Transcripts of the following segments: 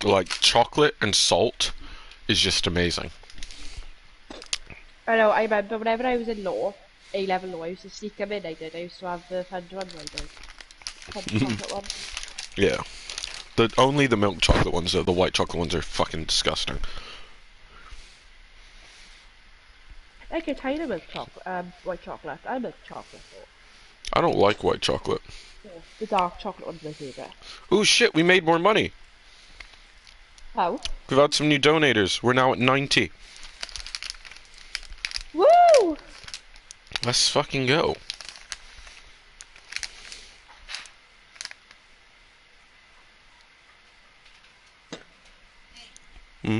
Like, chocolate and salt is just amazing. I know, I remember whenever I was in law, A-level law, I used to sneak them in, I did. I used to have the Fundraiser, Fun chocolate ones. Yeah. Only the milk chocolate ones, though. The white chocolate ones are fucking disgusting. Like a tiny milk chocolate, white chocolate. I milk chocolate though. I don't like white chocolate. Oh, the dark chocolate one's my favourite. Ooh, shit, we made more money. How? We've had some new donators. We're now at 90. Woo! Let's fucking go. Hmm.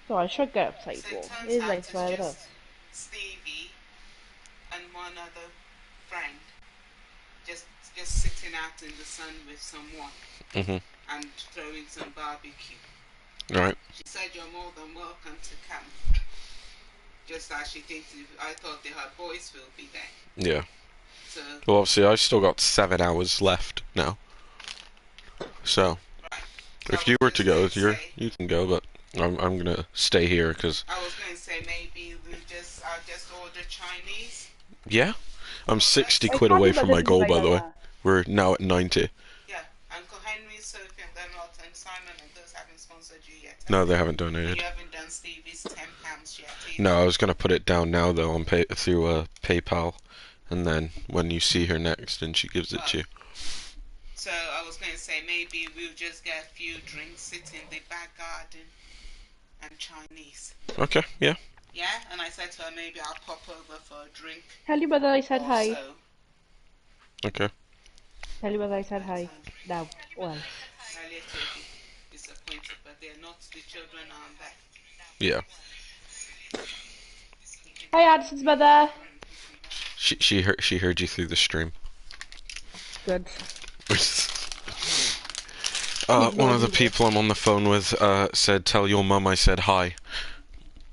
So I should get outside So it more. It turns is out nice it's weather though. just Stevie and one other friend just just sitting out in the sun with someone Mm-hmm. and throwing some barbecue. Right. She said you're more than welcome to come. Just as she thinks I thought her boys will be there. Yeah. So Well, obviously, I've still got 7 hours left now. So, right. So I if you was were just to going go, to say you can go, but I'm gonna stay here because I was going to say maybe I'll just order Chinese yeah, I'm for 60 us. I quid can't away believe my from my didn't goal. right By the like way, that. we're now at 90. Yeah, Uncle Henry, Sophie, and they're not, and Simon and those haven't sponsored you yet, have No, they? they haven't And donated. you haven't done Stevie's £10 yet either. No, I was gonna put it down now though on pay through PayPal, and then when you see her next, and she gives it to Oh, you. so I was going to say maybe we'll just get a few drinks, sit in the back garden, and Chinese. Okay, yeah. Yeah, and I said to her maybe I'll pop over for a drink Tell your mother I said or hi. so. Okay. Tell your mother I said But hi. Now, or else. Elliot will be disappointed, but they're not, the children aren't there. Yeah. Hi Addison's mother! She heard you through the stream. Good. She One ignored of the me though. people I'm on the phone with said, "Tell your mum I said hi."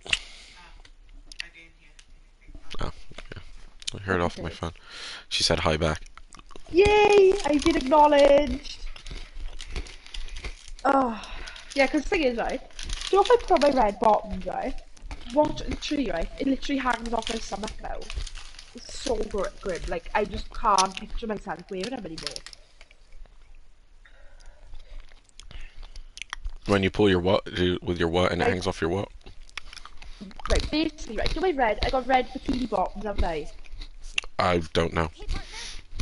Oh, I didn't hear anything. Oh, Okay. yeah. I heard What'd she off my say? phone. She said hi back. Yay! I've been acknowledged! Oh. Yeah, because the thing is, right? So if I put on my red bottoms, right? Watch, literally, right? It literally hangs off my stomach now. It's so grim. Like, I just can't picture myself wearing them anymore. When you pull your what with your what and it Like, hangs off your what? right, basically, right, you know my red, I got red bikini bottoms, haven't I? I don't know. Okay, partner.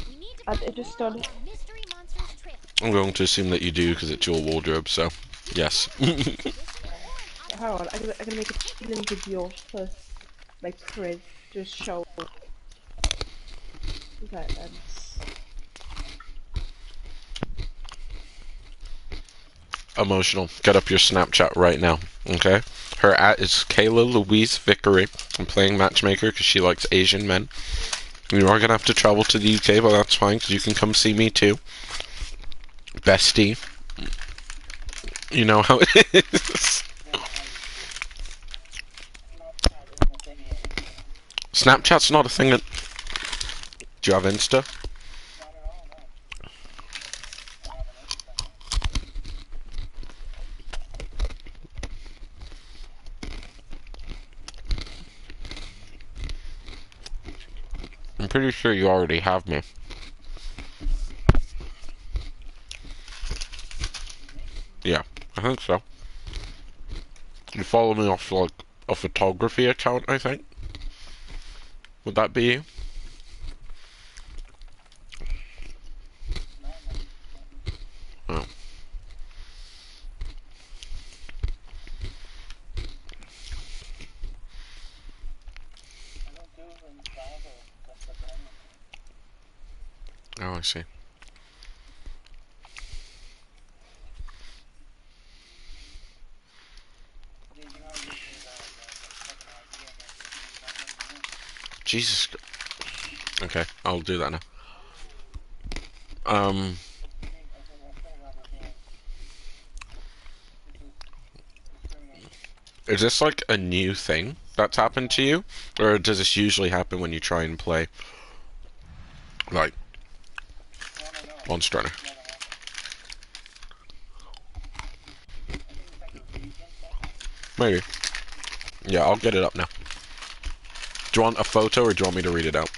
We need to And find it just more on done. this mystery monster's trail. I'm going to assume that you do because it's your wardrobe. So, You can yes. mark it with this or an Hang item. on, I'm gonna make a little video for my print to show. Okay, Emotional. Get up your Snapchat right now. Okay. Her at is Kayla Louise Vickery. I'm playing matchmaker because she likes Asian men. You are gonna have to travel to the UK, but that's fine because you can come see me too, bestie. You know how it is. Snapchat's not a thing. Do you have Insta? I'm pretty sure you already have me. Yeah, I think so. You follow me off like a photography account, I think. Would that be you? Oh. Oh, I see. Jesus. Okay, I'll do that now. Um, is this like a new thing that's happened to you? Or does this usually happen when you try and play, like, Monster Hunter. Maybe. Yeah, I'll get it up now. Do you want a photo or do you want me to read it out?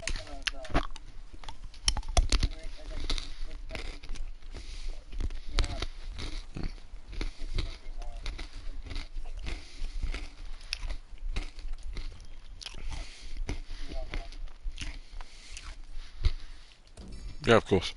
Yeah, of course.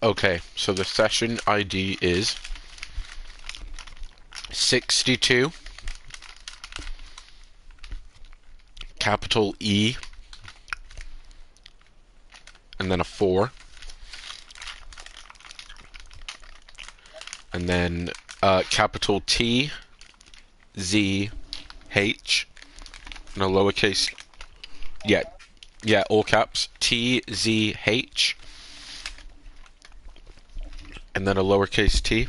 Okay, so the session ID is 62, capital E, and then a 4, and then capital T, Z, H, and a lowercase, yeah, all caps, T, Z, H, and then a lowercase t.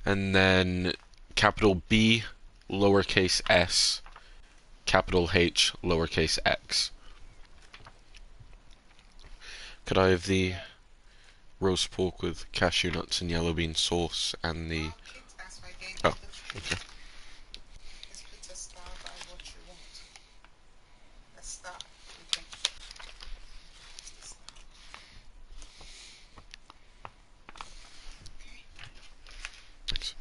And then capital B, lowercase s, capital H, lowercase x. Could I have the roast pork with cashew nuts and yellow bean sauce and the... Kids, that's why I gave Oh, you the food. okay. Just put a star by what you want. A star. Okay. Just a star. Okay. Thanks.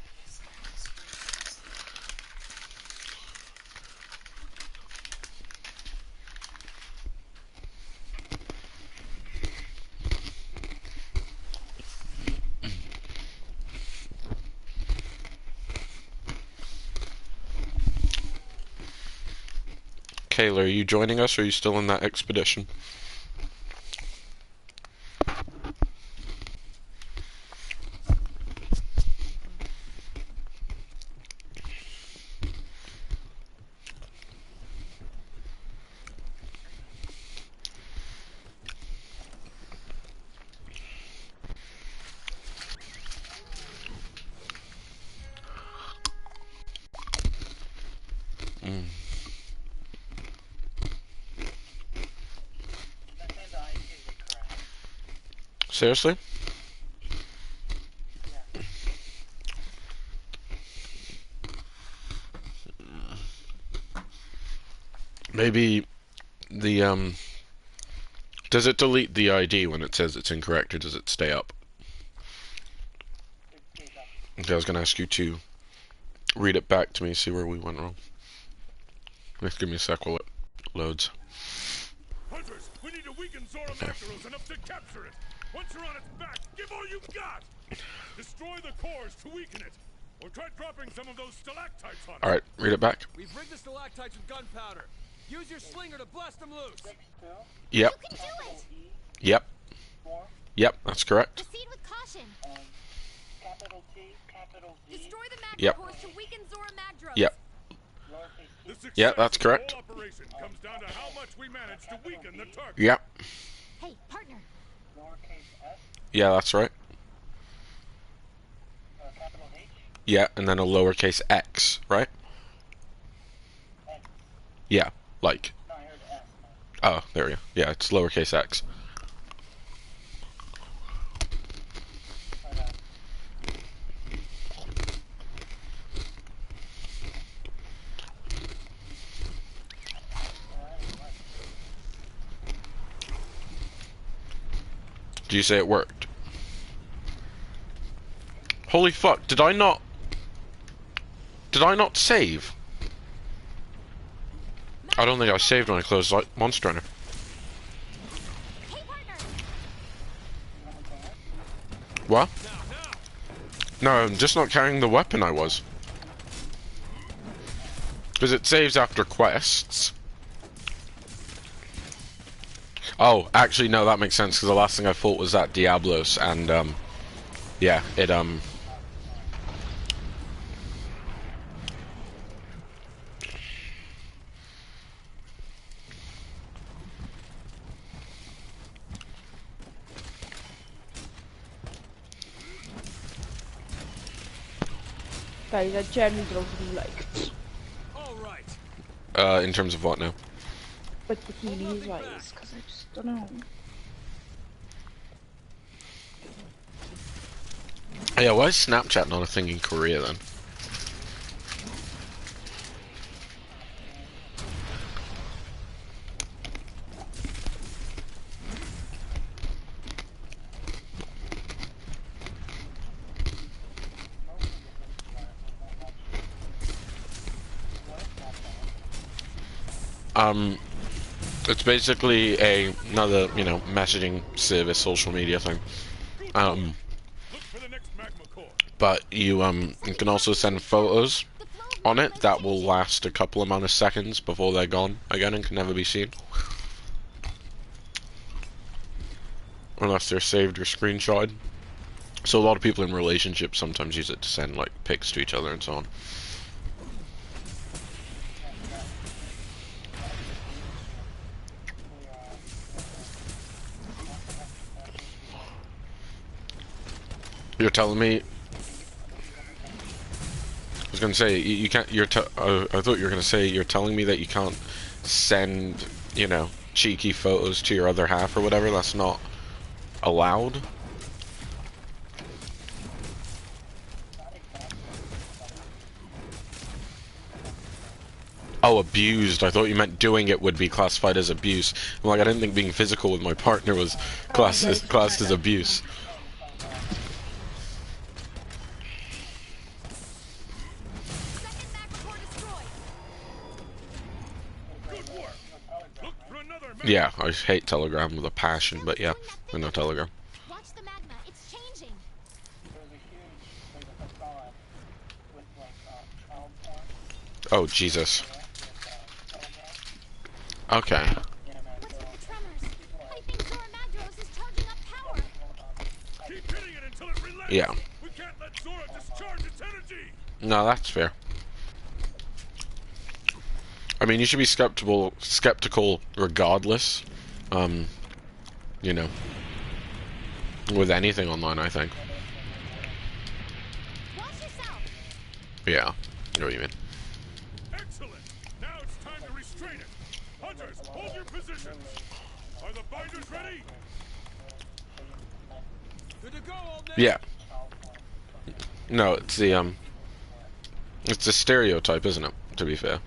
Kayla, are you joining us or are you still in that expedition? Seriously? Maybe the does it delete the ID when it says it's incorrect or does it stay up? Okay, I was gonna ask you to read it back to me, see where we went wrong. Just give me a sec while it loads. Hunters, we need to weaken Zora Magdaros enough to capture it. Once you're on its back, give all you've got. Destroy the cores to weaken it, or try dropping some of those stalactites on it. Alright, read it back. We've rigged the stalactites with gunpowder. Use your slinger to blast them loose. Yep. You can do it! Yep. Yep, that's correct. Proceed with caution. Capital T, capital V. Destroy the magma Yep. cores to weaken Zora Magdaros. Yep. The success Yeah, that's of the correct. whole operation comes down to how much we manage to weaken the target. Yep. Hey, partner. Lowercase s, Yeah, that's right. capital H, Yeah, and then a lowercase x, right? X. Yeah, like. No, I heard S. Oh, there we go. Yeah, it's lowercase x. Okay. Do you say it worked? Holy fuck, did I not... Did I not save? I don't think I saved when I closed Monster Hunter. Hey, partner. What? No, I'm just not carrying the weapon I was. Because it saves after quests. Oh, actually, no, that makes sense, because the last thing I fought was that Diablos, and, yeah, it, Guys, I genuinely don't know who, like, All right. in terms of what now? with the Heelys wise, because I just don't know. Yeah, why is Snapchat not a thing in Korea, then? It's basically another, you know, messaging service, social media thing. Look for the next magma core. But you can also send photos The flow of on magma it is that will changing. last a couple amount of seconds before they're gone again and can never be seen. Unless they're saved or screenshotted. So a lot of people in relationships sometimes use it to send, like, pics to each other and so on. You're telling me... I was gonna say, you can't, I thought you were gonna say, you're telling me that you can't send, you know, cheeky photos to your other half or whatever. That's not allowed. Oh, abused. I thought you meant doing it would be classified as abuse. I'm like, I didn't think being physical with my partner was classed as abuse. Second magma core destroyed. Good work. Look for another magma. Yeah, I hate Telegram with a passion, but yeah, I know Telegram. Watch the magma. It's changing. There's a facade with like child porn Oh, Jesus. with Okay. What's with the tremors? I think Zora Madros is charging up power. Keep hitting it until it relents. Yeah. We can't let Zora discharge its energy. No, that's fair. I mean, you should be skeptical regardless. You know, with anything online, I think. Watch yourself. Yeah, I know what you mean. Excellent. Now it's time to restrain it. Hunters, hold your positions. Are the binders ready? Good to go, old man. Yeah. No, it's the stereotype, isn't it? To be fair,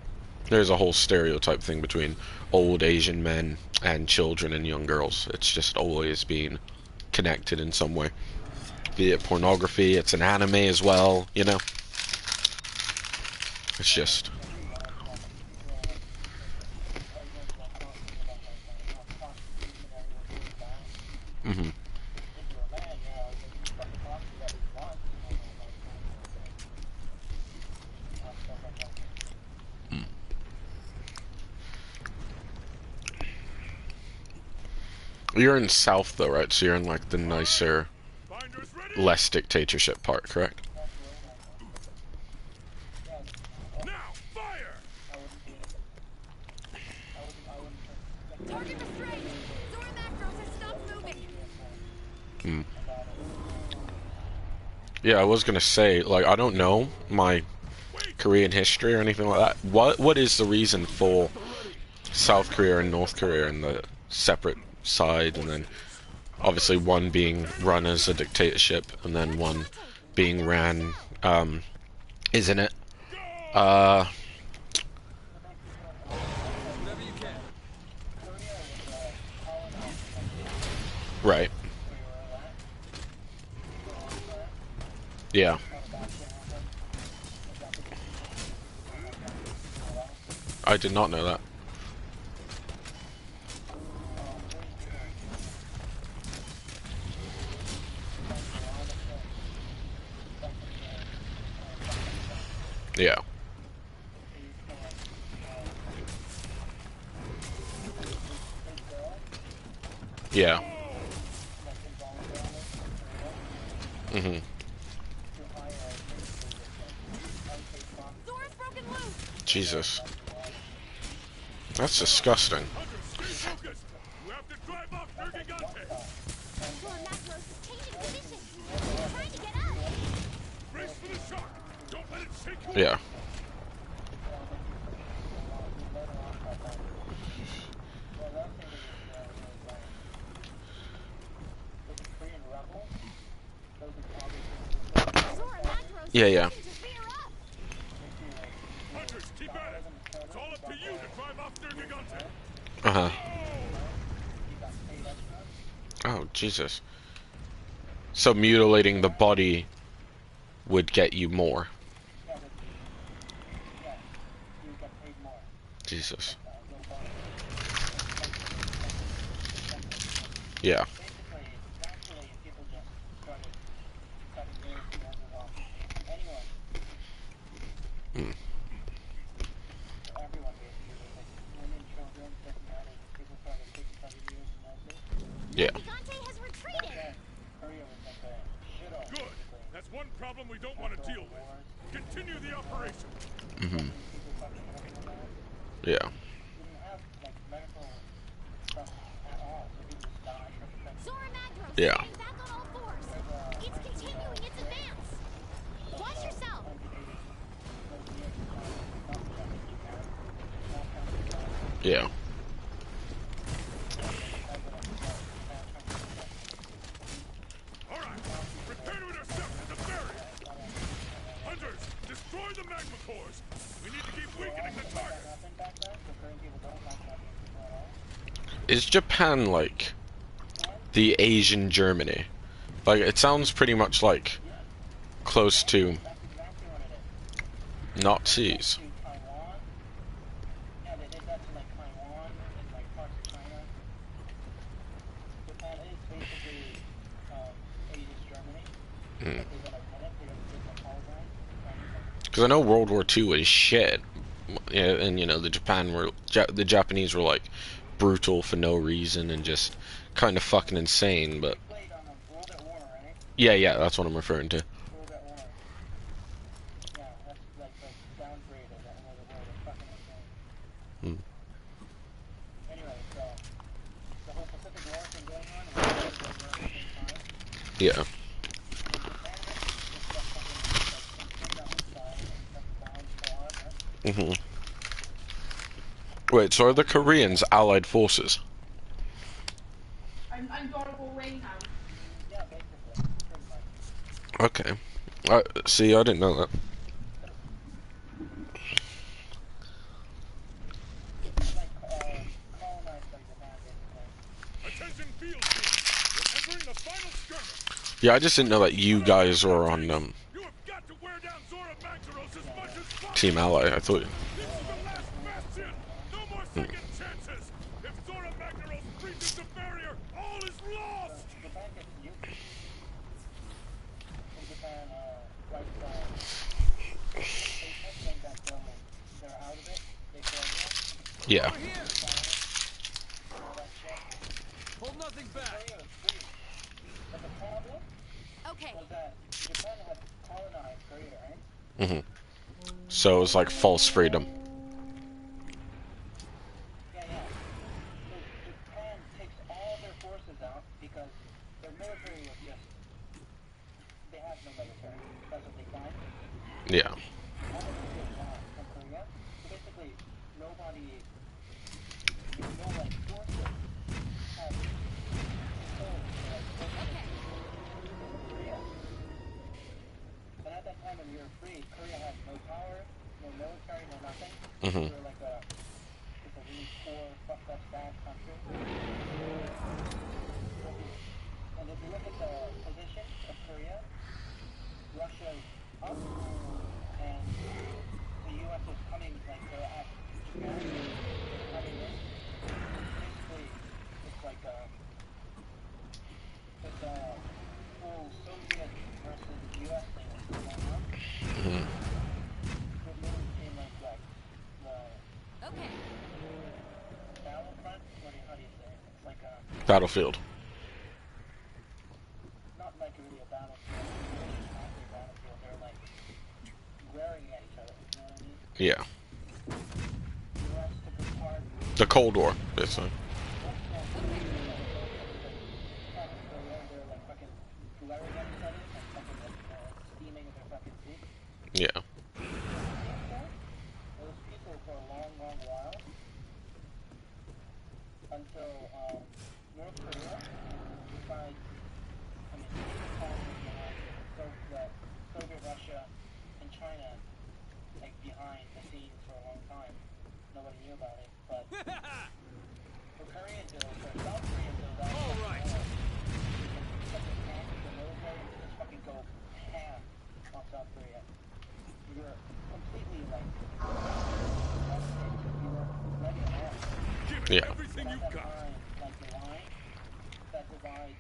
there's a whole stereotype thing between old Asian men and children and young girls. It's just always been connected in some way. Be it pornography, it's an anime as well, you know? It's just... Mm-hmm. You're in South, though, right? So you're in, like, the nicer, Binders ready? less dictatorship part, correct? Now, fire! Target restrained. Zora Madros has stopped moving. Hmm. Yeah, I was gonna say, like, I don't know my Korean history or anything like that. What is the reason for South Korea and North Korea and the separate side, and then obviously one being run as a dictatorship and then one being ran, isn't it? Whatever you can. Right. Yeah. I did not know that. Yeah. Yeah. Mhm. Zora's broken loose. Jesus. That's disgusting. Hunters, stay focused. You have to drive off Nergigante. Zora Macros is changing position. He's trying to get us. Brace for the shock. Don't let it shake you. Yeah. Zora Macros Yeah, is yeah. starting to rear up. Hunters, keep at it. It's all up to you to drive off Nergigante. Uh-huh. Oh, Jesus. So mutilating the body would get you more. Jesus. Yeah. Mm. Yeah. Gigante has retreated. Good. That's one problem we don't want to deal with. Continue the operation. Mhm. Yeah. Zora Macros Yeah. getting back on all fours. It's continuing its advance. Watch yourself. Yeah. All right. Prepare to intercept at the barrier. Hunters, destroy the magma cores. We need to keep weakening the target. Is Japan like the Asian Germany? Like, it sounds pretty much like close to Nazis. Because I know World War II was shit, yeah, and you know the Japanese were like brutal for no reason and just kind of fucking insane. But yeah, yeah, that's what I'm referring to. Hmm. Yeah. Hmm. Wait, so are the Koreans Allied forces? I'm gonna go away now. Okay. See, I didn't know that. Attention field team. We're entering the final skirmish. Yeah, I just didn't know that you guys were on You have got to wear down Zora Magdaros as much as possible. Team Ally. I thought. This is the last bastion. No more second chances. If Zora Magdaros breaches the barrier, all is lost. Yeah. Over here. Hold nothing back. Okay. Hmm. So it was like false freedom. Yeah. Hmm. Yeah. I mean, basically, it's like this whole Soviet versus U.S. thing was going on. Mhm. It really became like the Okay. battlefront. How do you say it? It's like Battlefield. not like really a battlefield. It's just not a battlefield. They're like glaring at each other. You know what I mean? Yeah. U.S. took apart. The Cold War, basically. They're like fucking glaring at each other and fucking steaming their fucking feet. Yeah. It was peaceful for a long, long while until North Korea decides, I mean, they've been following behind Soviet Russia and China like behind the scenes for a long time. Nobody knew about it, but for Korean bills or South Korean bills, that was All right. fucking tank the military to just fucking go ham on South Korea. We were completely like we were ready to launch. Give it Yeah. everything At you that got. time, like the line that divides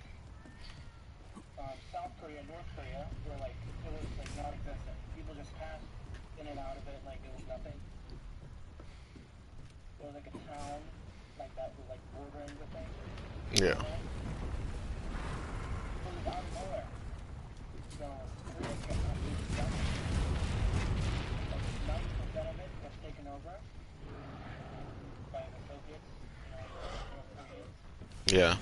South Korea and North Korea were like it was like non-existent. People just passed in and out of it like it was nothing. There was like a town like that was like bordering the thing. Yeah. It was out of nowhere. So Korea kept on losing ground. Like 90% of it was taken over by the Soviets, North Koreans. Yeah.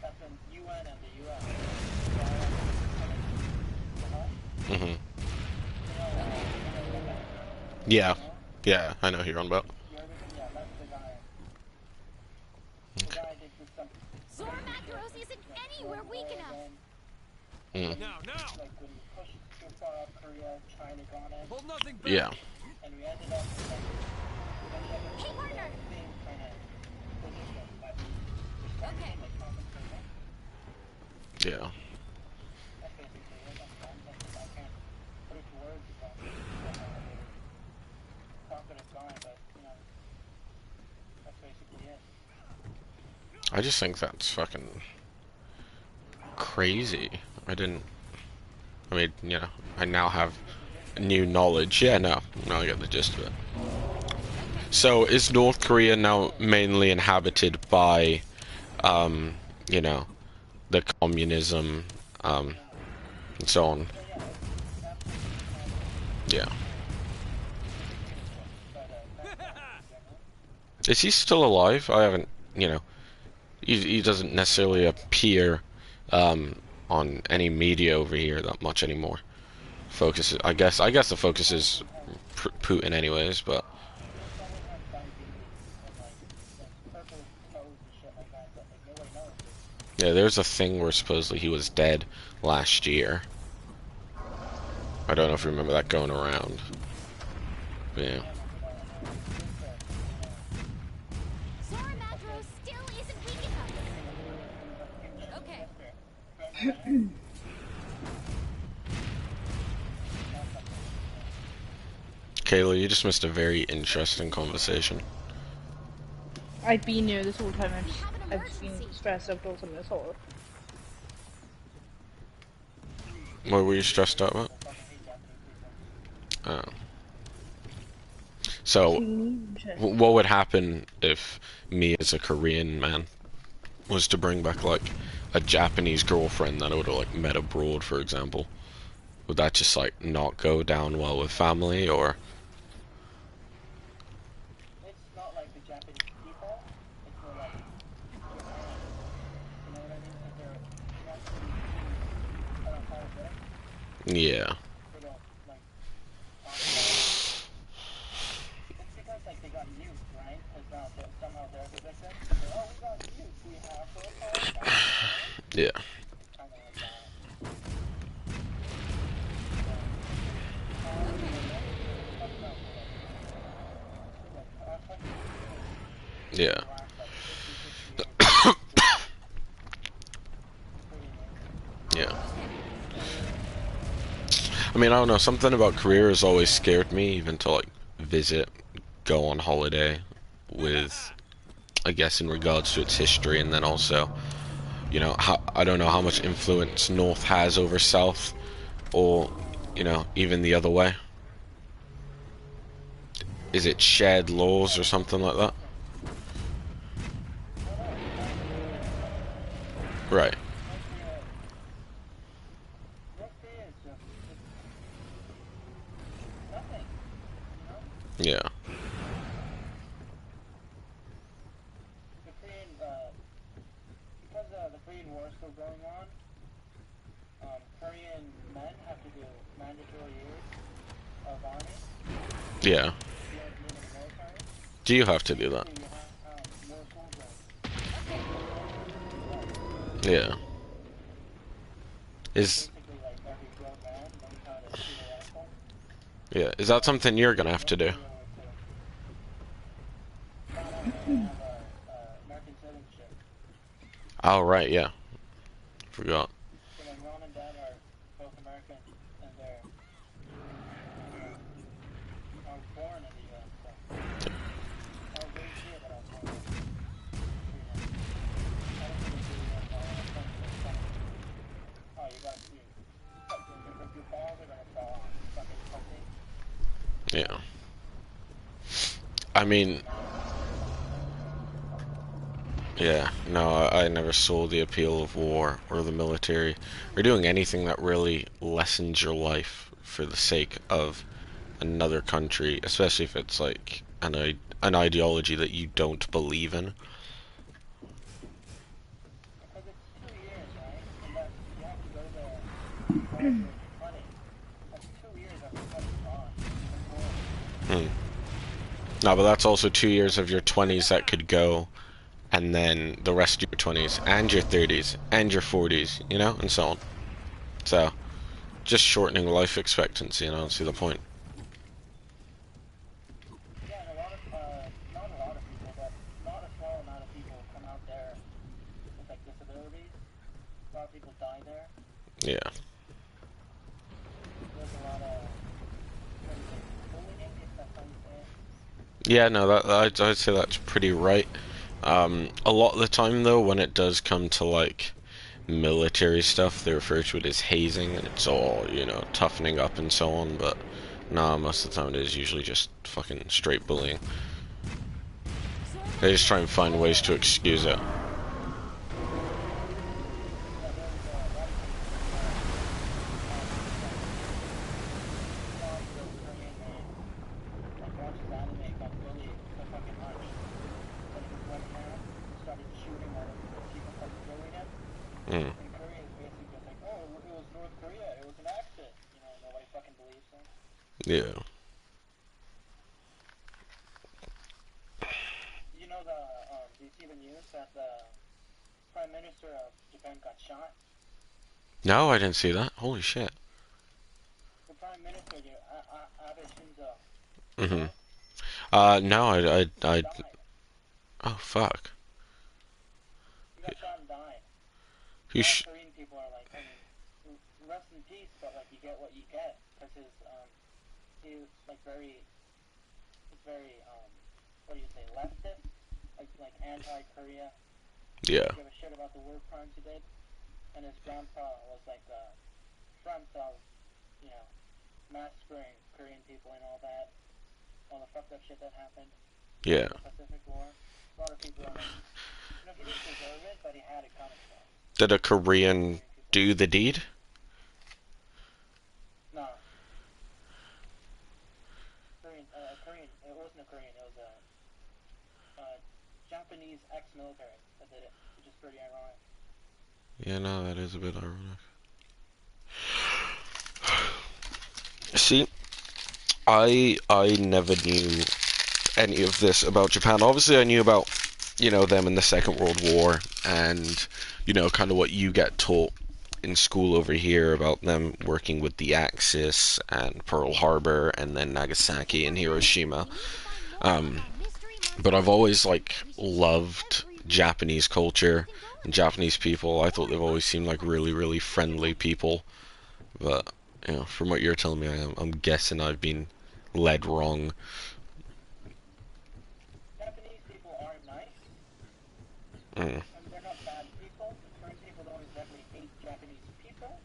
That's when UN and the US. Mhm. Yeah. Yeah. I know who you're on about. Yeah, that's the guy. The guy did this some Zora Macros isn't anywhere weak enough. Mm. Now. Like when we pushed too far up Korea, China got in, Hold nothing back. Yeah. and we ended up like Hey, partner. same kind of position, but we're starting Okay. to like compensate. Yeah. That's basically it. I can't put it to words about confident guy, but that's basically it. I just think that's fucking crazy. I didn't. I mean, I now have new knowledge. Yeah, no. No, I get the gist of it. So, is North Korea now mainly inhabited by, you know, the communism, and so on? Yeah. Is he still alive? I haven't, he doesn't necessarily appear, on any media over here that much anymore. I guess the focus is Putin anyways, but yeah, there's a thing where supposedly he was dead last year. I don't know if you remember that going around. But yeah. Zora Macros still isn't weak enough. Okay. Kayla, you just missed a very interesting conversation. I've been here this whole time. We have an I've emergency. been stressed out over this whole. What were you stressed out about? Oh. So, what would happen if me as a Korean man was to bring back like a Japanese girlfriend that I would have like met abroad, for example? Would that just like not go down well with family, or? It's not like the Japanese people. It's more like Japan. You know what I mean? Because they're naturally unapologetic. Yeah. They don't like talk about it. It's because like they got nuked, right? Because now somehow they're the victim. They're, oh, we got nuked. We have to apologize. Yeah. Kind of like that. Yeah. Yeah. I mean, I don't know. Something about career has always scared me, even to like visit, go on holiday with, I guess, in regards to its history, and then also, you know, how, I don't know how much influence North has over South, or, you know, even the other way. Is it shared laws or something like that? Right. North Korea is just nothing, you know? Yeah. The Korean, because the Korean War is still going on, Korean men have to do mandatory years of army Yeah. to be able to be in the military. Do you have to do that? Basically, you have more soldiers Yeah. Is basically like every grown man knows how to shoot a rifle. yeah, is that something you're gonna have to do? No, no, I have American citizenship. Oh right, yeah. Forgot. So my mom and dad are both American, and they're, I was born in the U.S., so I was raised here, but I was born here. I don't think it's really worth all my friends make fun of me. Oh, you got to, if your balls are gonna fall off, fucking pussy. Yeah. I mean, yeah, no, I never saw the appeal of war or the military or doing anything that really lessens your life for the sake of another country, especially if it's like an ideology that you don't believe in. Because it's 2 years, right? And that you have to go there while you're in your 20s. That's 2 years of your 20s gone. That's horrible. Hmm. No, but that's also 2 years of your 20s that could go, and then the rest of your 20s, and your 30s, and your 40s, you know, and so on. So, just shortening life expectancy, and I don't see the point. Yeah, and a lot of, not a lot of people, but not a small amount of people come out there with like disabilities. A lot of people die there. Yeah. There's a lot of, what is it, bullying, if that's how you say it. Yeah, no, I'd say that's pretty right. A lot of the time, though, when it does come to, like, military stuff, they refer to it as hazing, and it's all, you know, toughening up and so on, but nah, most of the time it is usually just fucking straight bullying. They just try and find ways to excuse it. Yeah, there was a lot of cases where the Korean man like watches anime got bullied so fucking much that he went home and started shooting all of the people fucking bullying him. Mm, And Korea is basically just like, oh, it was North Korea, it was an accident. You know, nobody fucking believes him. yeah. You know do you see the news that the Prime Minister of Japan got shot? No, I didn't see that. Holy shit. The Prime Minister, Abe Shinzo, you Mm-hmm. know, No, he died. oh, fuck. He got shot and died. A Who lot of sh- Korean people are like, I mean, rest in peace, but like you get what you get because he was like he's very what do you say, leftist, like anti-Korea, yeah, doesn't give a shit about the war crimes he did, and his grandpa was like front of, you know, massacring Korean people and all the fucked up shit that happened yeah. in the Pacific War. A lot of people are like, you know, he didn't deserve it, but he had it coming to him. Did a A lot of Korean Korean people. do the deed? No, Korean. It wasn't a Korean. It was a Japanese ex-military that did it, which is pretty ironic. Yeah, no, that is a bit ironic. See, I never knew any of this about Japan. Obviously, I knew about, you know, them in the Second World War and, you know, kind of what you get taught in school over here about them working with the Axis and Pearl Harbor and then Nagasaki and Hiroshima. Um, but I've always, like, loved Japanese culture and Japanese people. I thought they've always seemed like really, really friendly people. But, you know, from what you're telling me, I'm guessing I've been led wrong. Japanese people are nice, Mm. and they're not bad people. The Korean people don't exactly hate Japanese people.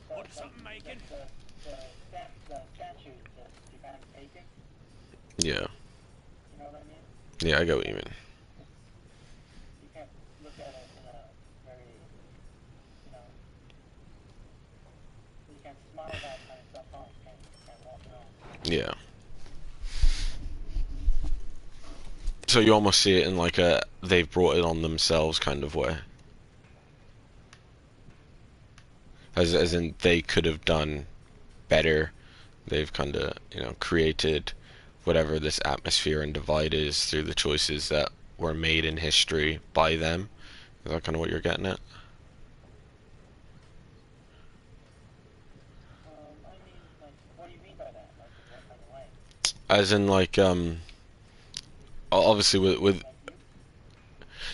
But Order something making. the statues that Japan's taken, Yeah. you know what I mean? Yeah, I get what you mean. You can't look at it in a very, you know, you can't smile that kind of stuff off. Can't walk it off. Yeah. So you almost see it in like a they've brought it on themselves kind of way. As in they could have done better. They've kind of, created whatever this atmosphere and divide is through the choices that were made in history by them. Is that kind of what you're getting at? I mean, like, what do you mean by that? Like, in what kind of way? As in like obviously with Like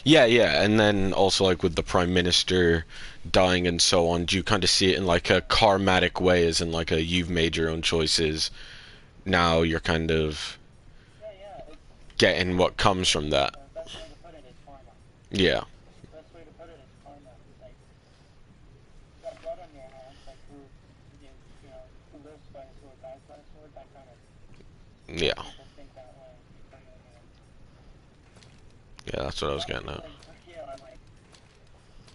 you? yeah, and then also like with the prime minister dying and so on, do you kind of see it in like a karmatic way, as in like a you've made your own choices, now you're kind of Yeah, it's getting what comes from that. the best way to put it is karma. Yeah. The best way to put it is karma. Like, you got blood on your hands, like who lives by the sword, dies by the sword, that kind of. Yeah. People think that way. Yeah, that's what I was A lot of getting people at. in Korea are like,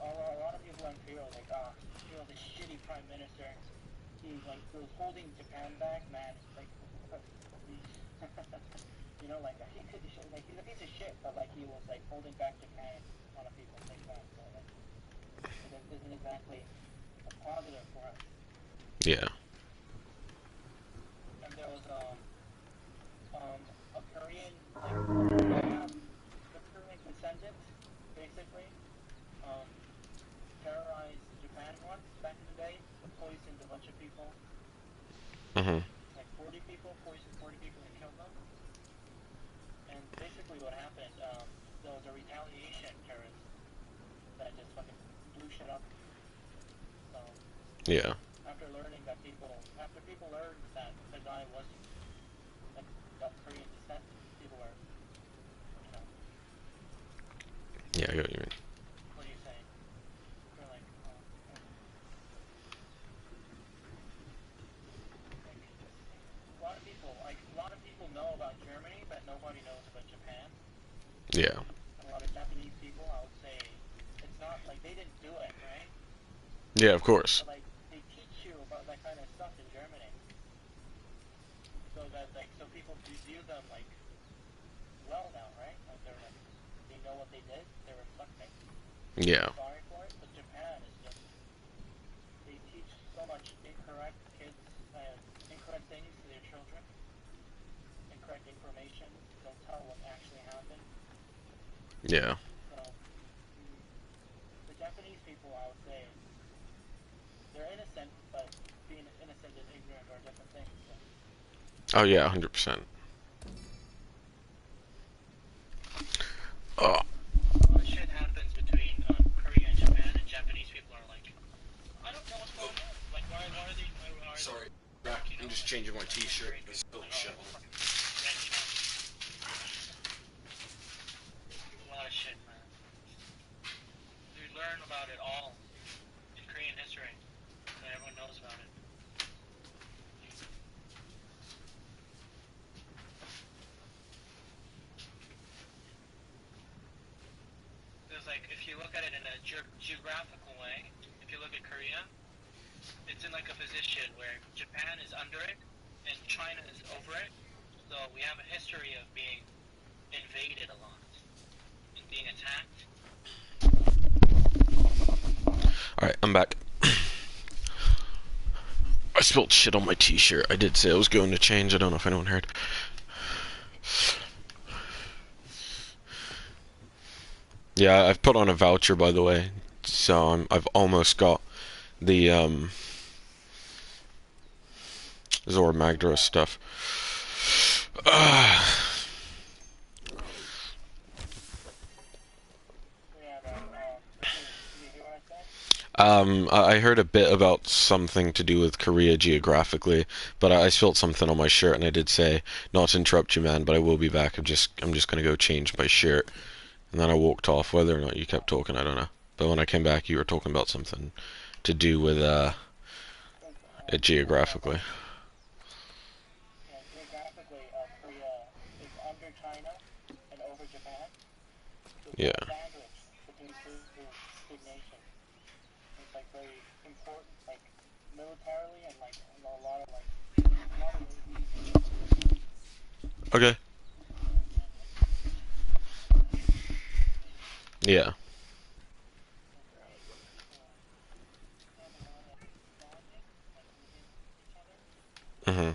a lot of people in Korea are like, this shitty prime minister, he like was holding Japan back, man. Like, like he's a piece of shit, but like he was like holding back Japan. A lot of people think that, so like, it isn't exactly a positive for us. Yeah. And there was a Korean like the Korean descendant, basically, terrorized Japan once back in the day, poisoned a bunch of people, Mhm. like 40 people, poisoned 40 people and killed them. And basically what happened, there was a retaliation terrorist that just fucking blew shit up. So Yeah. after people learned that the guy wasn't like of Korean descent, people were, you know, Yeah, I get what you mean. what do you say? They're like, a lot of people know about Germany, but nobody knows about Japan. Yeah. A lot of Japanese people, I would say, it's not like they didn't do it, right? Yeah, of course. But like they teach you about that kind of stuff in Germany, so that so people view them like well now, right? Like they know what they did, they're reflecting. Yeah. Sorry for it, but Japan is just they teach so much incorrect things to their children, incorrect information. Don't tell what actually happened. Yeah. So the Japanese people, I would say, they're innocent, but being innocent and ignorant are different things. So. Oh yeah, 100%. Oh. A lot of shit happens between Korea and Japan, and Japanese people are like, I don't know what's going on. Like, why are they? Sorry. I'm just changing my t-shirt. It's still shit. A lot of shit, man. You learn about it all in Korean history, so everyone knows about it. There's like, if you look at it in a geographical way, if you look at Korea, it's in like a position where Japan is under it and China is over it. So we have a history of being invaded a lot and being attacked. Alright, I'm back. I spilled shit on my t-shirt. I did say I was going to change. I don't know if anyone heard. Yeah, I've put on a voucher, by the way. So I've almost got the Zora Magdaros stuff. I heard a bit about something to do with Korea geographically, but I spilled something on my shirt, and I did say, not to interrupt you, man, but I will be back. I'm just gonna go change my shirt. And then I walked off. Whether or not you kept talking, I don't know. But when I came back, you were talking about something to do with it geographically. Yeah, geographically, Korea is under China and over Japan. So it's Yeah. like a sandwich between two big nations. It's like very important, like militarily and like in a lot of ways. Okay. Yeah. Mhm.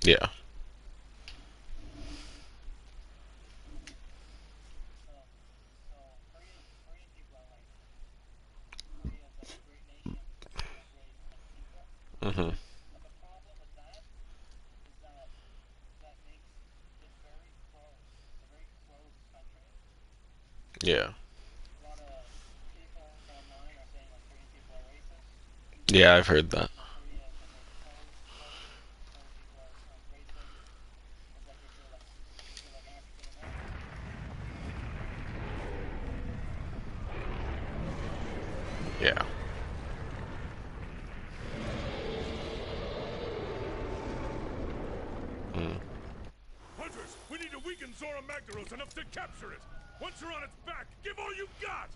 Yeah. Mhm. Yeah. Yeah, I've heard that. Yeah. Mm. Hunters, we need to weaken Zora Magdaros enough to capture it. Once you're on its back, give all you've got.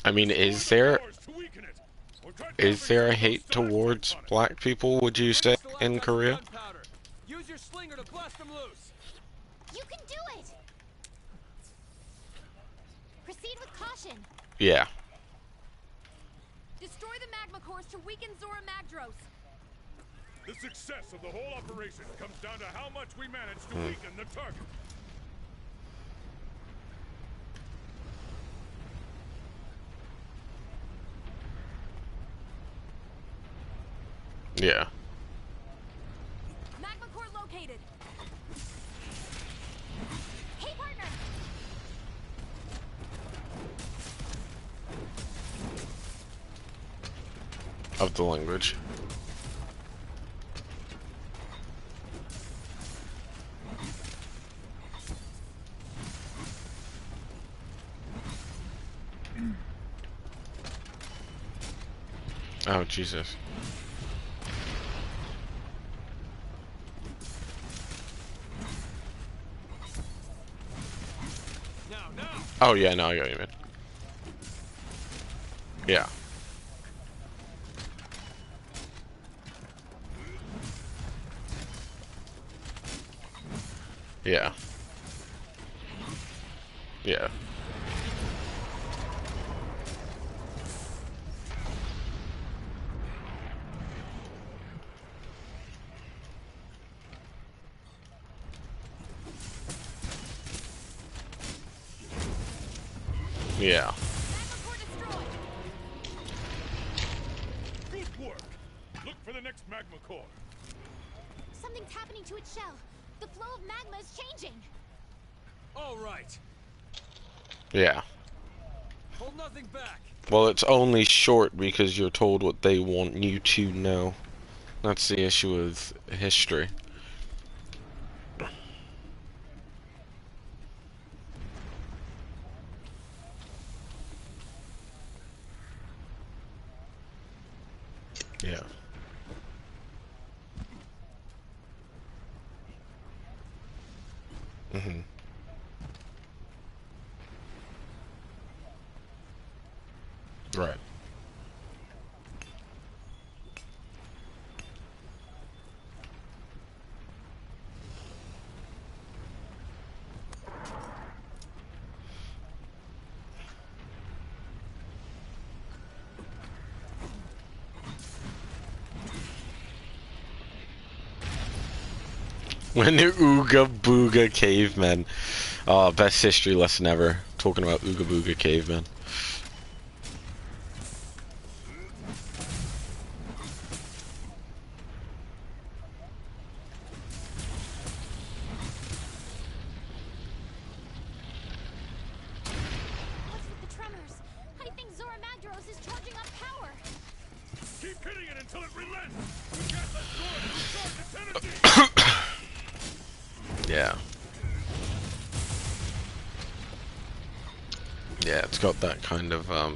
I mean, Destroy is the there cores to weaken it. Or try is dropping there some a of those hate stalactites towards on it. black people, would you Bring say, the in stalactites and Korea? gunpowder. Use your slinger to blast them loose. You can do it! Proceed with caution. Yeah. Destroy the magma cores to weaken Zora Magdaros. The success of the whole operation comes down to how much we manage to Hmm. weaken the target. Yeah. Magma core located. Hey, partner! Of the language. Oh, Jesus. Now. Oh, yeah, no, I got you, man. Yeah. Yeah. Yeah. Yeah. Magma core destroyed. Good work. Look for the next magma core. Something's happening to its shell. The flow of magma is changing. All right. Yeah. Hold nothing back. Well, it's only short because you're told what they want you to know. That's the issue with history. Yeah. Mhm. Right. When the Ooga Booga cavemen. Oh, best history lesson ever. Talking about Ooga Booga cavemen. hitting it until it relents. We can't let Zora recharge its energy. Yeah. Yeah, it's got that kind of, I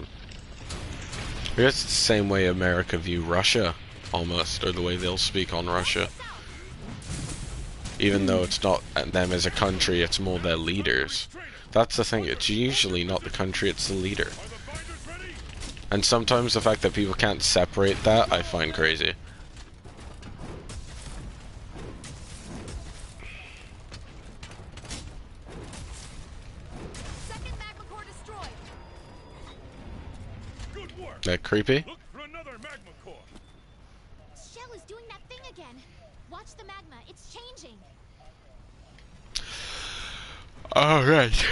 guess it's the same way America view Russia, almost, or the way they'll speak on Russia. Even though it's not them as a country, it's more their leaders. That's the thing, it's usually not the country, it's the leader. Are the binders ready? And sometimes the fact that people can't separate that, I find crazy. Second magma core destroyed. Good work. That creepy? Look for another magma core. Shell is doing that thing again. Watch the magma. It's changing. Alright.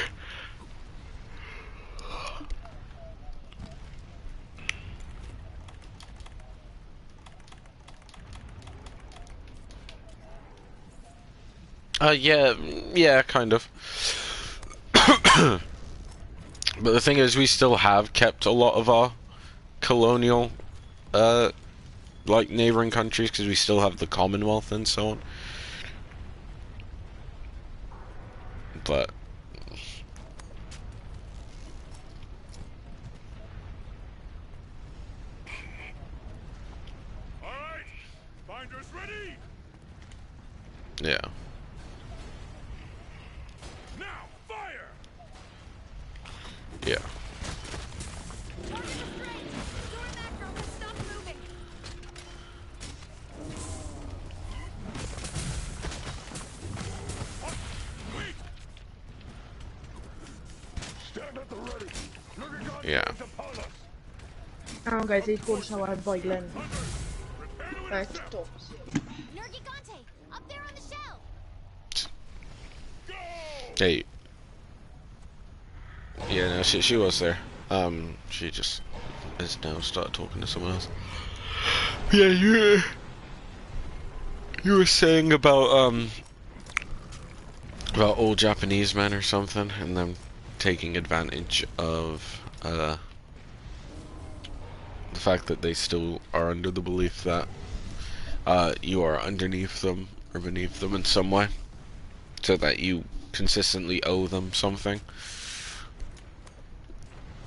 Yeah, kind of. But the thing is, we still have kept a lot of our colonial, like, neighboring countries, because we still have the Commonwealth and so on. But All right, binders ready. yeah. Now fire. Yeah. Target restrained. Zora macro has stopped moving. Wait. Stand at the ready. Looking on Yeah. upon us. Hang on, guys, he's going to shower boiling. Prepare to Right, intercept. stop. Nergigante, up there on the shell. Go. Hey. Yeah, no, she was there. She just has now started talking to someone else. Yeah, you were saying about old Japanese men or something, and them taking advantage of the fact that they still are under the belief that you are underneath them or beneath them in some way, so that you consistently owe them something.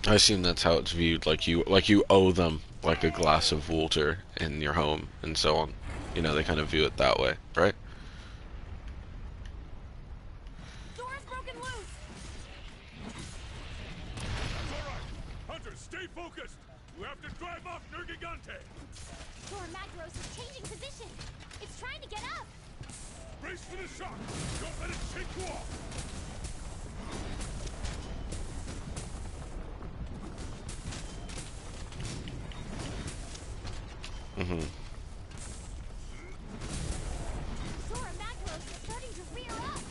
I assume that's how it's viewed, like you owe them like a glass of water in your home and so on. You know, they kind of view it that way, right? Zora's broken loose. That's all right. Hunters, stay focused. You have to drive off Nergigante. Zora Magros is changing position. It's trying to get up. Brace for the shock. Don't let it shake you off. Mm-hmm. Zora Magros is starting to rear up.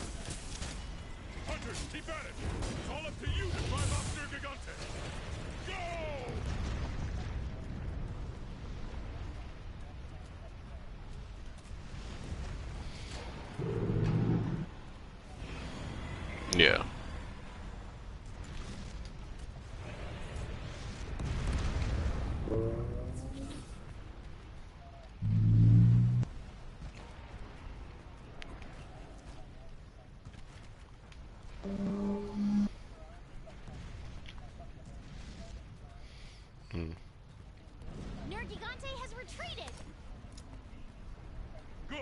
Hunters, keep at it. It's all up to you to drive off Nergigante. Go! Yeah. Nergigante has retreated. Good.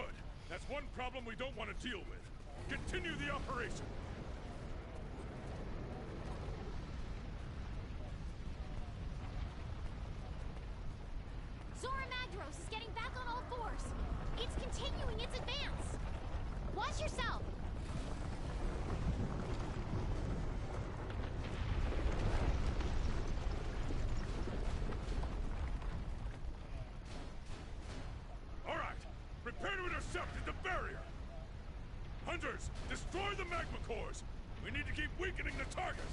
That's one problem we don't want to deal with. Continue the operation. Zora Magros is getting back on all fours. It's continuing its advance. Watch yourself. All right. Prepare to intercept at the barrier. Hunters, destroy the magma cores. We need to keep weakening the target.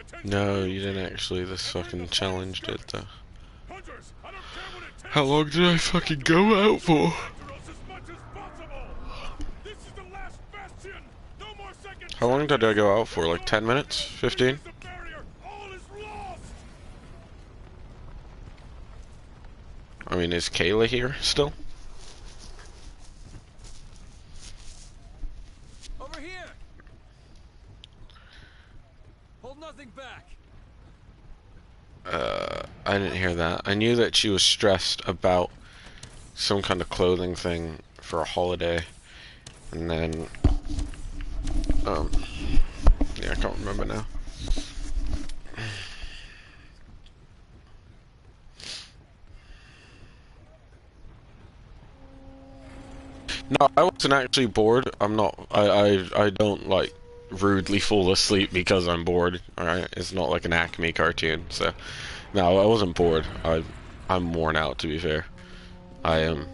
Attention, No, you didn't actually. This fucking challenge did though. Hunters, I don't care what it takes. How long did I fucking go out for? After us as much as possible. This is the last bastion. No more second How long did I go out for? chances. Like 10 minutes? 15? This is the barrier. All is lost. I mean, is Kayla here still? Over here! Hold nothing back. I didn't hear that. I knew that she was stressed about some kind of clothing thing for a holiday. And then, yeah, I can't remember now. No, I wasn't actually bored. I'm not. I don't like rudely fall asleep because I'm bored. All right, it's not like an Acme cartoon. So, no, I wasn't bored. I'm worn out. To be fair, I am.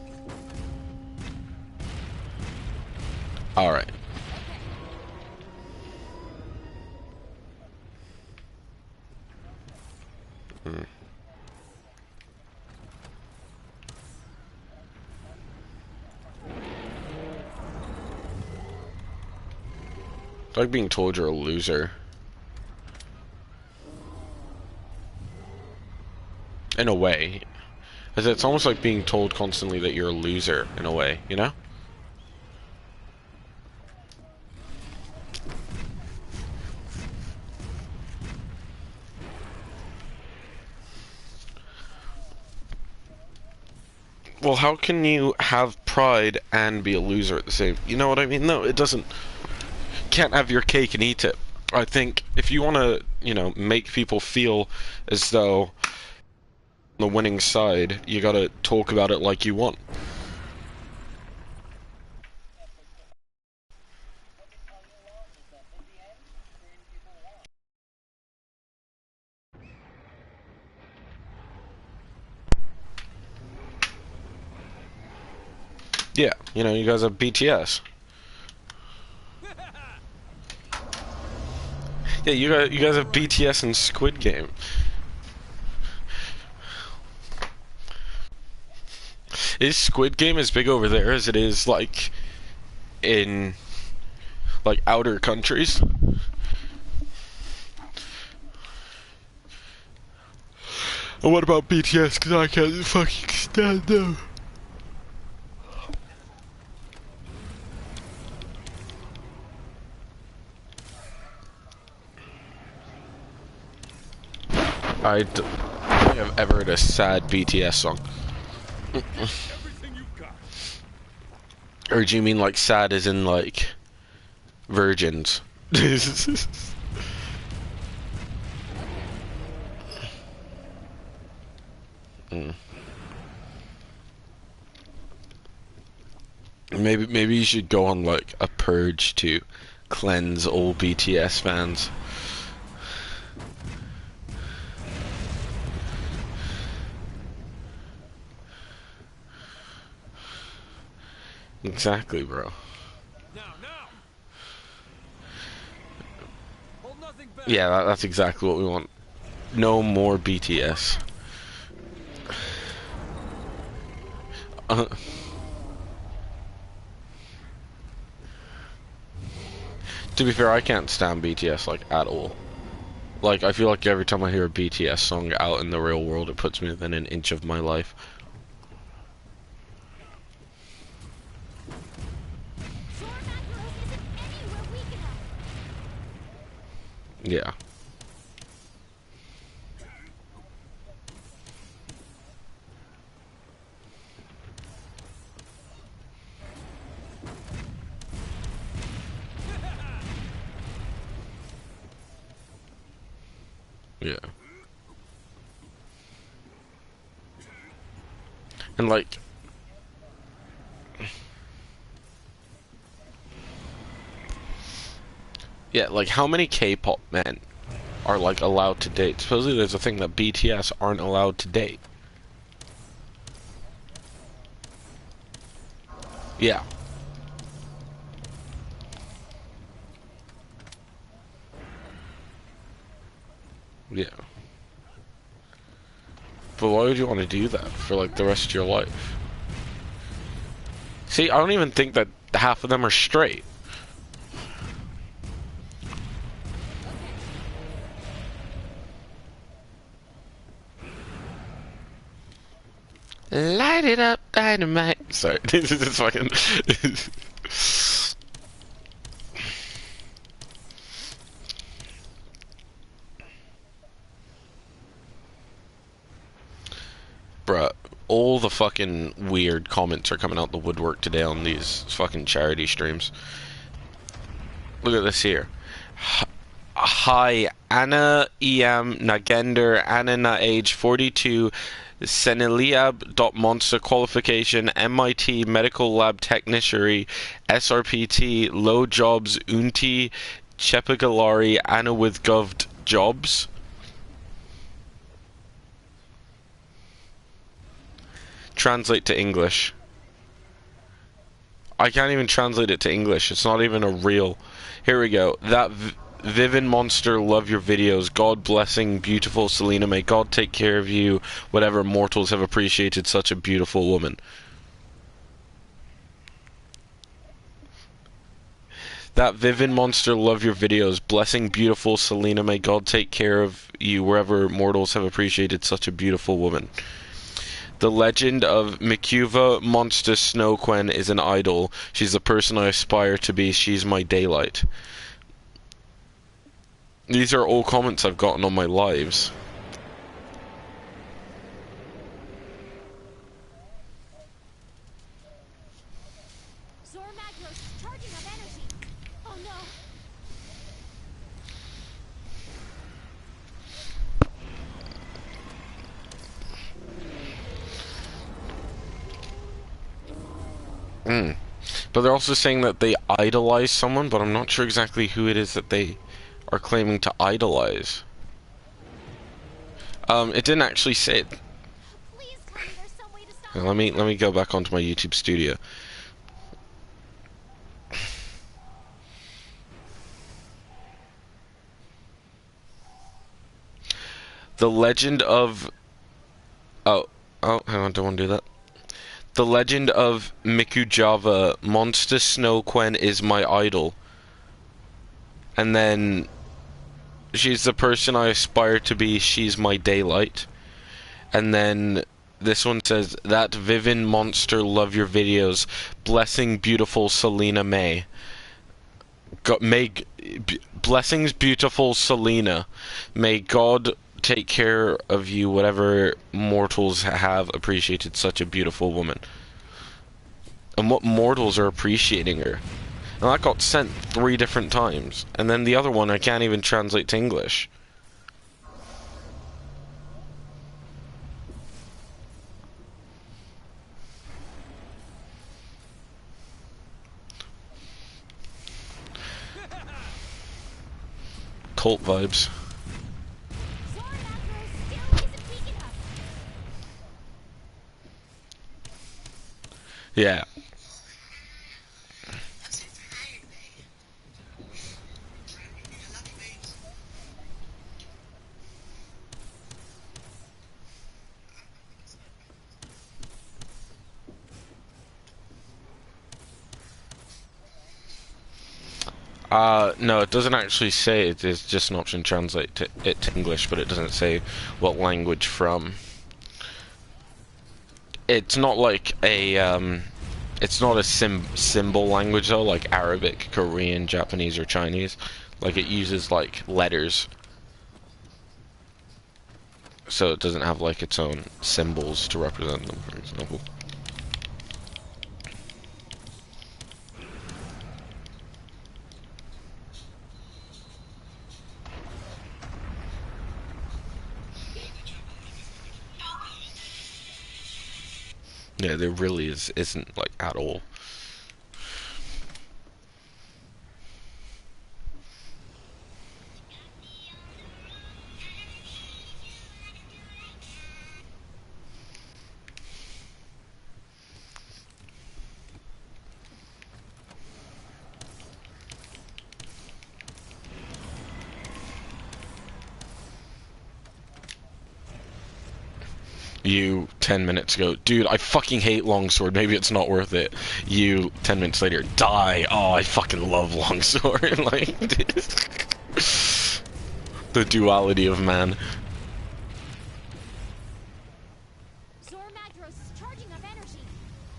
All right. Hmm. It's like being told you're a loser. In a way. It's almost like being told constantly that you're a loser, in a way, you know? Well, how can you have pride and be a loser at the same... You know what I mean? No, it doesn't... Can't have your cake and eat it. I think if you want to, you know, make people feel as though on the winning side, you gotta talk about it like you want. Yeah, you know, you guys have BTS. Yeah, you guys have BTS and Squid Game. Is Squid Game as big over there as it is, like, in, like, outer countries? And what about BTS? Because I can't fucking stand them. I don't think I've ever heard a sad BTS song. Everything you've got. Or do you mean like sad as in like virgins? Mm. Maybe you should go on like a purge to cleanse all BTS fans. Exactly, bro. Now! Hold nothing back. Yeah, that's exactly what we want. No more BTS. To be fair, I can't stand BTS like at all. Like, I feel like every time I hear a BTS song out in the real world, it puts me within an inch of my life. Sure, Macro isn't anywhere weak enough. Yeah. Yeah. And like... Yeah, like how many K-pop men are like allowed to date? Supposedly there's a thing that BTS aren't allowed to date. Yeah. Yeah. But why would you want to do that for like the rest of your life? See, I don't even think that half of them are straight. Light it up, dynamite. Sorry, this is fucking. Bruh, all the fucking weird comments are coming out the woodwork today on these fucking charity streams. Look at this here. Hi, Anna EM Nagender, Anna na age 42, Seneliab monster qualification, MIT medical lab techniciary, SRPT, low jobs, Unti, Chepagalari, Anna with goved jobs. Translate to English. I can't even translate it to English. It's not even a real. Here we go. That Vivin Monster, love your videos. God blessing, beautiful Selena. May God take care of you. Whatever mortals have appreciated such a beautiful woman. That Vivin Monster, love your videos. Blessing, beautiful Selena. May God take care of you. Wherever mortals have appreciated such a beautiful woman. The legend of Mikuva Monster Snowquen is an idol. She's the person I aspire to be. She's my daylight. These are all comments I've gotten on my lives. Zora Magnos charging up energy. Oh no. But they're also saying that they idolize someone, but I'm not sure exactly who it is that they are claiming to idolize. It didn't actually say it. Please tell me there's some way to stop Let me go back onto my YouTube studio. The legend of hang on, don't want to do that. The legend of Mikujava, Monster Snowquen is my idol. And then she's the person I aspire to be, she's my daylight. And then this one says, that Vivin Monster, love your videos. Blessing, beautiful Selena May. Blessings, beautiful Selena. May God take care of you, whatever mortals have appreciated such a beautiful woman. And what mortals are appreciating her? And that got sent 3 different times. And then the other one I can't even translate to English. Cult vibes. Zora Magnos still isn't weak enough. Yeah. No, it doesn't actually say it. There's just an option to translate it to English, but it doesn't say what language from. It's not like a, it's not a symbol language though, like Arabic, Korean, Japanese, or Chinese. Like, it uses, like, letters. So it doesn't have, like, its own symbols to represent them, for example. Yeah, there really isn't, like, at all. You 10 minutes ago, dude, I fucking hate longsword. Maybe it's not worth it. You 10 minutes later, die. Oh, I fucking love longsword. Like, the duality of man. Zora Magdaros is charging up energy.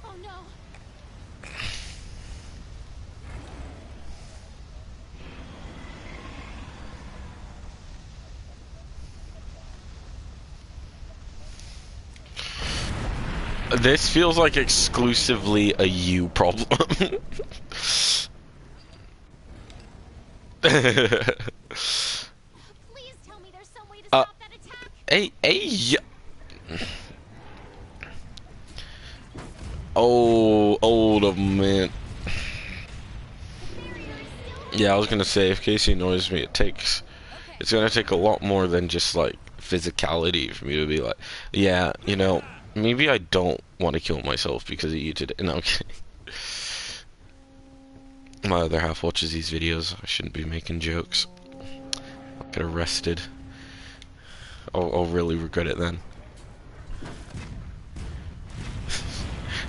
Oh no. This feels like exclusively a you problem. Please tell me there's some way to stop that attack. Hey. Oh, man. Yeah, I was gonna say, if Casey annoys me, it's gonna take a lot more than just, like, physicality for me to be like, yeah, you know, maybe I don't want to kill myself because of you today. No, I'm kidding. My other half watches these videos. I shouldn't be making jokes. I'll get arrested. I'll really regret it then.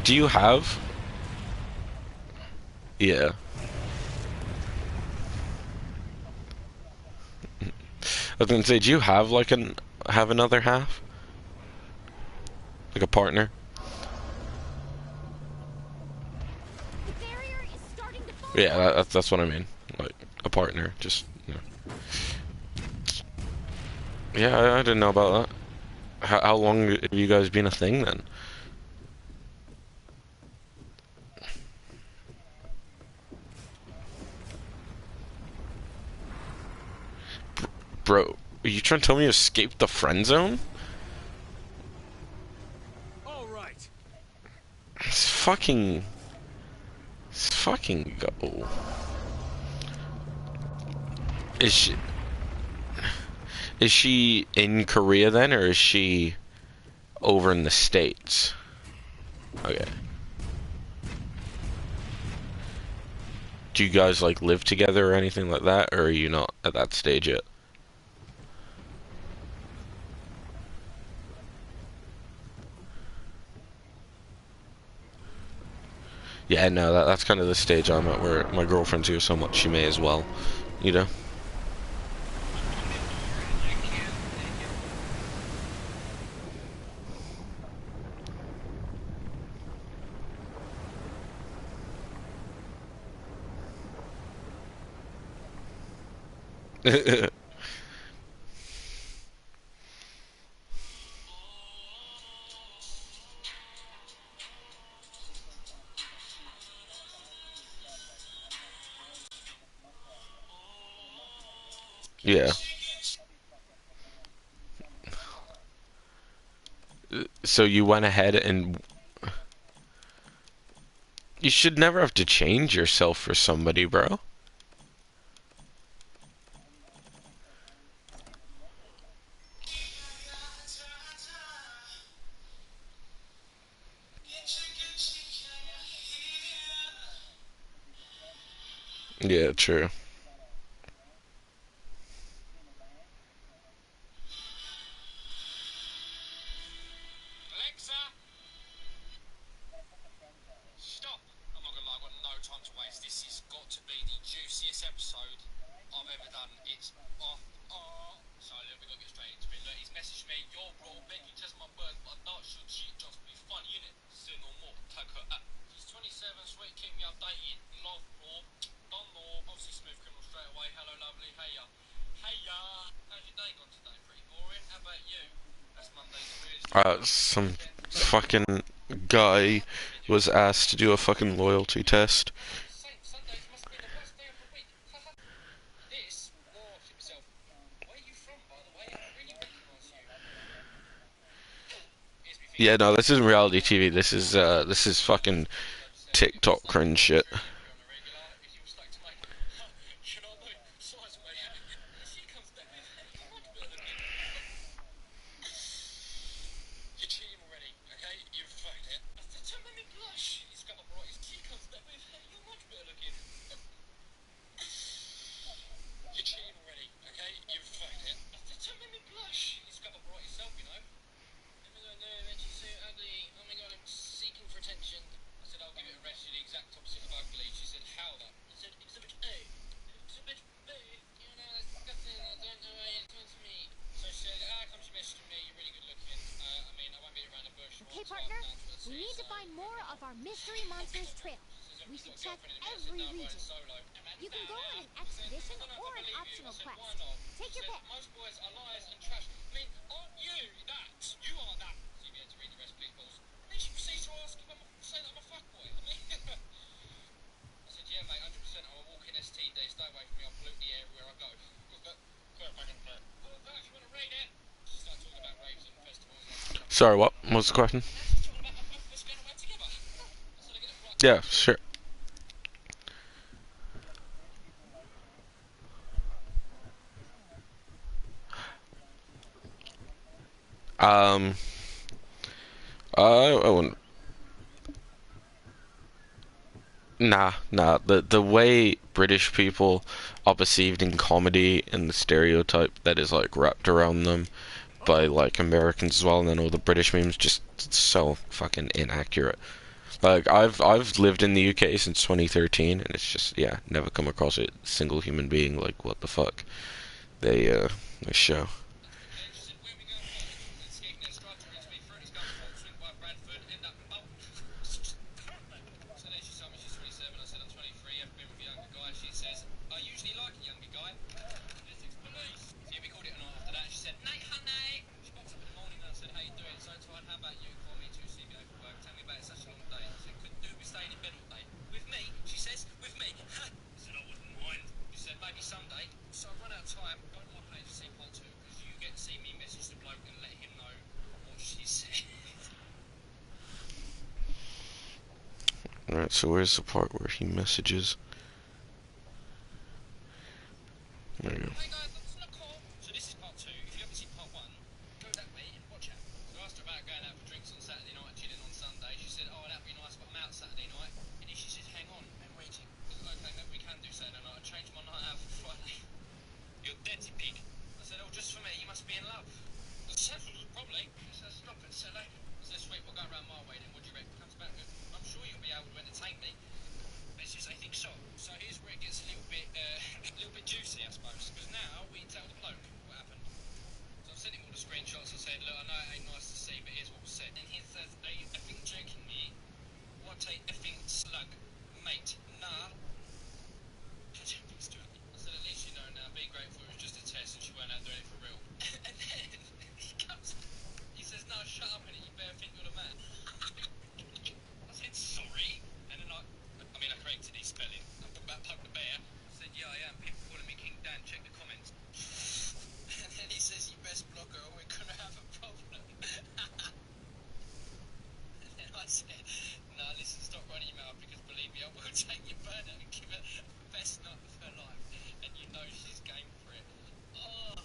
Do you have? Yeah. I was gonna say, do you have like have another half? Like a partner? The barrier is starting to fall. Yeah, that's what I mean. Like a partner, just you know. Yeah, I didn't know about that. How long have you guys been a thing then? Bro, are you trying to tell me you escaped the friend zone? All right. It's fucking go. Is she in Korea then, or is she over in the States? Okay. Do you guys like live together or anything like that, or are you not at that stage yet? Yeah, no, that's kind of the stage I'm at, where my girlfriend's here so much she may as well, you know? Yeah. So you went ahead and... You should never have to change yourself for somebody, bro. Yeah, true. Alexa! Stop! I'm not gonna lie, I've got no time to waste. This has got to be the juiciest episode I've ever done. It's off. So look, we got to get straight into it. Look, he's messaged me, you're raw, Becky, just my bird, but I doubt she'd just be funny, innit? Say no more, tag her up. She's 27, sweet, keep me updated. Love, raw. Don't know. Obviously, smooth criminal straight away. Hello, lovely. Hey ya. Hey ya. How's your day gone today? Pretty boring. How about you? That's Monday's weirdest. Some fucking guy was asked to do a fucking loyalty test. Sundays must be the worst day of the week. This will more himself. Where are you from, by the way? I don't really recognise you. Yeah, no, this isn't reality TV. This is fucking TikTok cringe shit. find more of our Mystery Monsters trail. We should check every region. You can go on an expedition or an optional quest. Take your pick. Most boys are liars and trash. I mean, aren't you that? You are that. So you get to read the rest, please, balls. Then she proceeds to ask if I'm saying that I'm a fuckboy. I mean, I said, yeah, mate, 100%. I'm a walking STD. Stay away from me. I'll pollute the air where I go. But, go back and play. Well, if you want to read it, she started talking about raves and festivals. Sorry, what? What's the question? She's talking about both of us going away together. I said, I get it right. Yeah, sure. Um, I wouldn't. Nah. The way British people are perceived in comedy and the stereotype that is like wrapped around them by like Americans as well, and then all the British memes, just so fucking inaccurate. Like I've lived in the UK since 2013, and it's just, yeah, never come across a single human being like what the fuck they show. She said, where we going for? And Skegness tried to rinse me through his gun fault, swing by Bradford, end up in Bolton. So then she told me she's 27, I said I'm 23, I've been with a younger guy. She says, I usually like a younger guy. Physics police. So yeah, we called it a night after that. She said, Nate, honey. She popped up in the morning and I said, how you doing? So tired, how about you? Call me to CBO for work. Tell me about it, such a long day. I said, couldn't do with staying in bed all day. With me? She says, with me. I said, I wouldn't mind. She said, maybe someday. So I've run out of time. Go to my page to see part 2 because you get to see me message the bloke and let him know what she said. Alright, so where's the part where he messages? There you go. Hey guys, I'm just on a call. So this is part 2. If you haven't seen part 1, go that way and watch it. So I asked her about going out for drinks on Saturday night, chilling on Sunday. She said, oh, that'd be nice, but I'm out Saturday night. And then she said, hang on, I'm waiting. I said, okay, maybe we can do Saturday night. I changed my night out for Friday. You're dead, you pig. I said, oh, just for me, you must be in love. I said, probably. She said, stop it, silly. I said, sweet, we'll go round my way then. What do you reckon? Comes back good. I'm sure you'll be able to entertain me. But she says, I think so. So here's where it gets a little bit juicy, I suppose. Because now we tell the bloke what happened. So I've sent him all the screenshots and said, look, I know it ain't nice to see, but here's what was said. And he says, are you effing joking me? What a effing slug, mate. Nah. I said, at least you know now. Be grateful it was just a test and she weren't out doing it for real. And then he says, no, shut up, and you better think you're the man. I said, sorry. And then I corrected his spelling. I'm talking about Poke the Bear. I said, yeah, I am. People calling me King Dan. Check the comments. And then he says, you best block her or we're going to have a problem. And then I said, no, listen, stop running your mouth because believe me, I will take your burner and give her the best night of her life. And you know she's game for it. Oh.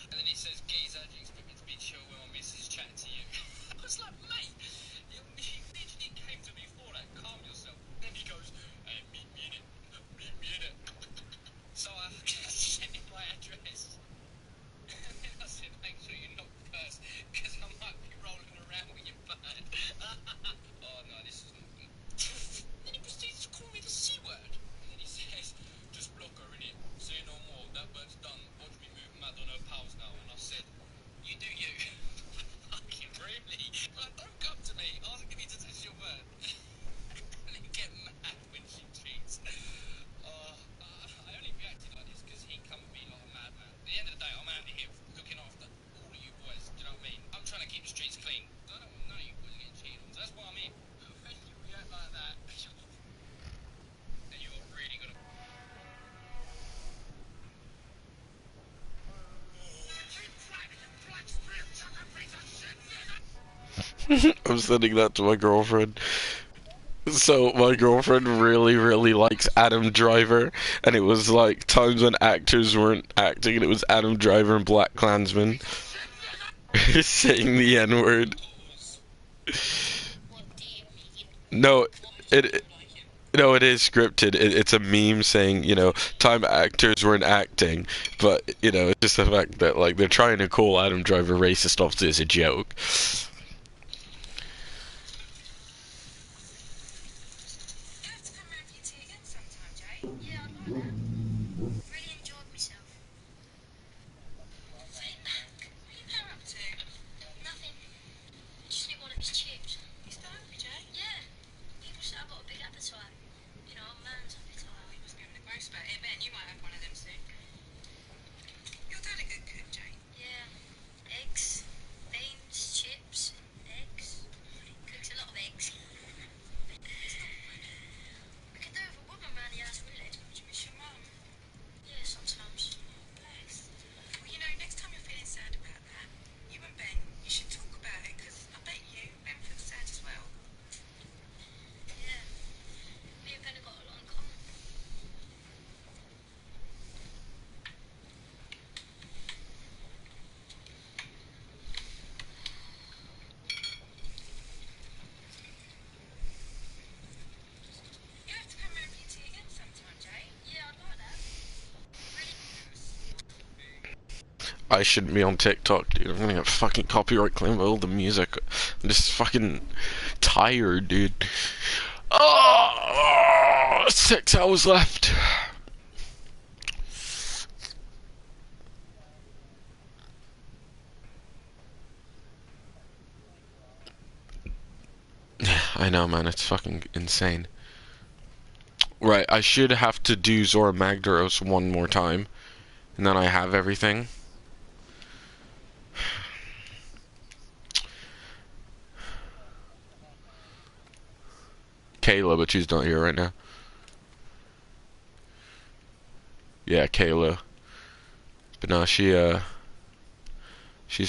And then he says, geezer, do you expect me to be chill when my missus is chatting to you? I was like, mate, he literally came to me for that. Calm yourself. Then he goes, hey, meet me in it. Meet me in it. So I sent him my address. And then I said, make sure you knock first, because I might be rolling around with your bird. Oh no, this is not good. Then he proceeds to call me the C word. And then he says, just block her, innit? Say no more. That bird's done. Watch me move mad on her pals now. And I said, you do you. Fucking really? Like, don't come to me asking me to touch your bird. And then get mad when she cheats. I only reacted like this because he come at me like a madman. At the end of the day, I'm out here looking after all of you boys. Do you know what I mean? I'm trying to keep the streets clean. I don't want none of you boys getting cheated on. So that's why I'm here. When you react like that, then you're really gonna. I'm sending that to my girlfriend. So my girlfriend really likes Adam Driver, and it was like times when actors weren't acting, and it was Adam Driver and Black Klansman saying the N-word. No, it no, it is scripted. It's a meme saying, time actors weren't acting, but it's just the fact that like they're trying to call Adam Driver racist off as a joke. Yeah, I'd like that. Really enjoyed myself. What are you up to? Nothing. Just ate one of his chips. I shouldn't be on TikTok, dude. I'm gonna get fucking copyright claimed by all the music. I'm just fucking tired, dude. Oh, 6 hours left. I know, man. It's fucking insane. Right, I should have to do Zora Magdaros one more time, and then I have everything. Kayla, but she's not here right now. Yeah, Kayla. But no, she's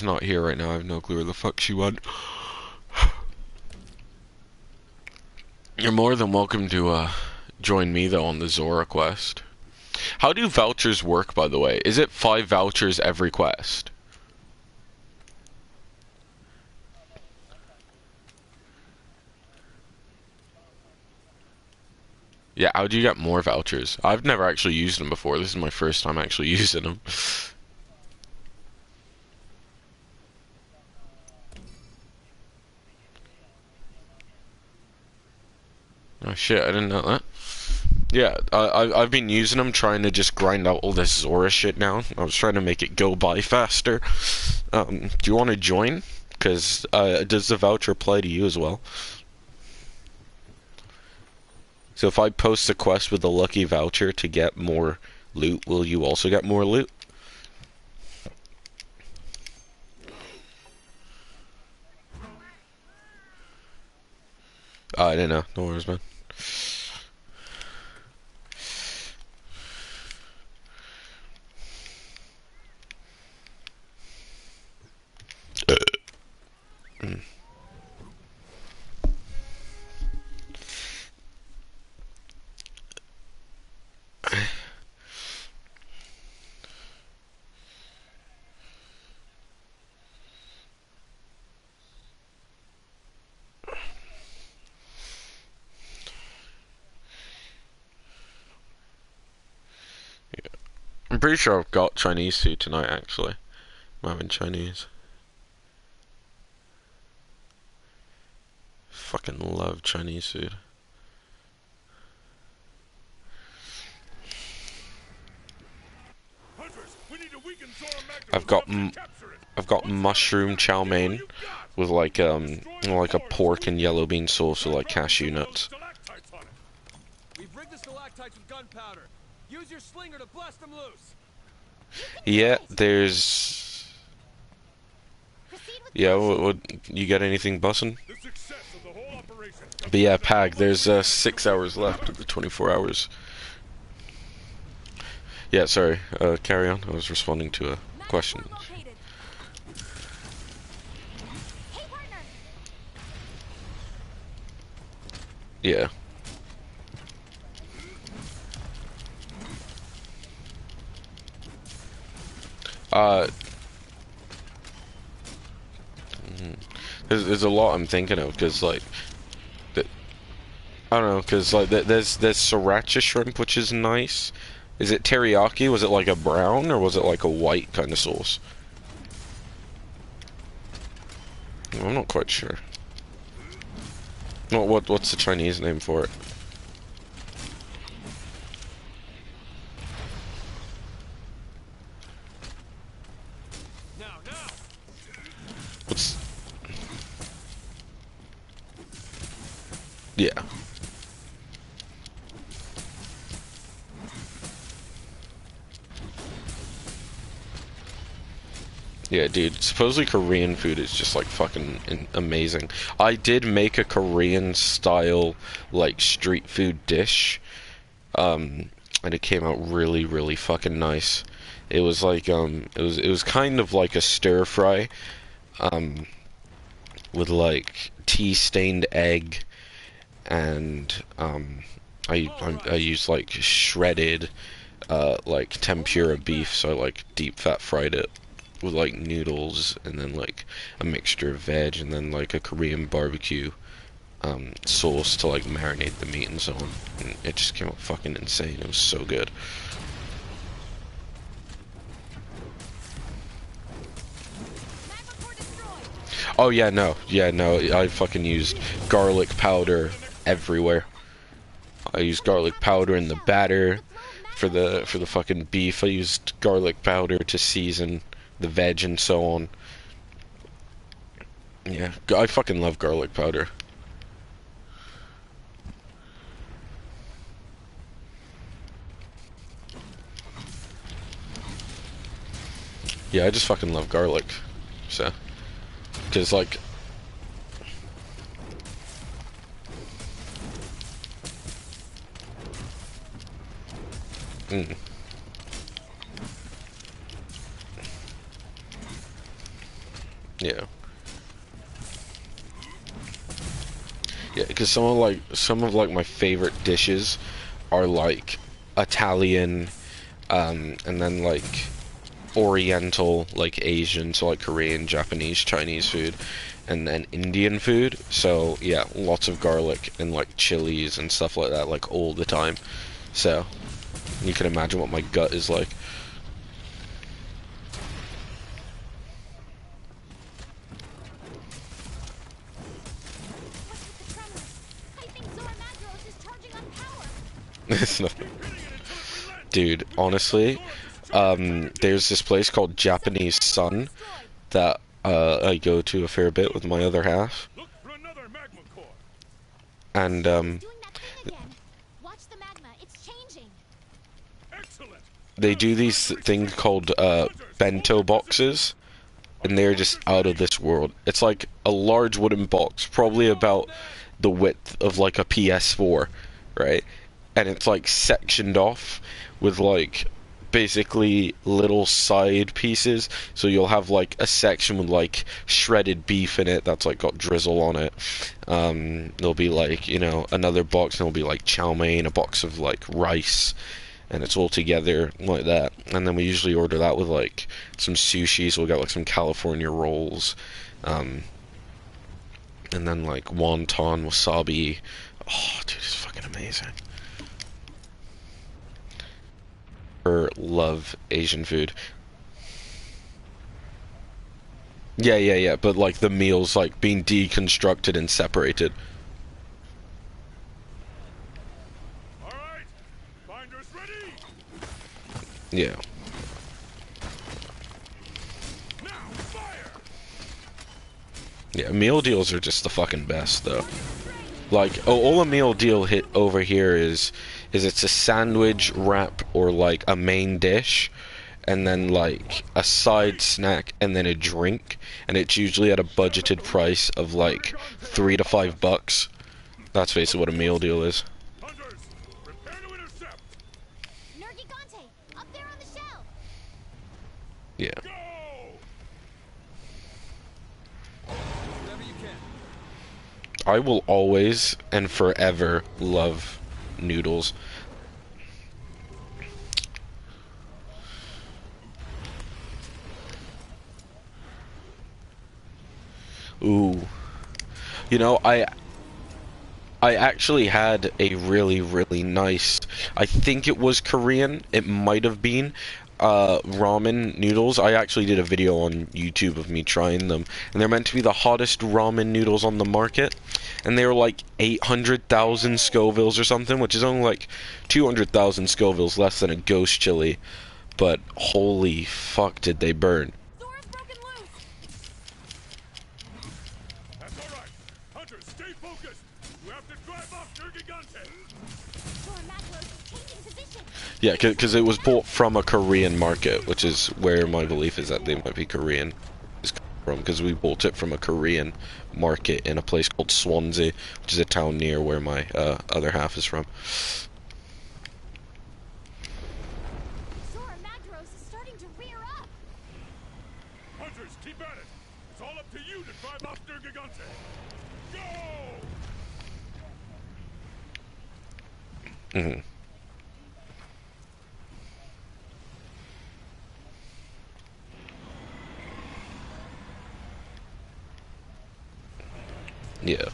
not here right now. I have no clue where the fuck she went. You're more than welcome to join me though on the Zora quest. How do vouchers work, by the way? Is it 5 vouchers every quest? Yeah, how do you get more vouchers? I've never actually used them before. This is my first time actually using them. Oh shit, I didn't know that. Yeah, I've been using them trying to just grind out all this Zora shit now. I was trying to make it go by faster. Do you want to join? Because does the voucher apply to you as well? So if I post a quest with a lucky voucher to get more loot, will you also get more loot? I didn't know. No worries, man. I'm pretty sure I've got Chinese food tonight, actually. I'm having Chinese. Fucking love Chinese food. I've got mushroom chow mein with like a pork and yellow bean sauce with like cashew nuts. We've rigged the stalactites with gunpowder. Use your slinger to blast them loose. Yeah, there's. Yeah, what you got anything bussin'? But yeah, Pag, there's 6 hours left of the 24 hours. Yeah, sorry. Carry on. I was responding to a question. Yeah. There's a lot I'm thinking of, because like, I don't know, because like there's sriracha shrimp, which is nice. Is it teriyaki? Was it like a brown, or was it like a white kind of sauce? I'm not quite sure. What's the Chinese name for it? What's... Yeah. Yeah, dude, supposedly Korean food is just like fucking amazing. I did make a Korean style like street food dish, and it came out really, really fucking nice. It was like it was kind of like a stir fry, with like tea stained egg, and I used like shredded like tempura beef, so I like deep fat fried it with like noodles, and then like a mixture of veg, and then like a Korean barbecue sauce to like marinate the meat and so on. And it just came out fucking insane. It was so good. Oh yeah, no, I fucking used garlic powder everywhere. I used garlic powder in the batter for the fucking beef. I used garlic powder to season the veg and so on. Yeah, I fucking love garlic powder. Yeah, I just fucking love garlic. So, because like, mm, yeah, yeah, because some of like my favorite dishes are like Italian, and then like Oriental, like Asian, so like Korean, Japanese, Chinese food, and then Indian food. So yeah, lots of garlic and like chilies and stuff like that, like all the time. So you can imagine what my gut is like. I think Zora Magdaros is charging on power. It's not, dude. Honestly, there's this place called Japanese Sun that I go to a fair bit with my other half, Look for another magma core. and Doing that thing again. Watch the magma. It's changing. Excellent. they do these things called bento boxes, and they're just out of this world. It's like a large wooden box, probably about the width of like a PS4, right? And it's like sectioned off with like basically little side pieces. So you'll have like a section with like shredded beef in it that's like got drizzle on it. There'll be like, you know, another box, and there'll be like chow mein, a box of like rice, and it's all together like that. And then we usually order that with like some sushi, so we'll get like some California rolls, and then like wonton wasabi. Oh, dude, it's fucking amazing. Love Asian food. Yeah, but like the meals like being deconstructed and separated. All right. Binders ready. Yeah. Now fire. Yeah, meal deals are just the fucking best though. Like, oh, all a meal deal hit over here is it's a sandwich wrap or like a main dish, and then like a side snack and then a drink, and it's usually at a budgeted price of like $3 to $5. That's basically what a meal deal is. Hunters, prepare to intercept. Nergigante, up there on the shelf. Yeah. Go. Whatever you can. I will always and forever love noodles. Ooh. You know, I actually had a really, really nice, I think it was Korean, it might have been, ramen noodles. I actually did a video on YouTube of me trying them, and they're meant to be the hottest ramen noodles on the market, and they were like 800,000 Scovilles or something, which is only like 200,000 Scovilles less than a ghost chili, but holy fuck did they burn. Zora's broken loose. That's all right. Hunters, stay focused. You have to drive off Nergigante. Zora Magdaros is changing position. Yeah, because it was bought from a Korean market, which is where my belief is that they might be Korean. Is from, because we bought it from a Korean market in a place called Swansea, which is a town near where my other half is from. Zora Magdaros is starting to rear up. Hunters, keep at it. It's all up to you to drive off Nergigante. Go! Hmm. Yeah.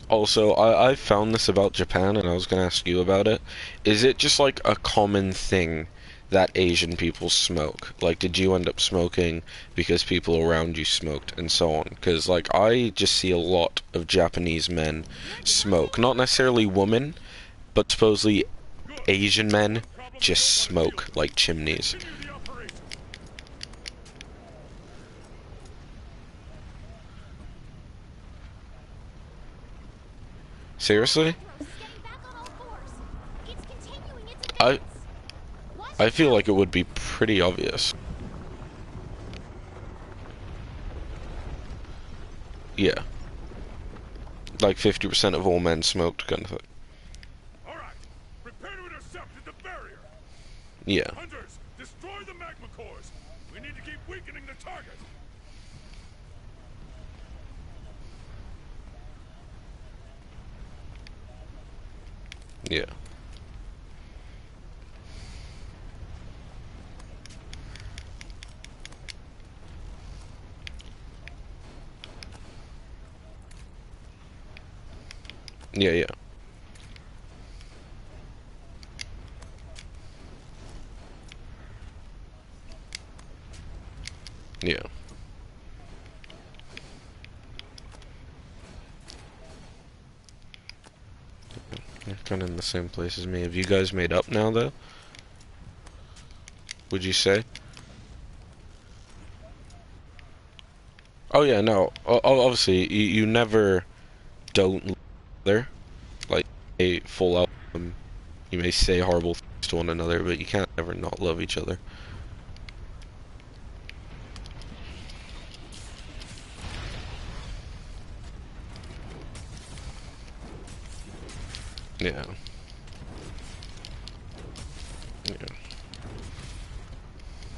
Also, I found this about Japan, and I was gonna ask you about it. Is it just like a common thing that Asian people smoke? Like, did you end up smoking because people around you smoked and so on? Because, like, I just see a lot of Japanese men smoke. Not necessarily women, but supposedly Asian men just smoke like chimneys. Continue the operation. Seriously? Macros is getting back on all fours. It's continuing its I advance. Watch I it feel now. like it would be pretty obvious. Yeah. Like 50% of all men smoked kind of thing. All right. Prepare to intercept at the barrier. Yeah. Hunters, destroy the magma cores. We need to keep weakening the target. Yeah. Yeah, yeah. Yeah. You're kind of in the same place as me. Have you guys made up now, though? Would you say? Oh yeah, no. Obviously, you never don't there. Like a full out. You may say horrible things to one another, but you can't ever not love each other. Yeah. Yeah.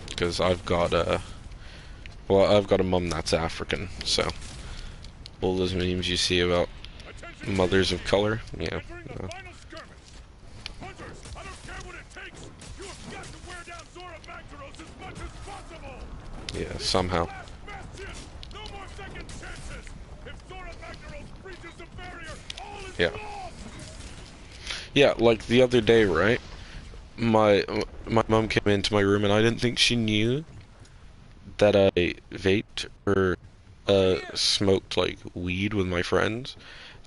Because I've got a mum that's African, so all those memes you see about Attention mothers of team. color, yeah. Entering the final skirmish. Hunters, I don't care what it takes. You have got to wear down Zora Magdaros as much as possible. Yeah, This is somehow. the last bastion. No more second chances. If Zora Magdaros breaches the barrier, all is Yeah. lost. Yeah, like the other day, right? My mom came into my room and I didn't think she knew that I vaped or smoked like weed with my friends.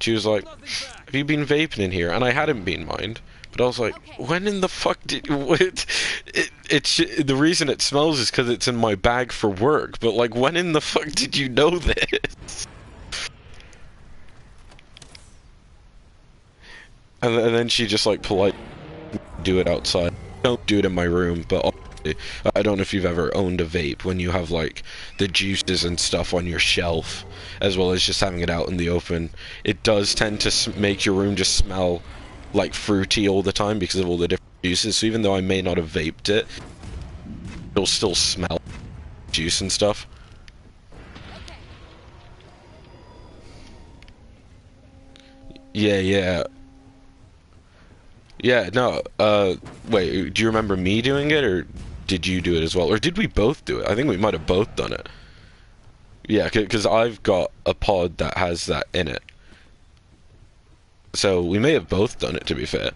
She was like, Nothing back. "Have you been vaping in here?" And I hadn't been, mind. But I was like, Okay. "When in the fuck did what?" It's the reason it smells is because it's in my bag for work. But like, when in the fuck did you know this? And then she just like polite do it outside. Don't do it in my room, but obviously, I don't know if you've ever owned a vape when you have like the juices and stuff on your shelf, as well as just having it out in the open. It does tend to make your room just smell like fruity all the time because of all the different juices. So even though I may not have vaped it, it'll still smell juice and stuff. Okay. Yeah, yeah. Yeah, no, wait, do you remember me doing it, or did you do it as well? Or did we both do it? I think we might have both done it. Yeah, because I've got a pod that has that in it. So we may have both done it, to be fair.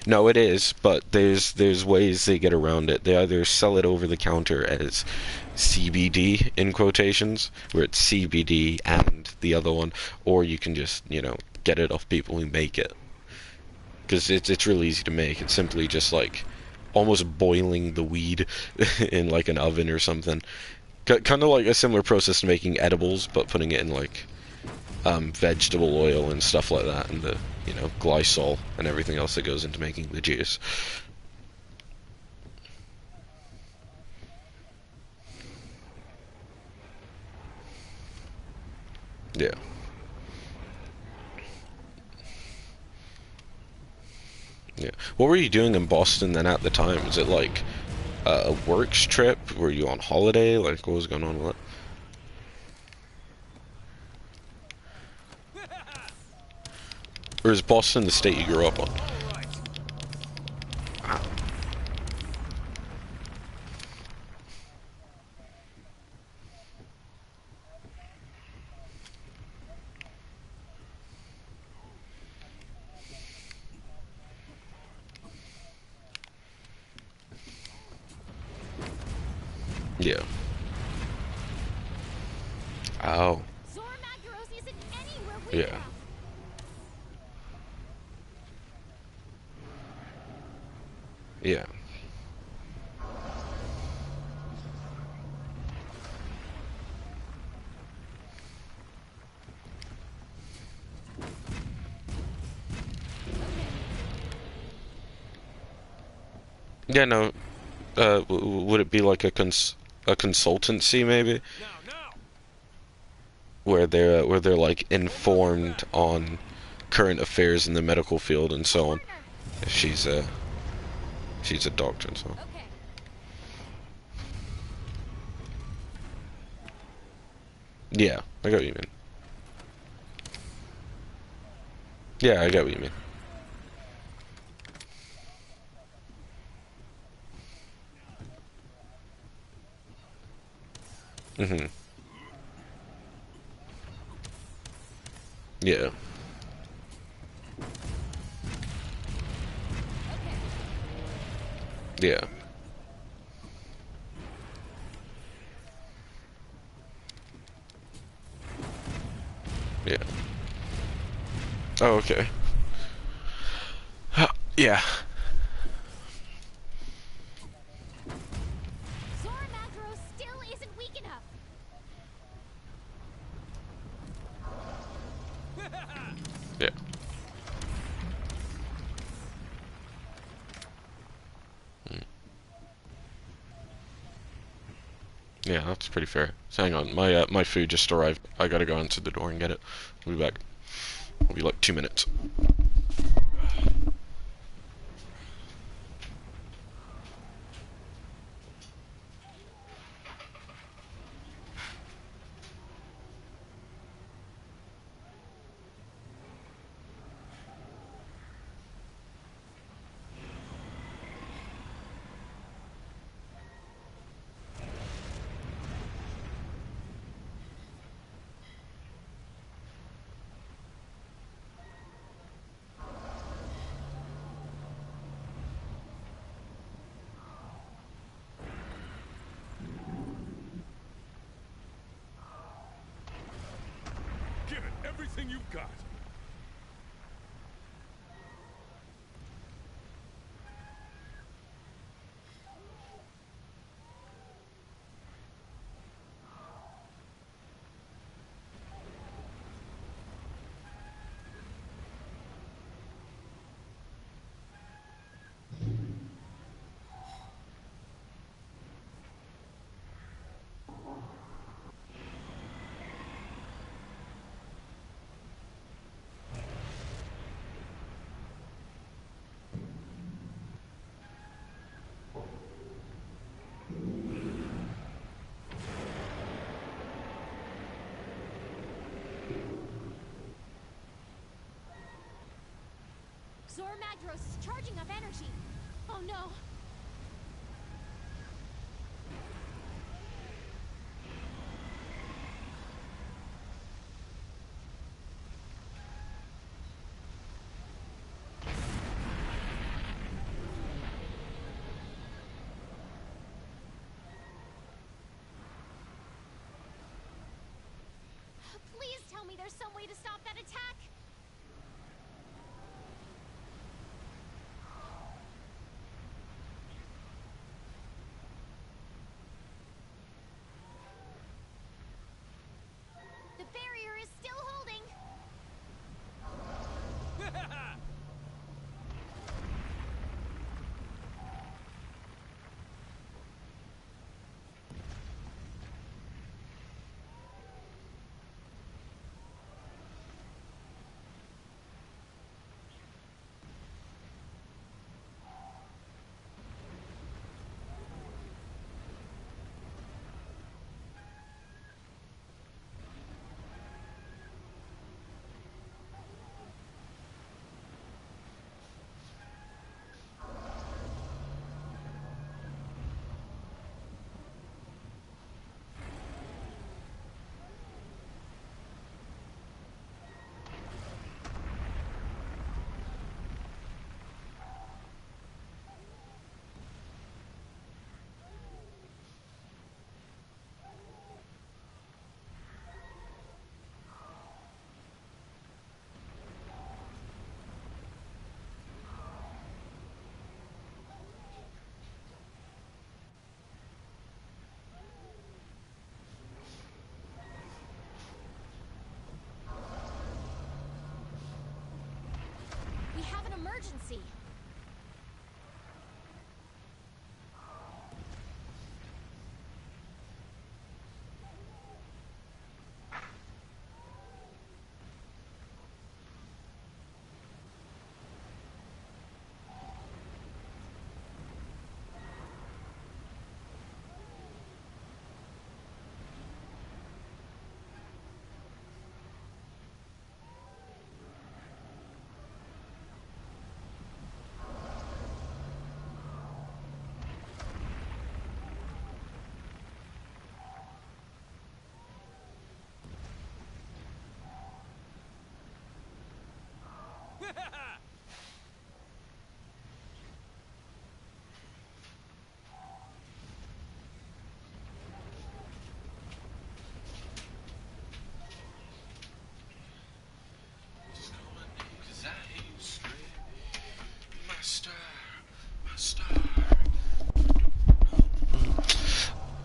No, it is, but there's ways they get around it. They either sell it over the counter as CBD in quotations, where it's CBD and the other one, or you can just, get it off people who make it. Because it's really easy to make. It's simply just like almost boiling the weed in like an oven or something. Kind of like a similar process to making edibles, but putting it in like vegetable oil and stuff like that, and the glycol and everything else that goes into making the juice. Yeah. Yeah. What were you doing in Boston then at the time? Was it like a works trip? Were you on holiday? Like, what was going on with it? Or is Boston the state you grew up on? All right. Yeah. Oh. Zora Magdaros isn't anywhere weak Yeah. enough. Yeah. Yeah, no. Would it be like a consultancy maybe, Now! where they're like informed on current affairs in the medical field and so on? Partner. If she's a doctor and so on. Okay. Yeah, I get what you mean. Yeah, I get what you mean. Mm-hmm. Yeah. Yeah. Yeah. Oh, okay. Yeah. Zora Magdaros still isn't weak enough. Yeah. Mm. Yeah, that's pretty fair. So hang on, my food just arrived. I gotta go answer the door and get it. I'll be back. I'll be like 2 minutes. Give it everything you've got. Zora Magdaros is charging up energy. Oh no. Please tell me there's some way to stop that attack. The barrier is still holding.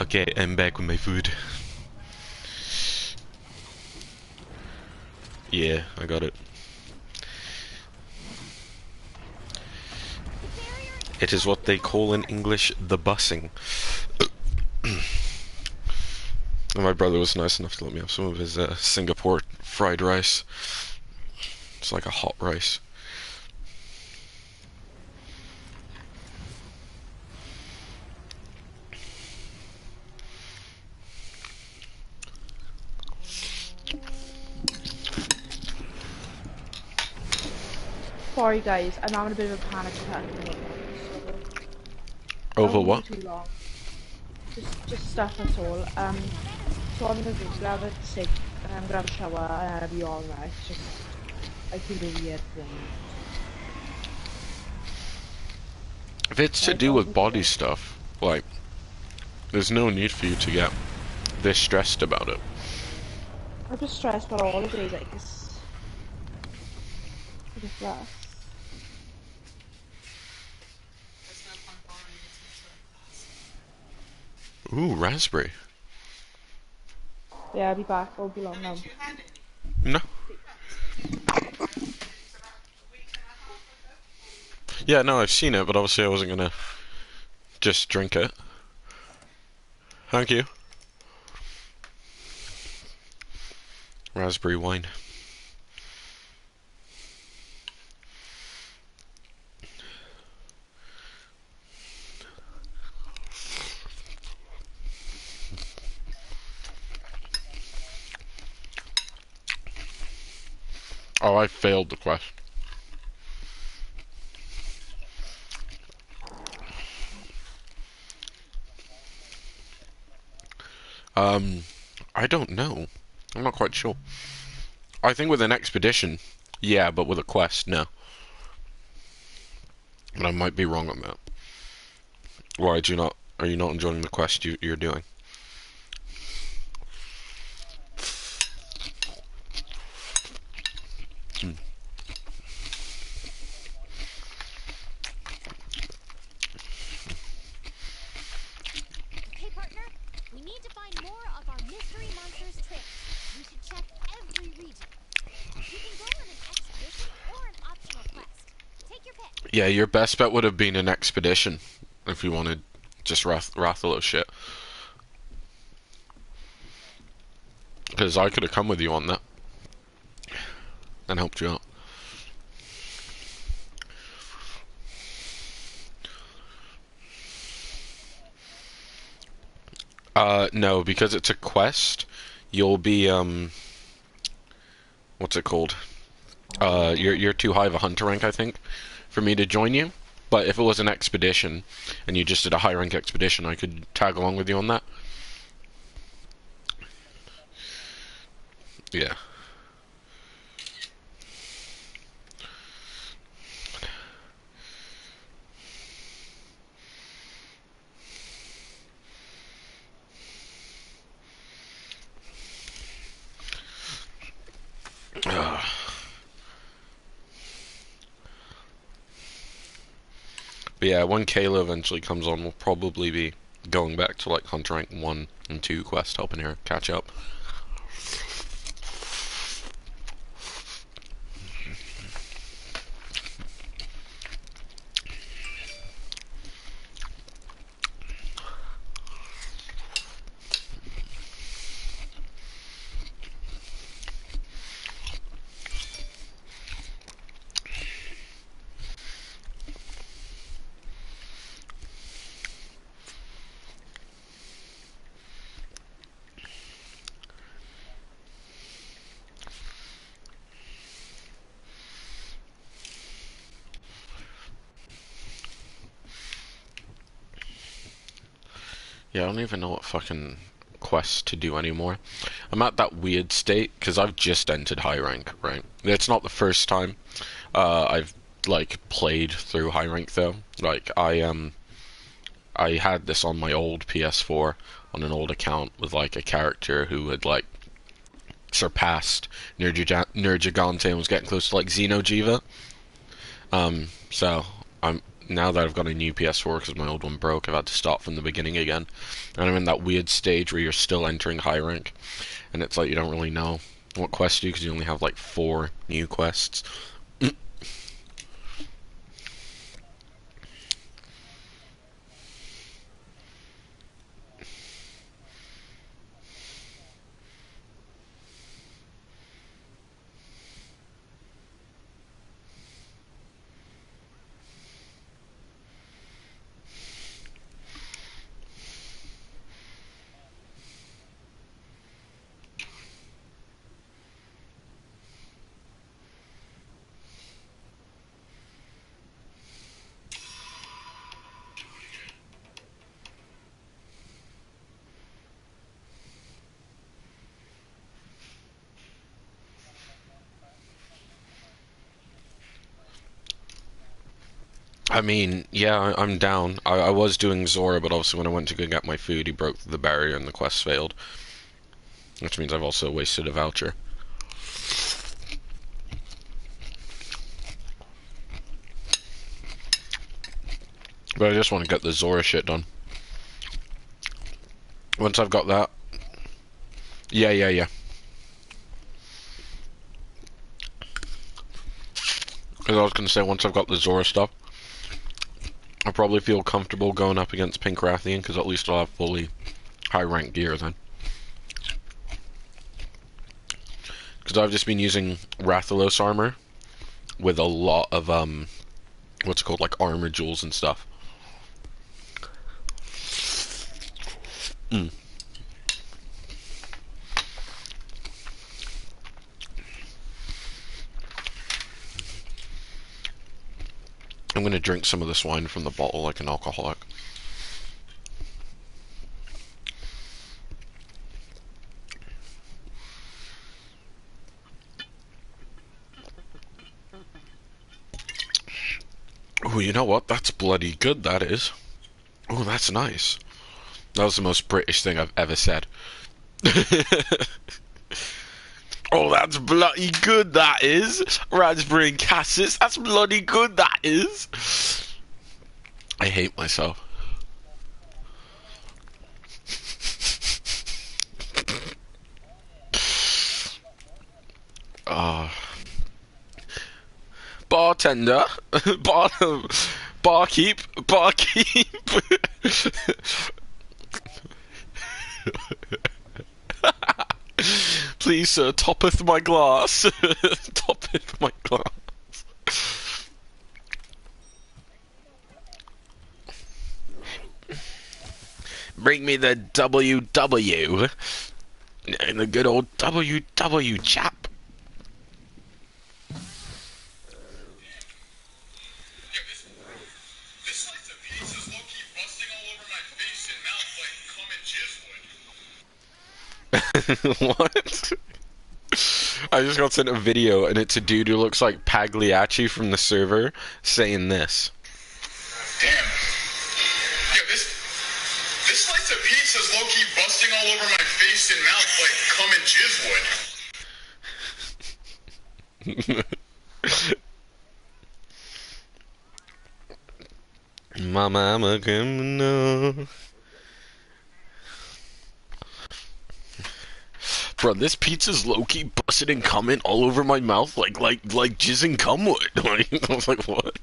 Okay, I'm back with my food. Yeah, I got it. It is what they call in English the bussing. And my brother was nice enough to let me have some of his Singapore fried rice. It's like a hot rice. Sorry guys, I'm having a bit of a panic attack. Over Won't what? be too long. Just stuff, that's all. So I'm gonna grab a sink and I'm gonna have a shower and I'll be alright. Just I feel weird for me. If it's to Right, do I'll with be body back. stuff, like, there's no need for you to get this stressed about it. I'm just stressed about all of it, like it's rough. There's no point borrowing it into a class. Ooh, raspberry. Yeah, I'll be back, I won't be long now. Haven't you had any? No. It's about a week and a half ago. Yeah, no, I've seen it, but obviously I wasn't gonna just drink it. Thank you. Raspberry wine. Oh, I failed the quest. I don't know. I'm not quite sure. I think with an expedition, yeah, but with a quest, no. But I might be wrong on that. Why do you not? Are you not enjoying the quest you're doing? Okay, partner. We need to find more of our mystery monsters trails. We should check every region. You can go on an expedition or an optional quest. Take your pick. Yeah, your best bet would have been an expedition if you wanted just Rathalos shit. Because I could have come with you on that and helped you out. No, because it's a quest, you'll be, what's it called? You're too high of a hunter rank, I think, for me to join you. But if it was an expedition, and you just did a high rank expedition, I could tag along with you on that. Yeah. But yeah, when Kayla eventually comes on, we'll probably be going back to like Hunter Rank 1 and 2 quest, helping her catch up. Yeah, I don't even know what fucking quest to do anymore. I'm at that weird state, because I've just entered high rank, right? It's not the first time I've like played through high rank though. Like I had this on my old PS4 on an old account with like a character who had like surpassed Nergigante and was getting close to like Xeno'jiva. So I'm now that I've got a new PS4 because my old one broke, I've had to start from the beginning again, and I'm in that weird stage where you're still entering high rank, and it's like you don't really know what quest to do because you only have like 4 new quests. I mean, yeah, I'm down. I was doing Zora, but also when I went to go get my food, he broke the barrier and the quest failed. Which means I've also wasted a voucher. But I just want to get the Zora shit done. Once I've got that... Yeah. Because I was going to say, once I've got the Zora stuff, I'll probably feel comfortable going up against Pink Rathian, because at least I'll have fully high-rank gear then. Because I've just been using Rathalos armor with a lot of, what's it called, like armor jewels and stuff. I'm going to drink some of this wine from the bottle like an alcoholic. Oh, you know what? That's bloody good, that is. Oh, that's nice. That was the most British thing I've ever said. Oh, that's bloody good, that is. Raspberry and cassis, that's bloody good, that is. I hate myself. Bartender, barkeep. Please, sir, toppeth my glass. Toppeth my glass. Bring me the WW. And the good old WW, chap. This slice of pizza's low-key busting all over my face and mouth like cum and jizz would. What? I just got sent a video, and it's a dude who looks like Pagliacci from the server saying this. Damn. Yeah, this slice of pizza's low-key busting all over my face and mouth like cum and jizz would. Mama, I'm a criminal. Bro, this pizza's low-key busted and coming all over my mouth like jizz and cum would. Like, I was like, what?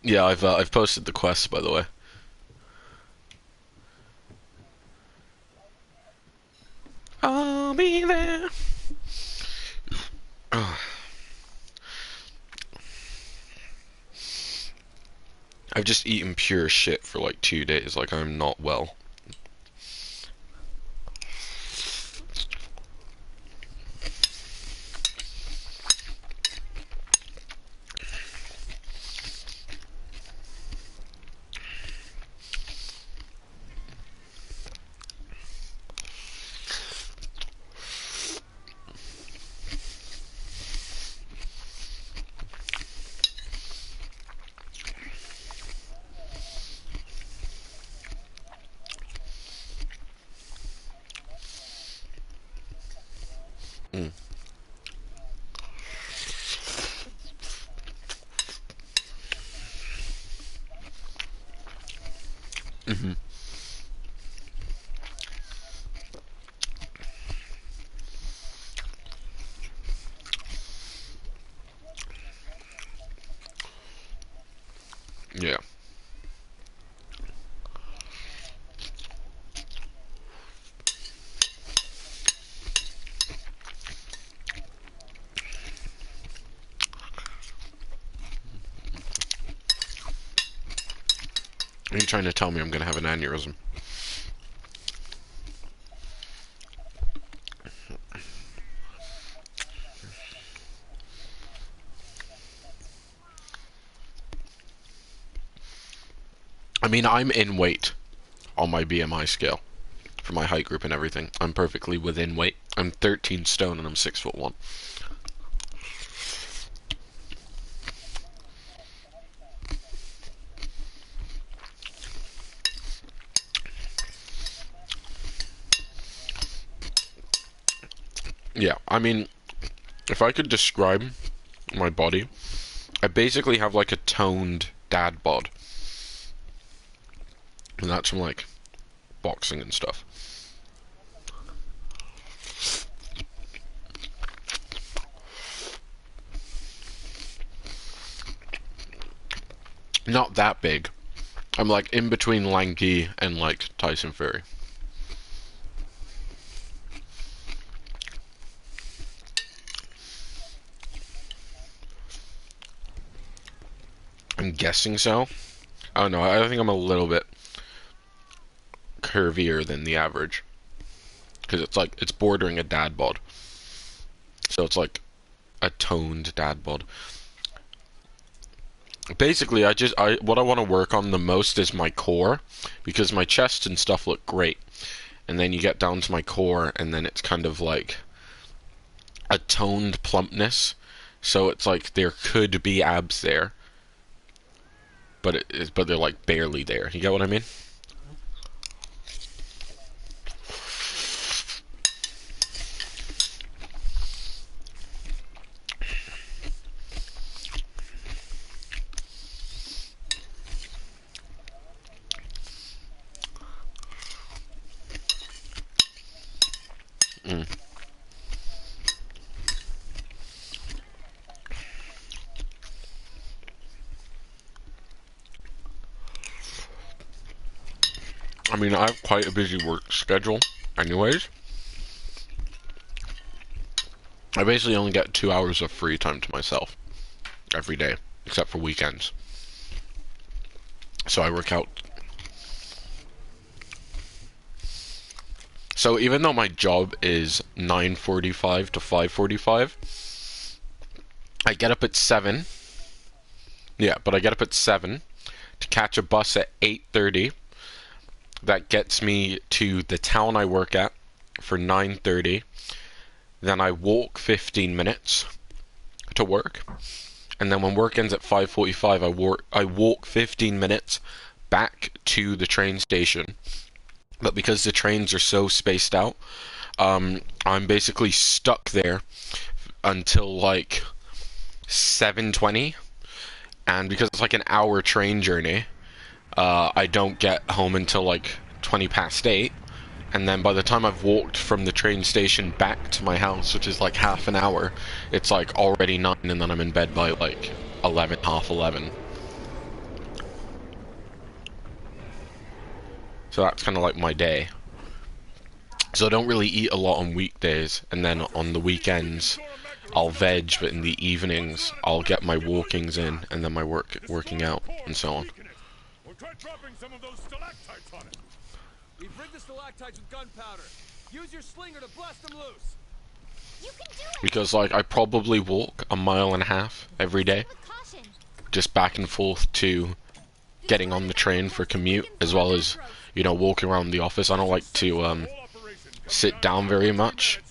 Yeah, I've posted the quest, by the way. I'll be there. I've just eaten pure shit for like 2 days, like I'm not well. Mm. Mm-hmm. Yeah. Are you trying to tell me I'm gonna have an aneurysm? I mean, I'm in weight on my BMI scale for my height group and everything. I'm perfectly within weight. I'm 13 stone and I'm 6'1". Yeah, I mean, if I could describe my body, I basically have like a toned dad bod. And that's from like boxing and stuff. Not that big. I'm like in between lanky and like Tyson Fury. I'm guessing so. Oh no, I think I'm a little bit curvier than the average. Because it's like, it's bordering a dad bod. So it's like a toned dad bod. Basically, what I want to work on the most is my core. Because my chest and stuff look great. And then you get down to my core, and then it's kind of like a toned plumpness. So it's like there could be abs there. But they're like barely there. You get what I mean? Mm. I mean, I have quite a busy work schedule anyways. I basically only get 2 hours of free time to myself every day, except for weekends. So I work out. So even though my job is 9:45 to 5:45, I get up at 7. Yeah, but I get up at 7 to catch a bus at 8:30. That gets me to the town I work at for 9:30. Then I walk 15 minutes to work. And then when work ends at 5:45, I walk 15 minutes back to the train station. But because the trains are so spaced out, I'm basically stuck there until like 7:20. And because it's like an hour train journey, I don't get home until like 20 past 8. And then by the time I've walked from the train station back to my house, which is like half an hour, it's like already 9, and then I'm in bed by like 11, half 11. So that's kind of like my day. So I don't really eat a lot on weekdays, and then on the weekends I'll veg, but in the evenings I'll get my walkings in, and then my working out, and so on. Or try dropping some of those stalactites on it. We've rigged the stalactites with gunpowder. Use your slinger to blast them loose. You can do it. Because like I probably walk a mile and a half every day, With caution. just back and forth to getting on the train for commute, as well as, you know, walking around the office. I don't like to sit down very much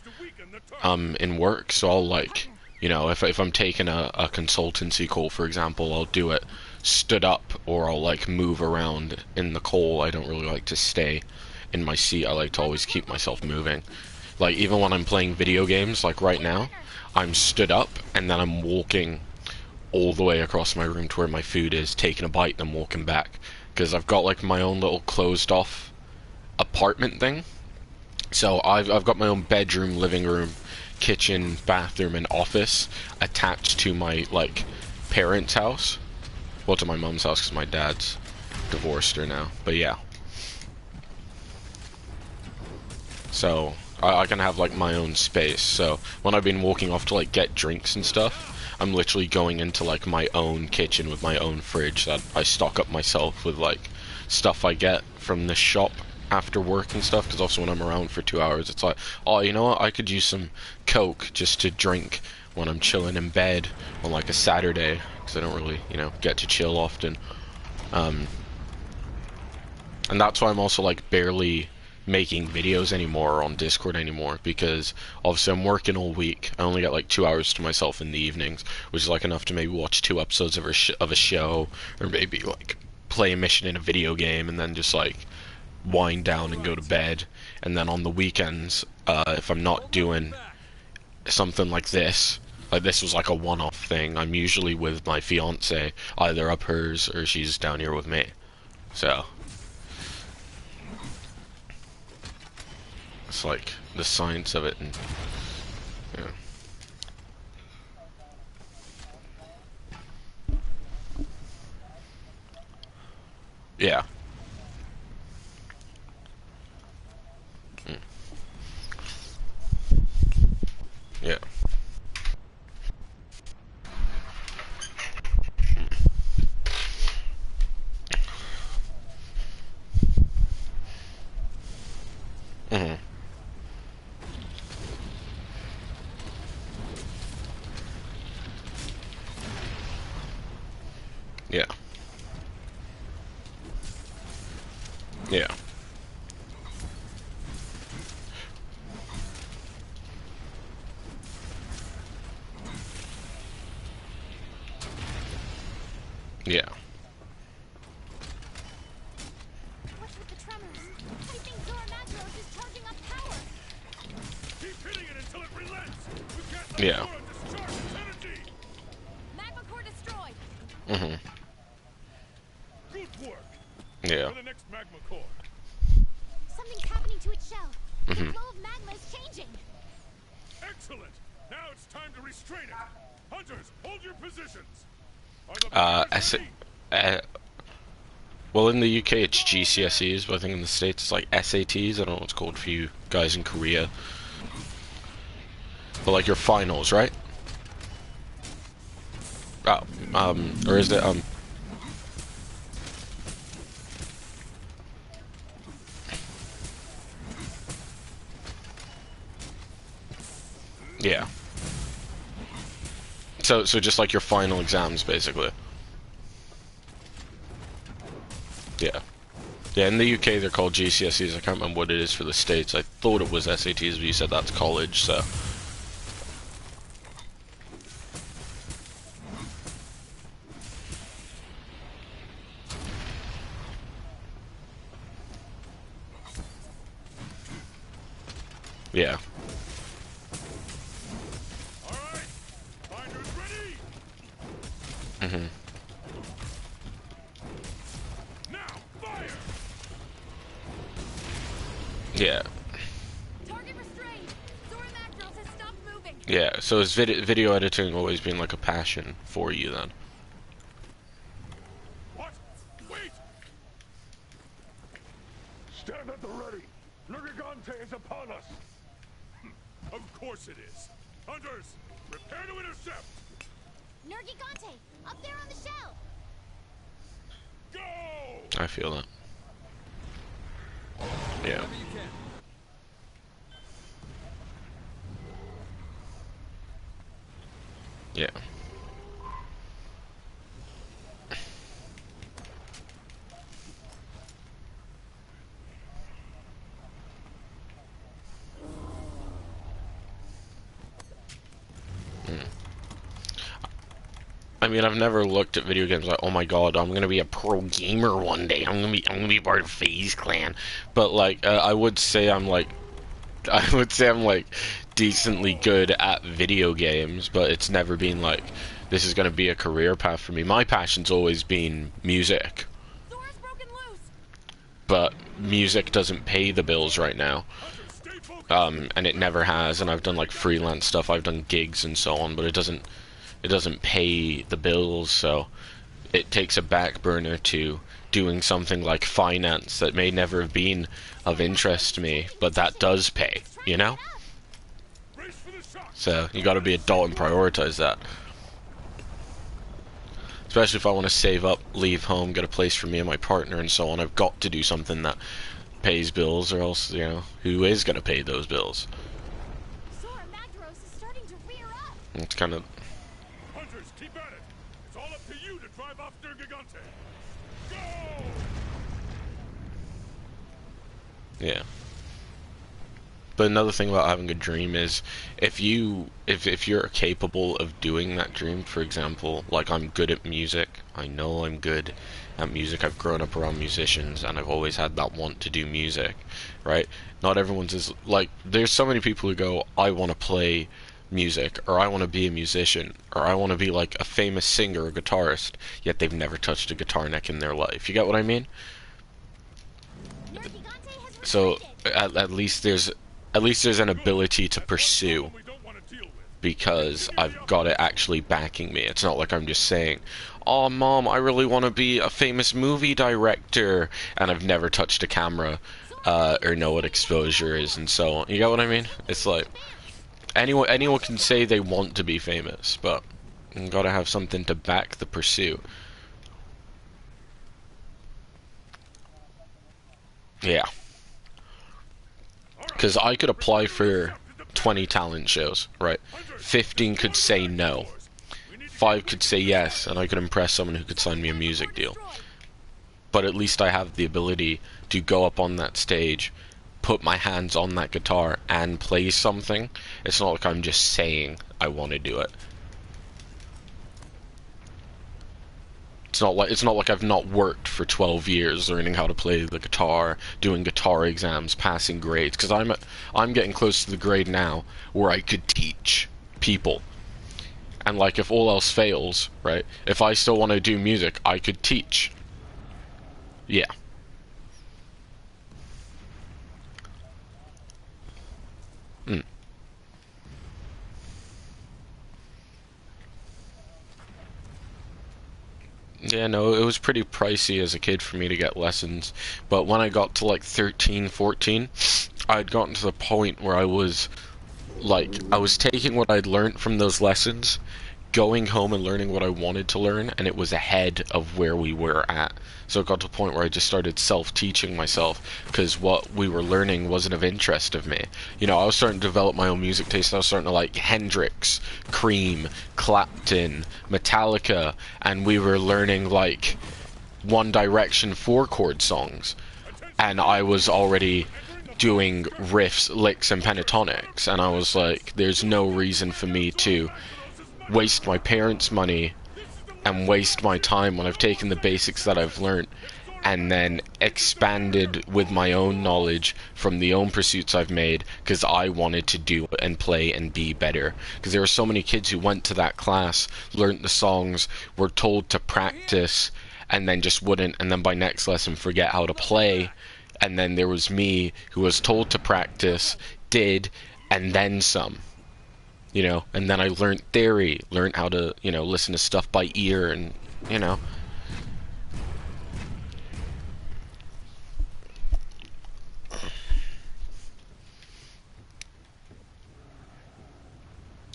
in work, so I'll like, you know, if I'm taking a consultancy call, for example, I'll do it stood up, or I'll like move around in the call. I don't really like to stay in my seat. I like to always keep myself moving. Like, even when I'm playing video games, like right now, I'm stood up, and then I'm walking all the way across my room to where my food is, taking a bite, and walking back. Because I've got, like, my own little closed-off apartment thing. So I've got my own bedroom, living room, kitchen, bathroom, and office attached to my, like, parents' house. Well, to my mom's house, because my dad's divorced her now. But yeah. So I can have, like, my own space. So when I've been walking off to, like, get drinks and stuff, I'm literally going into, like, my own kitchen with my own fridge that I stock up myself with, like, stuff I get from the shop after work and stuff. Because also when I'm around for 2 hours, it's like, oh, you know what, I could use some Coke just to drink when I'm chilling in bed on, like, a Saturday, because I don't really, you know, get to chill often. And that's why I'm also, like, barely making videos anymore or on Discord anymore, because obviously I'm working all week. I only get like 2 hours to myself in the evenings, which is like enough to maybe watch 2 episodes of a show, or maybe like play a mission in a video game, and then just like wind down and go to bed. And then on the weekends, if I'm not doing something like this was like a one-off thing, I'm usually with my fiance, either up hers or she's down here with me. So it's like the science of it, and yeah. Yeah. Mm-hmm. Yeah. Yeah. Yeah. What's with the tremors? I think Zora Magdaros is charging up power. Keep hitting it until it relents. We can't let Yeah. Zora discharge its energy. Magma core destroyed. Mm-hmm. Good work. Yeah. For the next magma core. Something's happening to its shell. The Mm-hmm. flow of magma is changing. Excellent. Now it's time to restrain it. Hunters, hold your positions. Are the S barriers ready? well, in the UK it's GCSEs, but I think in the States it's like SATs. I don't know what it's called for you guys in Korea. But like your finals, right? Oh, or is it, yeah. So just like your final exams, basically. Yeah. Yeah, in the UK they're called GCSEs. I can't remember what it is for the States. I thought it was SATs, but you said that's college, so. Yeah. All right. Finders ready. Mm-hmm. Now, fire. Yeah. Target restrained. Zora Magdaros has stopped moving. Yeah, so has video editing always been like a passion for you then? What? Wait. Stand at the ready. Lurgigante is upon us. Of course it is. Hunters, prepare to intercept. Nergigante, up there on the shell. Go. I feel that. Yeah. Whatever you can. Yeah. I mean, I've never looked at video games like, oh my god, I'm gonna be a pro gamer one day. I'm gonna be part of FaZe Clan. But like, I would say I'm like I would say I'm like decently good at video games, but it's never been like this is going to be a career path for me. My passion's always been music, Sora's broken loose. but music doesn't pay the bills right now. And it never has, and I've done like freelance stuff, I've done gigs and so on, but it doesn't pay the bills, so it takes a back burner to doing something like finance that may never have been of interest to me, but that does pay, you know? So you gotta be adult and prioritize that. Especially if I want to save up, leave home, get a place for me and my partner and so on, I've got to do something that pays bills, or else, you know, who is gonna pay those bills? Sora Magdaros is starting to rear up. It's kind of... Hunters, keep at it. It's all up to you to drive off their Gigante. Go! Yeah. But another thing about having a dream is if you're capable of doing that dream, for example, like I'm good at music, I know I'm good at music, I've grown up around musicians and I've always had that want to do music, right? Not everyone's is like, there's so many people who go, I want to play music, or I want to be a musician, or I want to be like a famous singer or guitarist, yet they've never touched a guitar neck in their life. You get what I mean? Your Gigante has So retreated. at least there's an ability to pursue, because I've got it actually backing me. It's not like I'm just saying, oh mom, I really want to be a famous movie director, and I've never touched a camera or know what exposure is and so on. You get what I mean? It's like anyone can say they want to be famous, but you gotta have something to back the pursuit. Yeah. Because I could apply for 20 talent shows, right? 15 could say no. 5 could say yes, and I could impress someone who could sign me a music deal. But at least I have the ability to go up on that stage, put my hands on that guitar, and play something. It's not like I'm just saying I want to do it. It's not like I've not worked for 12 years learning how to play the guitar, doing guitar exams, passing grades, because I'm getting close to the grade now where I could teach people. And like if all else fails, right? If I still want to do music, I could teach. Yeah. Yeah, no, it was pretty pricey as a kid for me to get lessons, but when I got to like 13, 14, I'd gotten to the point where I was taking what I'd learned from those lessons, going home and learning what I wanted to learn, and it was ahead of where we were at. So it got to a point where I just started self-teaching myself, because what we were learning wasn't of interest of me. You know, I was starting to develop my own music taste. I was starting to like Hendrix, Cream, Clapton, Metallica, and we were learning like One Direction 4-chord songs. And I was already doing riffs, licks, and pentatonics, and I was like, there's no reason for me to waste my parents' money and waste my time when I've taken the basics that I've learned and then expanded with my own knowledge from the own pursuits I've made, because I wanted to do and play and be better. Because there were so many kids who went to that class, learned the songs, were told to practice, and then just wouldn't, and then by next lesson forget how to play. And then there was me who was told to practice, did, and then some. You know, and then I learned theory, learned how to, you know, listen to stuff by ear, and, you know.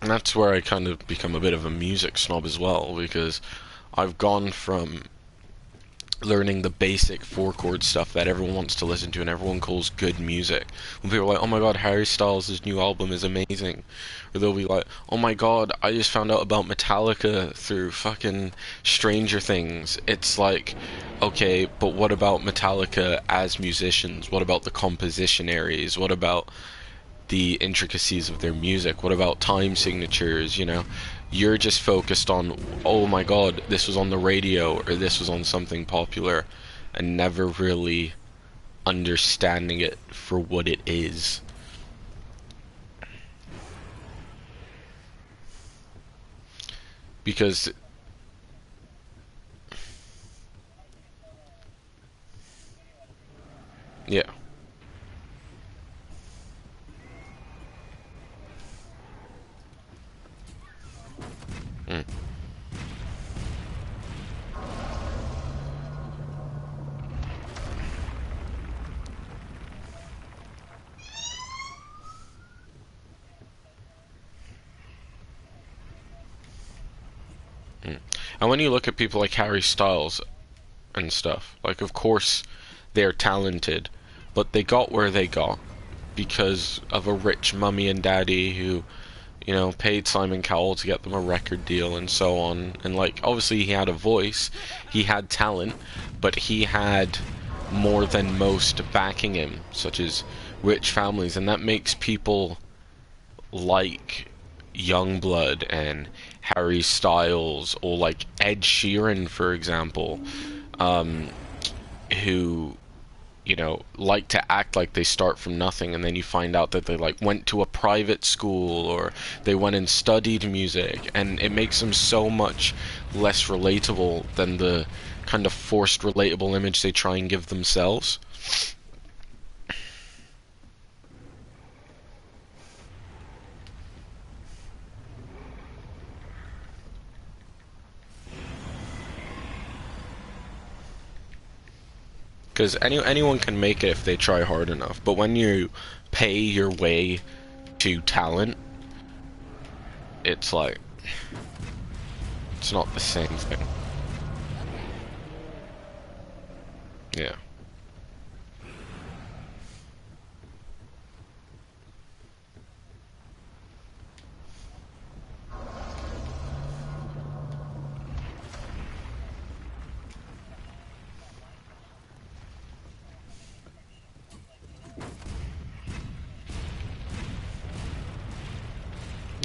And that's where I kind of become a bit of a music snob as well, because I've gone from learning the basic 4-chord stuff that everyone wants to listen to and everyone calls good music. When people are like, oh my god, Harry Styles' new album is amazing. Or they'll be like, oh my god, I just found out about Metallica through fucking Stranger Things. It's like, okay, but what about Metallica as musicians? What about the composition areas? What about the intricacies of their music? What about time signatures, you know? You're just focused on, oh my god, this was on the radio, or this was on something popular, and never really understanding it for what it is. because yeah. Mm. And when you look at people like Harry Styles and stuff, like, of course they're talented, but they got where they got because of a rich mummy and daddy who, you know, paid Simon Cowell to get them a record deal and so on. And, like, obviously he had a voice, he had talent, but he had more than most backing him, such as rich families, and that makes people like Youngblood and Harry Styles, or like Ed Sheeran, for example, who, you know, like to act like they start from nothing, and then you find out that they like went to a private school or they went and studied music, and it makes them so much less relatable than the kind of forced relatable image they try and give themselves. Because anyone can make it if they try hard enough, but when you pay your way to talent, it's like, it's not the same thing. Yeah.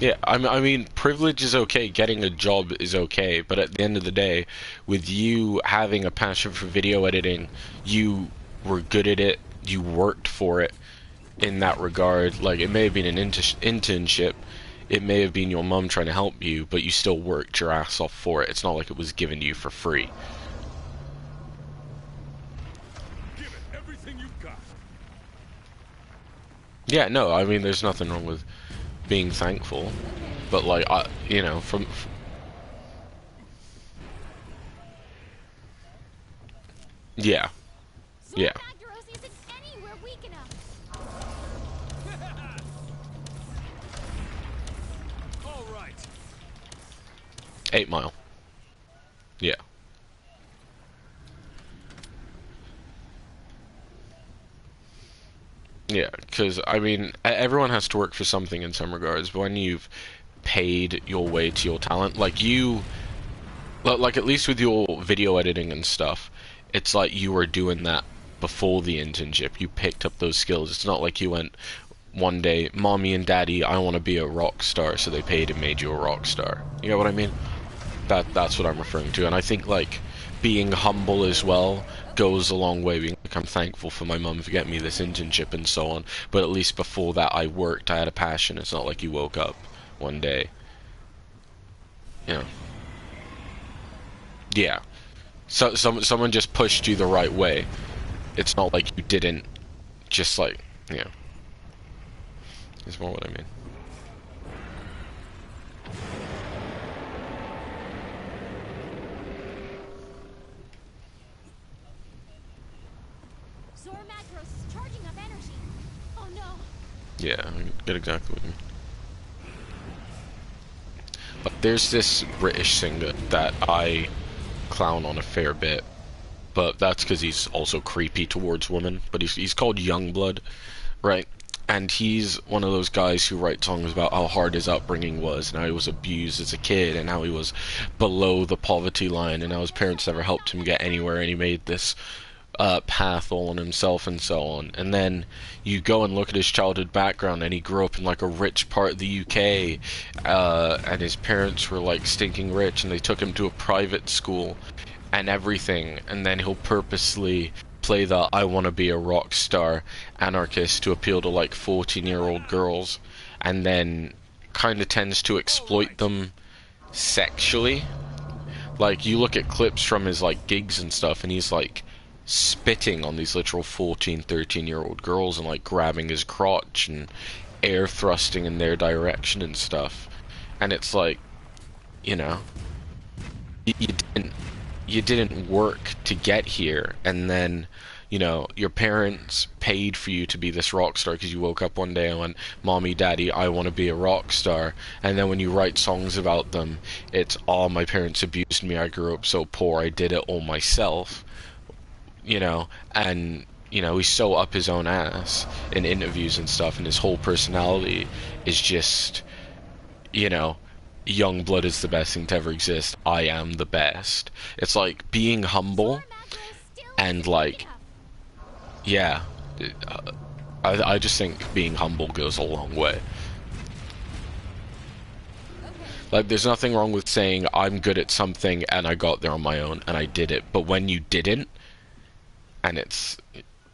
Yeah, I mean, privilege is okay, getting a job is okay, but at the end of the day, with you having a passion for video editing, you were good at it, you worked for it in that regard. Like, it may have been an internship, it may have been your mum trying to help you, but you still worked your ass off for it. It's not like it was given to you for free. Give it everything you've got. Yeah, no, I mean, there's nothing wrong with being thankful, but like, you know, yeah, yeah. Magdaros isn't anywhere weak enough. All right. 8 Mile. Yeah. Yeah, because, I mean, everyone has to work for something in some regards, but when you've paid your way to your talent, like you, like at least with your video editing and stuff, it's like you were doing that before the internship. You picked up those skills. It's not like you went one day, mommy and daddy, I want to be a rock star, so they paid and made you a rock star. You know what I mean? That's what I'm referring to, and I think, like, being humble as well goes a long way. Being like, I'm thankful for my mum for getting me this internship and so on, but at least before that I worked, I had a passion. It's not like you woke up one day, you know. Yeah, so someone just pushed you the right way. It's not like you didn't just, like, you know. Is more what I mean. Zora Magdaros is charging up energy. Oh no. Yeah, I get exactly what you mean. But there's this British singer that I clown on a fair bit, but that's because he's also creepy towards women. But he's called Youngblood, right? And he's one of those guys who writes songs about how hard his upbringing was, and how he was abused as a kid, and how he was below the poverty line, and how his parents never helped him get anywhere, and he made this path all on himself and so on. And then you go and look at his childhood background, and he grew up in like a rich part of the UK, and his parents were like stinking rich, and they took him to a private school and everything, and then he'll purposely play the I want to be a rock star anarchist to appeal to like 14-year-old girls, and then kind of tends to exploit them sexually. Like, you look at clips from his, like, gigs and stuff, and he's, like, spitting on these literal 14, 13-year-old girls and, like, grabbing his crotch and air thrusting in their direction and stuff. And it's like, you know, you didn't work to get here, and then, you know, your parents paid for you to be this rock star because you woke up one day and went, "Mommy, Daddy, I want to be a rock star." And then when you write songs about them, it's, "Oh, my parents abused me, I grew up so poor, I did it all myself." You know, and, you know, he's so up his own ass in interviews and stuff, and his whole personality is just, you know, young blood is the best thing to ever exist. I am the best. It's like being humble and, like, yeah. I just think being humble goes a long way. Like, there's nothing wrong with saying, "I'm good at something and I got there on my own and I did it." But when you didn't, and it's,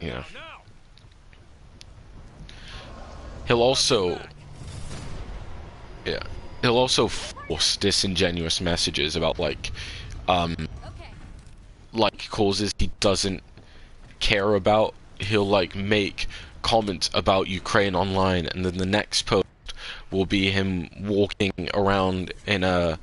you know. He'll also, yeah. He'll also force disingenuous messages about, like causes he doesn't care about. He'll, like, make comments about Ukraine online, and then the next post will be him walking around in a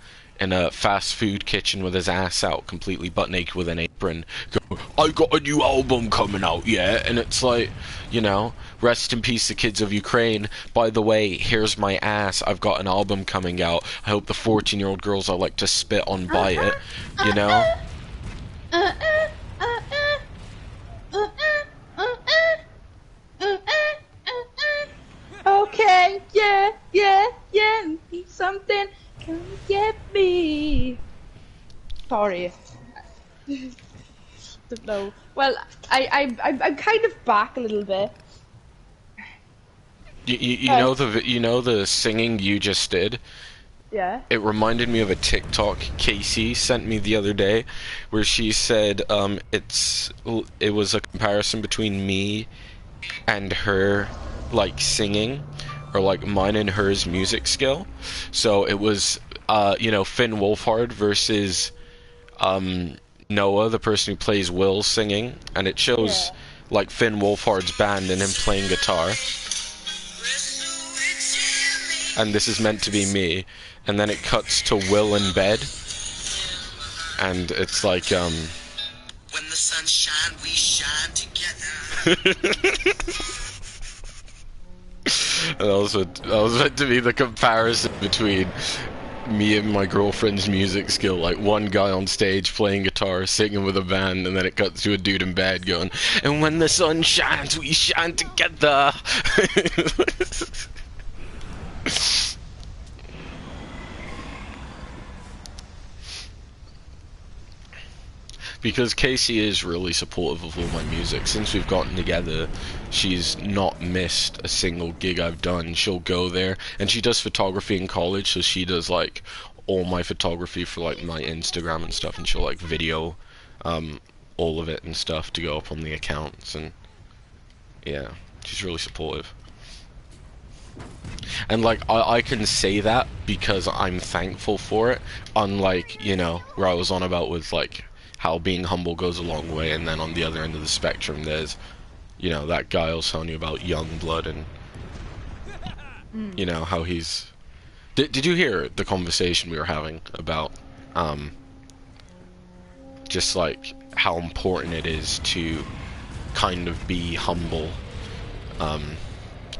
fast food kitchen with his ass out, completely butt naked with an apron, go, "I got a new album coming out, yeah." And it's like, you know, rest in peace the kids of Ukraine. By the way, here's my ass. I've got an album coming out. I hope the 14-year-old girls I like to spit on buy it, you know? Okay, yeah, need something, come get me. Sorry. Don't know. Well, I'm kind of back a little bit. You know the singing you just did? Yeah. It reminded me of a TikTok Casey sent me the other day, where she said it was a comparison between me and her, like, singing, or like mine and hers music skill. So it was you know, Finn Wolfhard versus Noah, the person who plays Will, singing, and it shows like Finn Wolfhard's band and him playing guitar. And this is meant to be me, and then it cuts to Will in bed, and it's like when the sun shine, we shine together. That was meant to be the comparison between me and my girlfriend's music skill. Like, one guy on stage playing guitar, singing with a band, and then it cuts to a dude in bed going, "And when the sun shines, we shine together." Because Casey is really supportive of all my music. Since we've gotten together, she's not missed a single gig I've done. She'll go there, and she does photography in college, so she does, like, all my photography for, like, my Instagram and stuff, and she'll, like, video all of it and stuff to go up on the accounts, and yeah, she's really supportive. And, like, I can say that because I'm thankful for it, unlike, you know, where I was on about with, like, how being humble goes a long way, and then on the other end of the spectrum there's, you know, that guy I was telling you about, young blood, and you know how he's... Did you hear the conversation we were having about just, like, how important it is to kind of be humble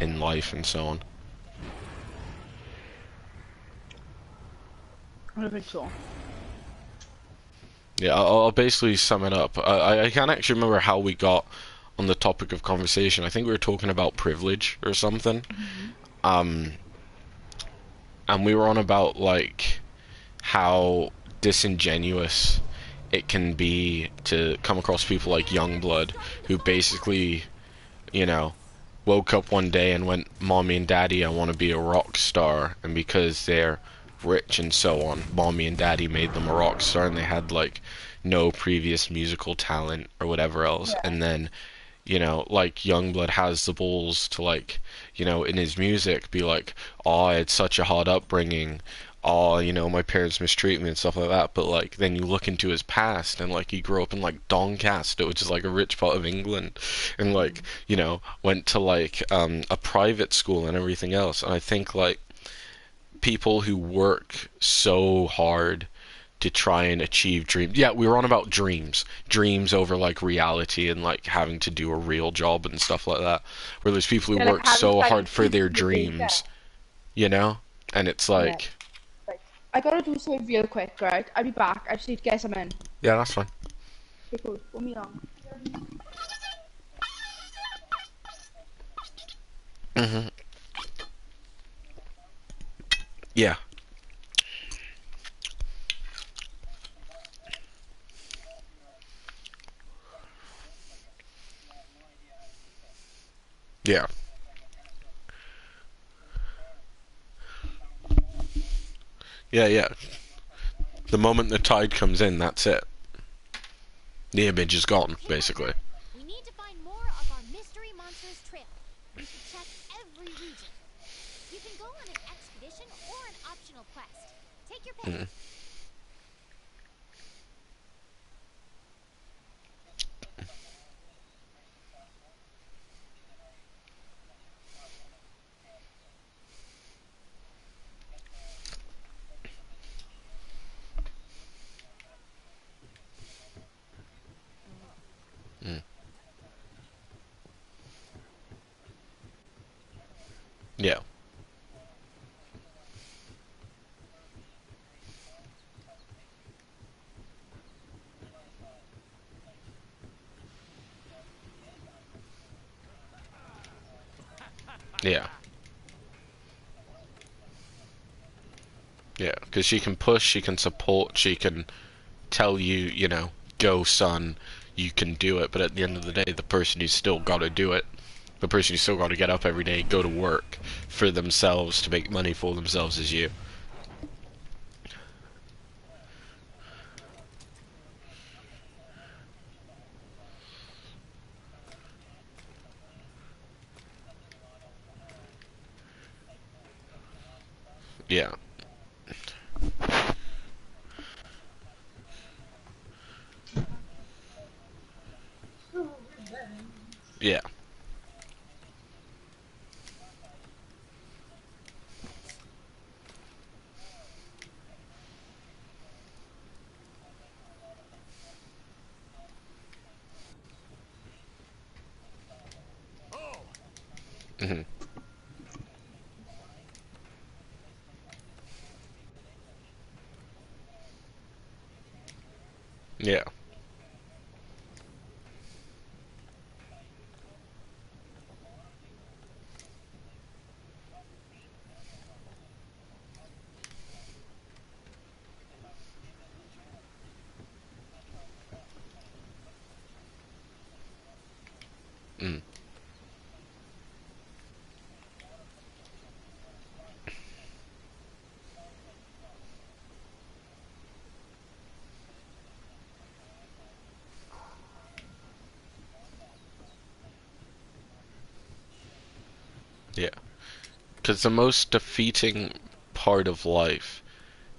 in life and so on? I don't think so. Yeah, I'll basically sum it up. I can't actually remember how we got on the topic of conversation. I think we were talking about privilege or something. And we were on about, like, how disingenuous it can be to come across people like Youngblood, who basically, you know, woke up one day and went, "Mommy and Daddy, I want to be a rock star," and because they're rich and so on, Mommy and Daddy made them a rock star, and they had, like, no previous musical talent or whatever else. And then, you know, like, Youngblood has the balls to, like, you know, in his music be like, "Oh, I had such a hard upbringing, oh, you know, my parents mistreat me and stuff like that. But like, then you look into his past, and like, he grew up in like Doncaster, which is like a rich part of England, and like, you know, went to like a private school and everything else. And I think like people who work so hard to try and achieve dreams. Yeah, we were on about dreams. Dreams over like reality and like having to do a real job and stuff like that. Where there's people who Yeah, like work Harry so hard Styles for their in the future. dreams, you know? And it's Yeah. like, Right. I gotta do something real quick, right? I'll be back. I just need to get some in. yeah, that's fine. Okay, cool. Put me on. hmm Yeah, yeah, yeah, yeah. The moment the tide comes in, that's it. The image is gone, Okay, basically. Hunter. We need to find more of our mystery monsters trail. We should check every region. You can go on an expedition or an optional quest. Take your pick. Mhm. Mm. Yeah, yeah, yeah. Because she can push, she can support, she can tell you, you know, go son, you can do it. But at the end of the day, the person who's still got to do it, the person who's still got to get up every day, go to work for themselves to make money for themselves is you. Yeah, yeah, Oh, hmm yeah, mm, yeah. Because the most defeating part of life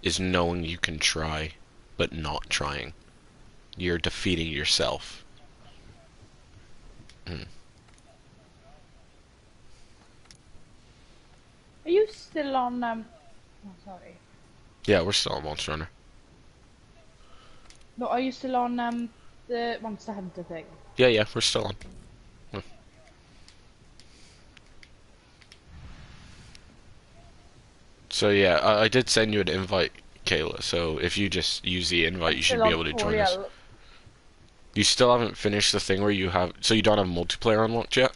is knowing you can try, but not trying. You're defeating yourself. Mm. Are you still on, oh, sorry. Yeah, we're still on Monster Hunter. No, are you still on, the Monster Hunter thing? Yeah, yeah, we're still on. Mm. So yeah, I did send you an invite, Kayla. So if you just use the invite, I'm you should still be on able to join us. tutorial. You still haven't finished the thing where you have, so you don't have multiplayer unlocked yet?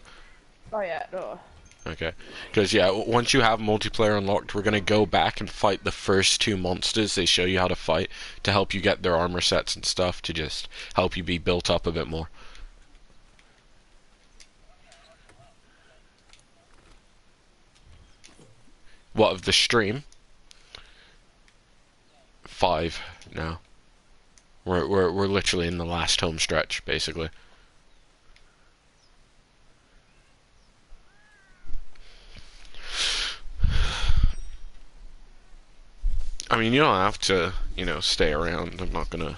Oh yeah, no. Okay. Because, yeah, once you have multiplayer unlocked, we're going to go back and fight the first two monsters they show you how to fight to help you get their armor sets and stuff to just help you be built up a bit more. What, of the stream? 5 now. We're literally in the last home stretch, basically. I mean, you don't have to, stay around. I'm not gonna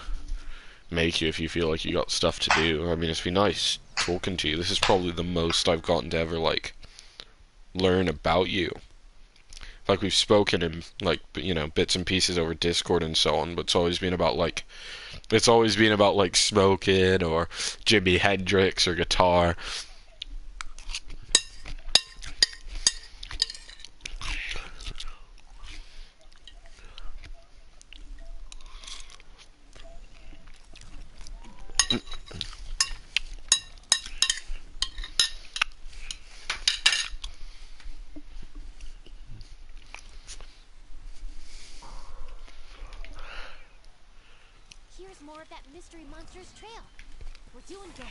make you if you feel like you got stuff to do. I mean, it's been nice talking to you. This is probably the most I've gotten to ever, like, learn about you. Like, we've spoken in, like, bits and pieces over Discord and so on, but it's always been about, like, smoking or Jimi Hendrix or guitar. Here's more of that mystery monster's trail. We're doing good.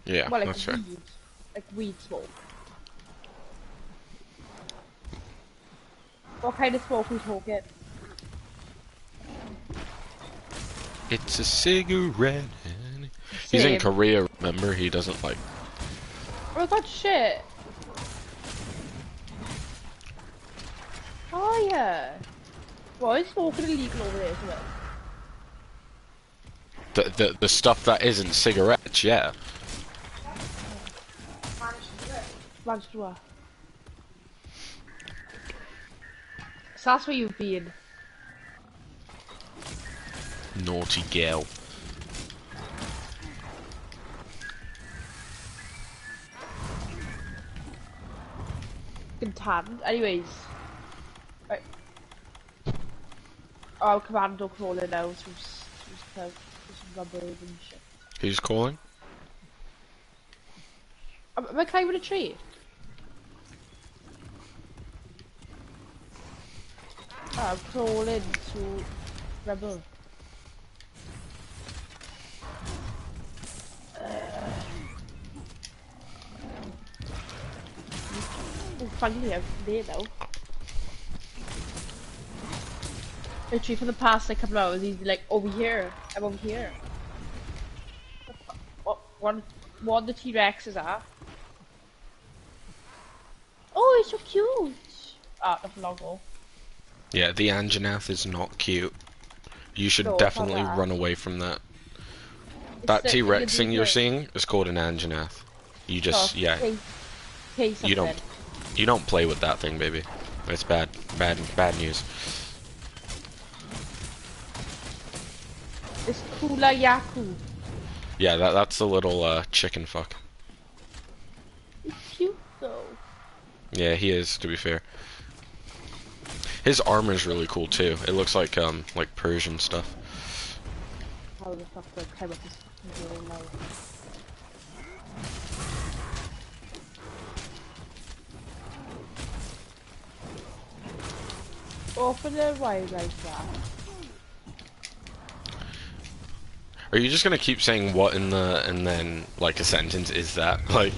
Yeah, Well, like that's right. weed. Like weed smoke. What kind of smoke we talking? It's a cigarette. He's in Same. Korea, remember? He doesn't like. Oh my god, shit. Oh yeah. Why is smoking illegal over there as well? The stuff that isn't cigarettes, yeah. Managed to work. So that's where you've been. Naughty girl. Tanned. Anyways. Right. Oh, commando crawling now. Some rubber and shit. Who's calling? Am I climbing a tree? Oh, I'm crawling to rebel. Oh, finally, I'm there now. Literally, for the past like couple hours, he's like, over here. I'm over here. What the T-Rexes are. Oh, it's so cute. Ah, that's a logo. Yeah, the Anjanath is not cute. You should No, it's not definitely that. run away from that. It's That the- T-Rex the thing you're big- seeing is called an Anjanath. You just, Oh, yeah, Pay you something. don't play with that thing, baby. It's bad news. It's Kula Yaku. Yeah, that's the little chicken fuck. It's cute though. Yeah, he is, to be fair. His armor's really cool too. It looks like Persian stuff. How the fuck do I climb up this fucking wall now? Open the wide like that. Are you just gonna keep saying what in the and then like a sentence is that? Like,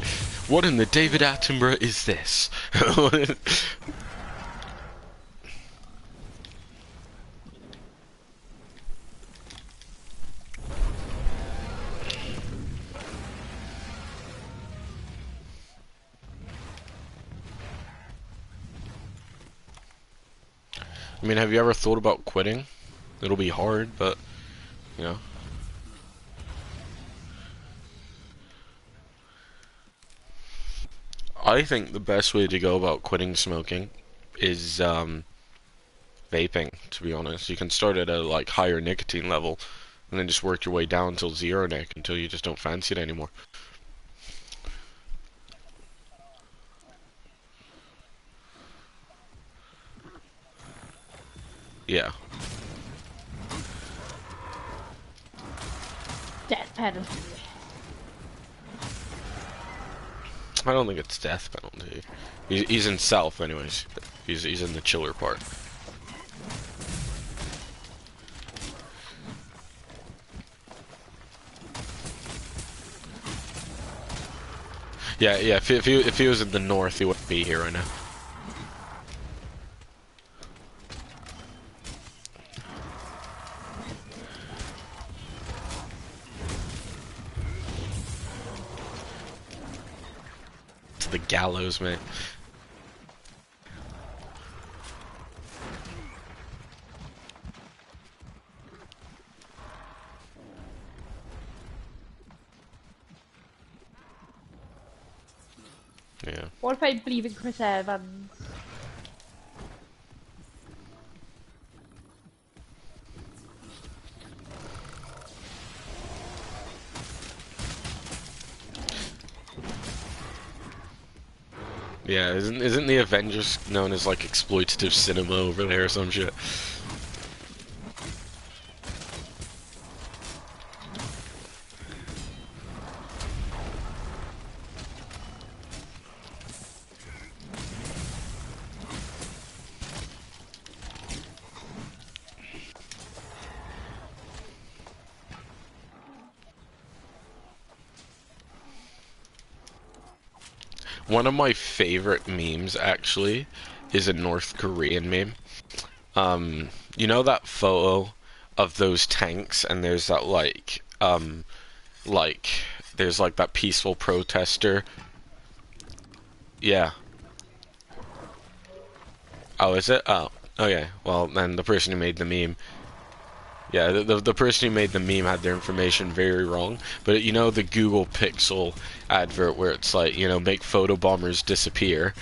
what in the David Attenborough is this? I mean, have you ever thought about quitting? It'll be hard, but you know. I think the best way to go about quitting smoking is vaping, to be honest. You can start at a like higher nicotine level and then just work your way down until zero nic until you just don't fancy it anymore. Yeah. Death penalty. I don't think it's death penalty. He's in self anyways. He's in the chiller part. Yeah, yeah. If he was in the north, he wouldn't be here right now. To the gallows, man. Yeah. What if I believe in Chris Evans? Yeah, isn't the Avengers known as like exploitative cinema over there or some shit? One of my favorite memes actually is a North Korean meme. You know that photo of those tanks and there's that like there's like that peaceful protester. Yeah. Oh, is it? Oh, okay. Well, then the person who made the meme, yeah, the person who made the meme had their information very wrong. But you know the Google Pixel advert where it's like, you know, make photo bombers disappear.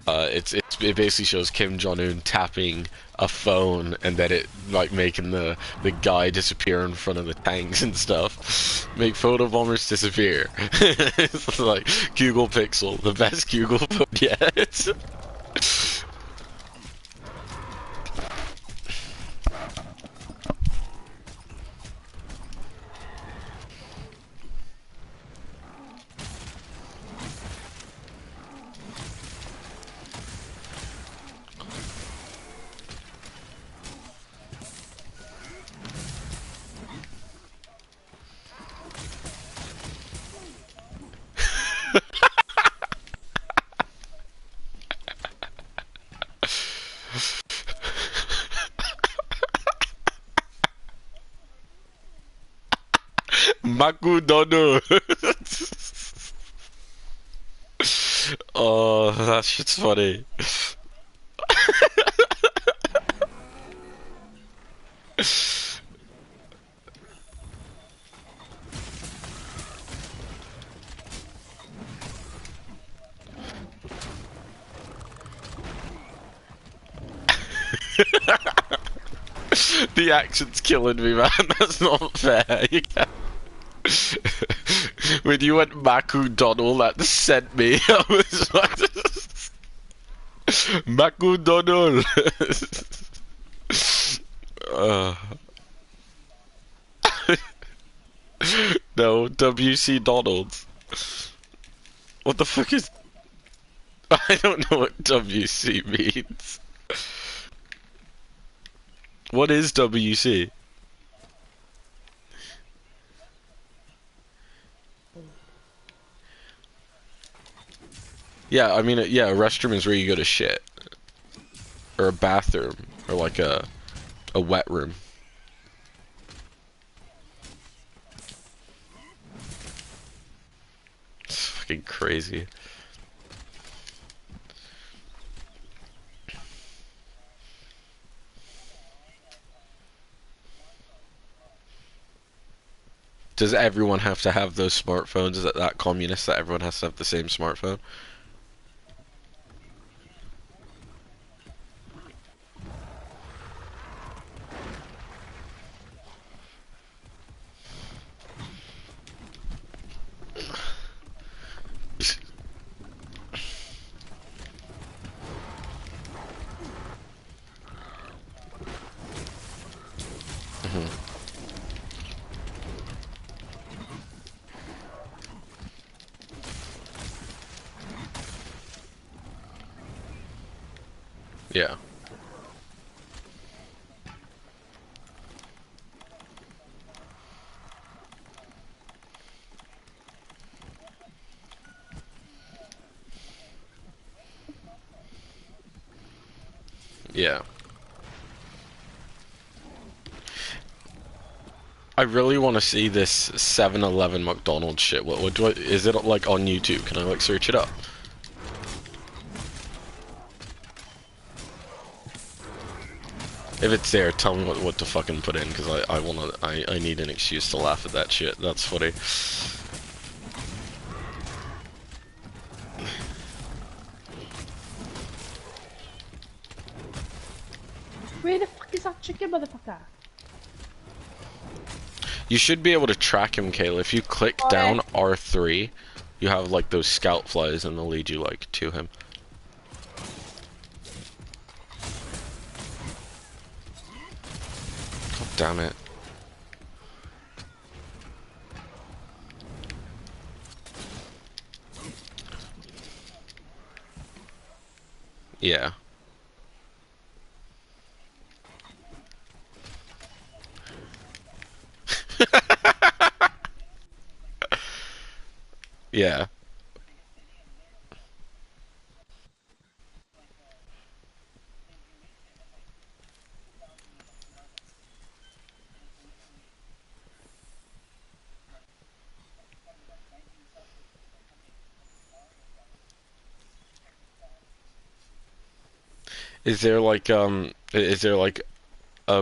It basically shows Kim Jong-un tapping a phone and then it like making the guy disappear in front of the tanks and stuff. Make photo bombers disappear. It's like Google Pixel, the best Google phone yet. Makudono. Oh, that shit's funny. The accent's killing me, man. That's not fair. You can't... When you went Maku Donald, that sent me. I was like, Maku Donald. uh, no, WC Donald. What the fuck is... I don't know what WC means. What is WC? Yeah, I mean, yeah, a restroom is where you go to shit. Or a bathroom. Or like a wet room. It's fucking crazy. Does everyone have to have those smartphones? Is it that communist that everyone has to have the same smartphone? Yeah. Yeah. I really want to see this 7-Eleven McDonald's shit. What do I, is it like on YouTube? Can I like search it up? If it's there, tell me what to fucking put in, because I need an excuse to laugh at that shit. That's funny. Where the fuck is that chicken, motherfucker? You should be able to track him, Kayla. If you click down R3, you have like those scout flies, and they'll lead you like to him. God damn it. Yeah. Yeah. Is there like a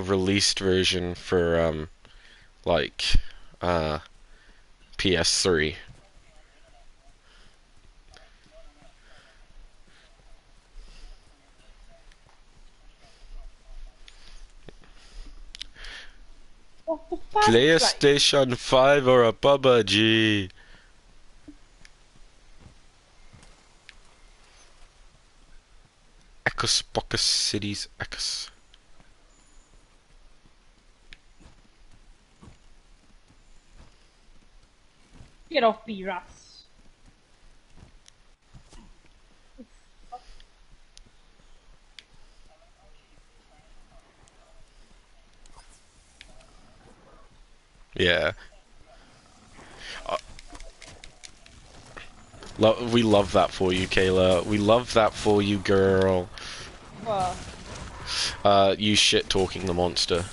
released version for like uh PS3? What the fuck? Right. PlayStation 5 or a PUBG? Ecos Pocus Cities Ecos. Get off me, rats. Yeah. We love that for you, Kayla. We love that for you, girl. What? You shit talking the monster.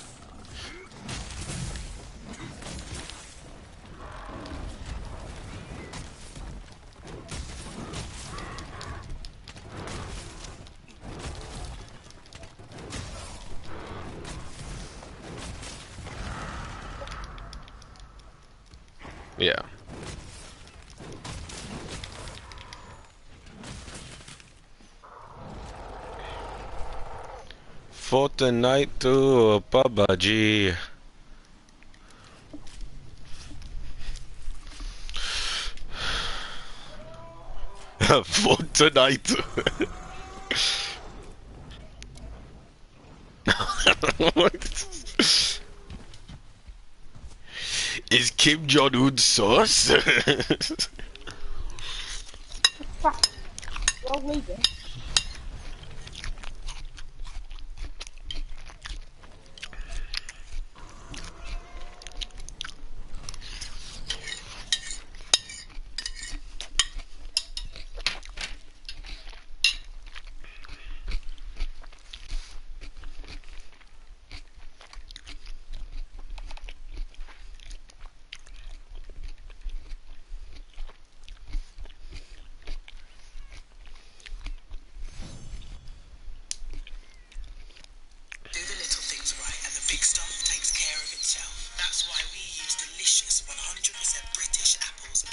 Yeah. Fortnite to PUBG. Fortnite. Is Kim Jong-un sauce? Fuck. Wrong way, bitch. Do the little things right and the big stuff takes care of itself. That's why we use delicious 100% British apples.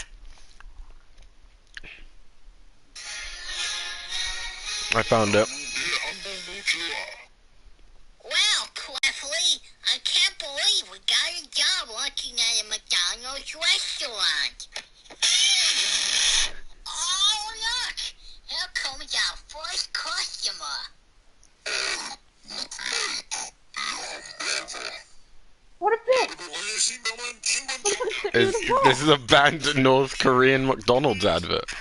I found it. Wow, Cleffley, I can't believe we got a job working at a McDonald's restaurant. Oh, look! Here comes our first customer. What a bitch! This is a banned North Korean McDonald's advert.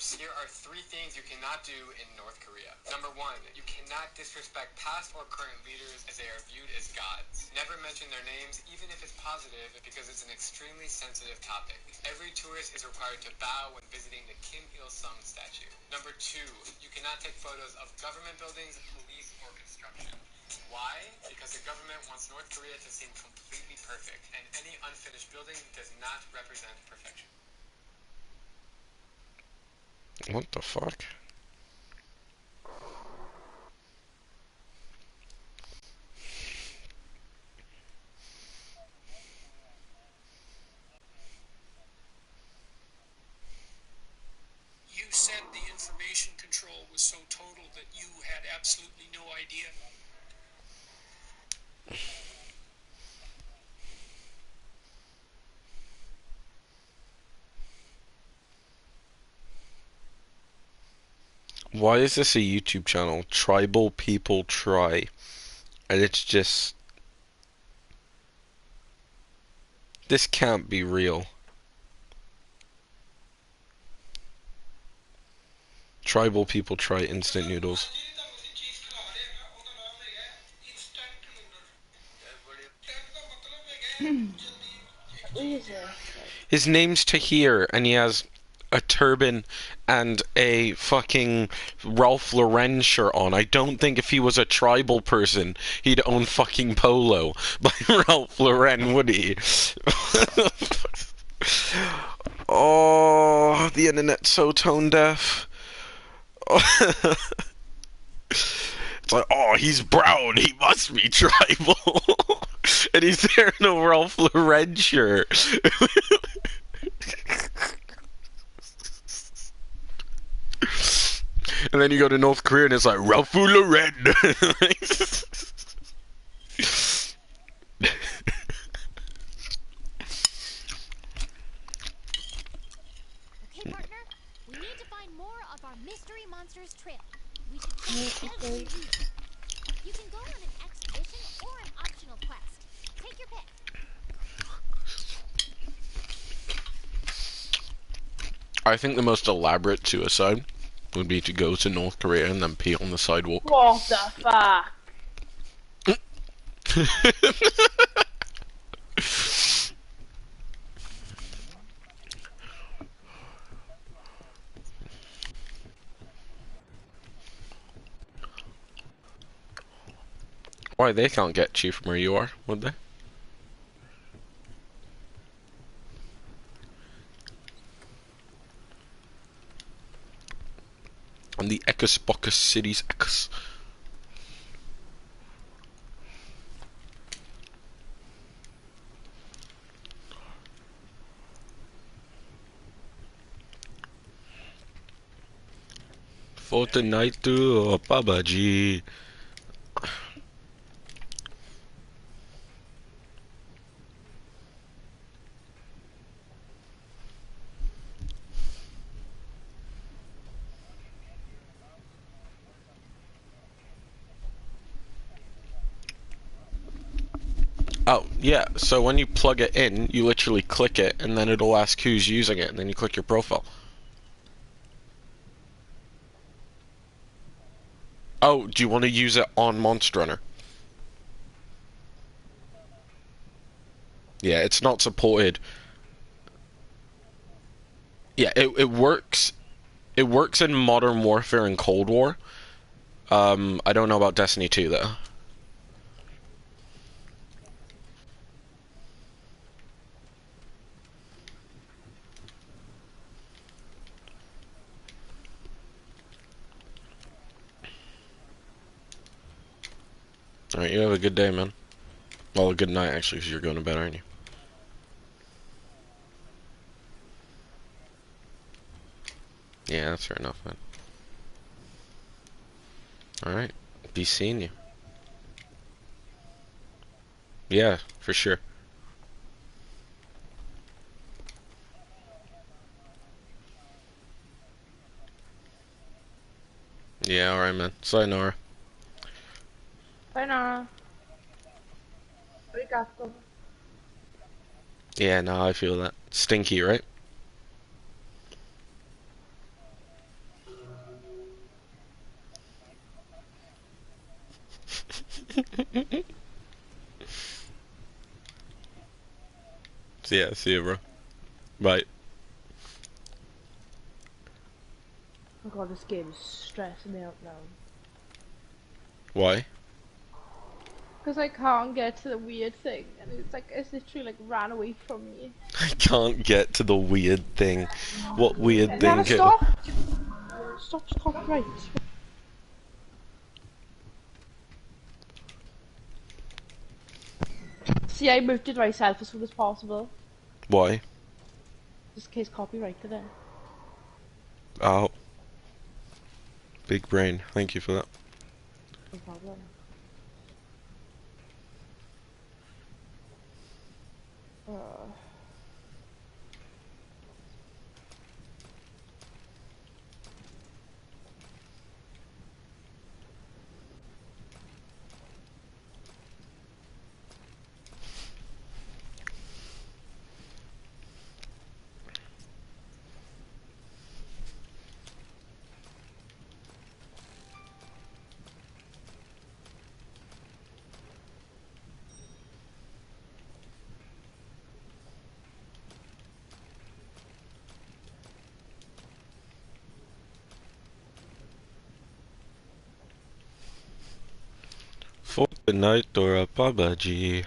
troops. Here are 3 things you cannot do in North Korea. Number 1, you cannot disrespect past or current leaders as they are viewed as gods. Never mention their names, even if it's positive, because it's an extremely sensitive topic. Every tourist is required to bow when visiting the Kim Il-sung statue. Number 2, you cannot take photos of government buildings, police, or construction. Why? Because the government wants North Korea to seem completely perfect, and any unfinished building does not represent perfection. What the fuck? You said the information control was so total that you had absolutely no idea. Why is this a YouTube channel? Tribal People Try. And it's just... This can't be real. Tribal People Try instant noodles. What is this? His name's Tahir, and he has a turban and a fucking Ralph Lauren shirt on. I don't think if he was a tribal person, he'd own fucking Polo by Ralph Lauren, would he? Oh, the internet's so tone deaf. It's like, oh, he's brown, he must be tribal. And he's there in a Ralph Lauren shirt. And then you go to North Korea and it's like, Ralph Lauren. Okay, partner, we need to find more of our mystery monsters trip. We should check every region. You can go on an expedition or an optional quest. Take your pick. I think the most elaborate suicide would be to go to North Korea and then pee on the sidewalk. What the fuck? Why, they can't get you from where you are, would they? And the Ecus Bocus City's Ecus. Fortnite to Babaji. Oh, yeah, so when you plug it in, you literally click it, and then it'll ask who's using it, and then you click your profile. Oh, do you want to use it on Monster Runner? Yeah, it's not supported. Yeah, it works. It works in Modern Warfare and Cold War. I don't know about Destiny 2, though. Alright, you have a good day, man. Well, a good night, actually, because you're going to bed, aren't you? Yeah, that's fair enough, man. Alright, be seeing you. Yeah, for sure. Yeah, alright, man. Sayonara. Bye now. Arigato. Yeah, no, I feel that. Stinky, right? See you, bro. Bye. Oh god, this game is stressing me out now. Why? Because I can't get to the weird thing, and it's literally like ran away from me. I can't get to the weird thing. What weird thing? Never stop! Stop copyright. See, I muted myself as soon as possible. Why? Just in case copyrighted it. Oh. Big brain. Thank you for that. No problem. Fortnite or a PUBG?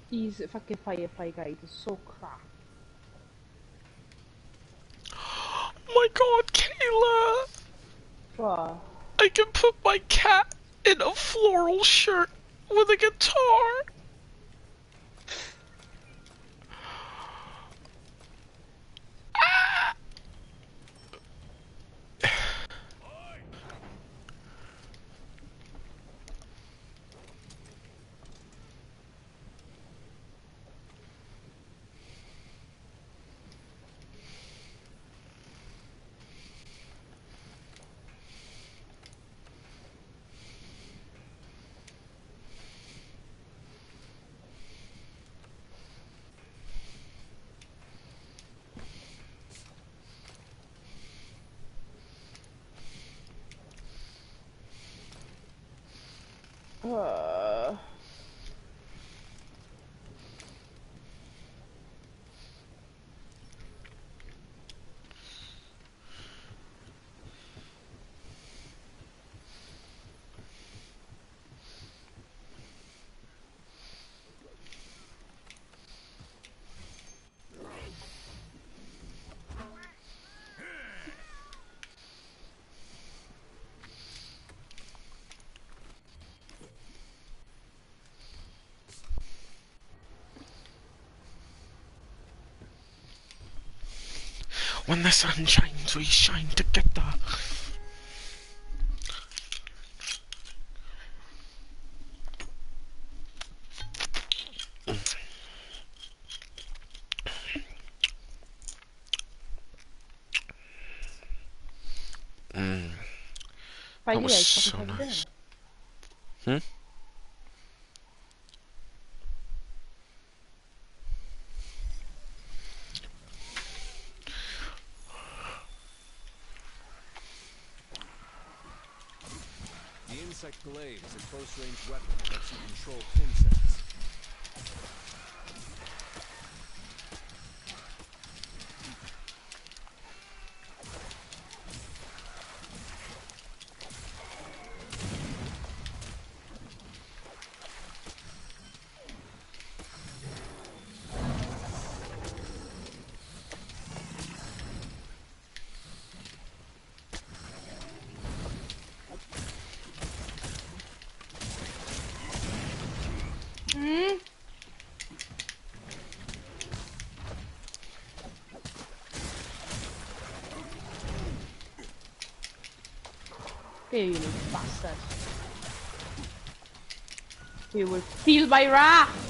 These fucking Firefly guys are so crap. Oh my god, Kayla! What? I can put my cat in a floral shirt with a guitar! When the sun shines, we shine together. That was so nice. Hmm? The insect glaive is a close-range weapon that lets you control insects. Here you little bastard. You will feel my wrath!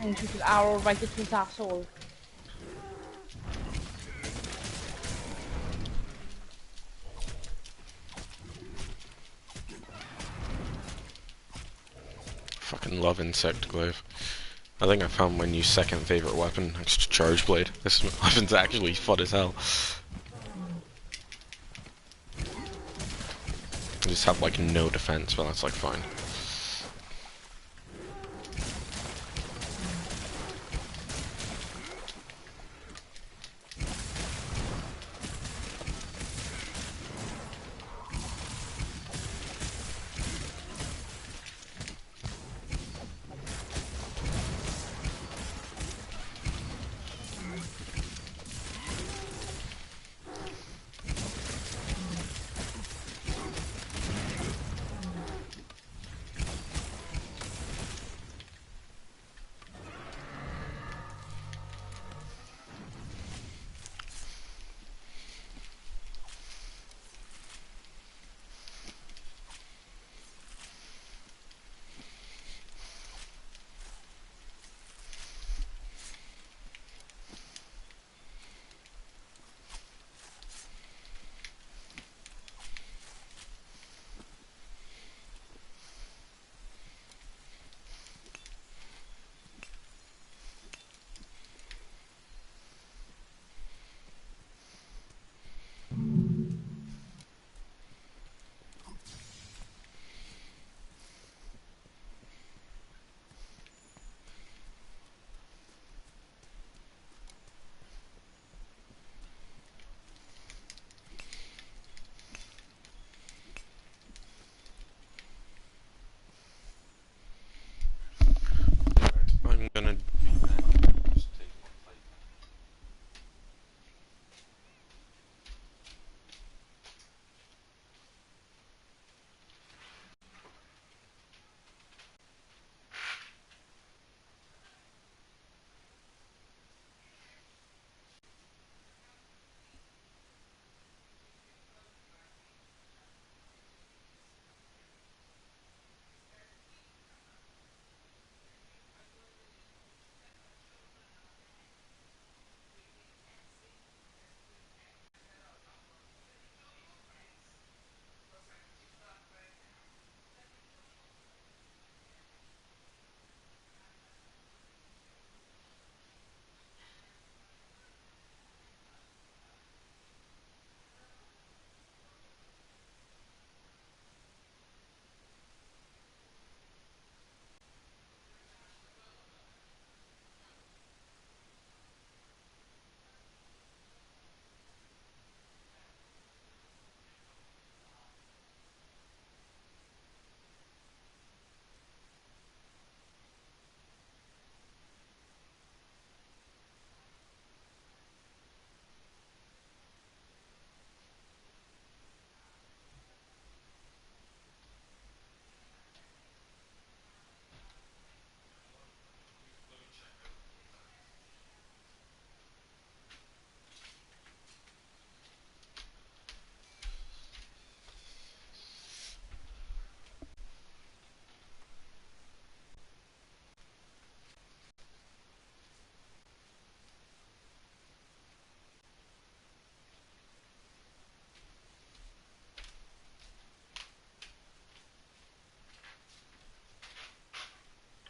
And shoot an arrow right into his asshole. Fucking love insect glaive. I think I found my new second favorite weapon next to charge blade. This weapon's actually fun as hell. I just have like no defense, but that's like fine.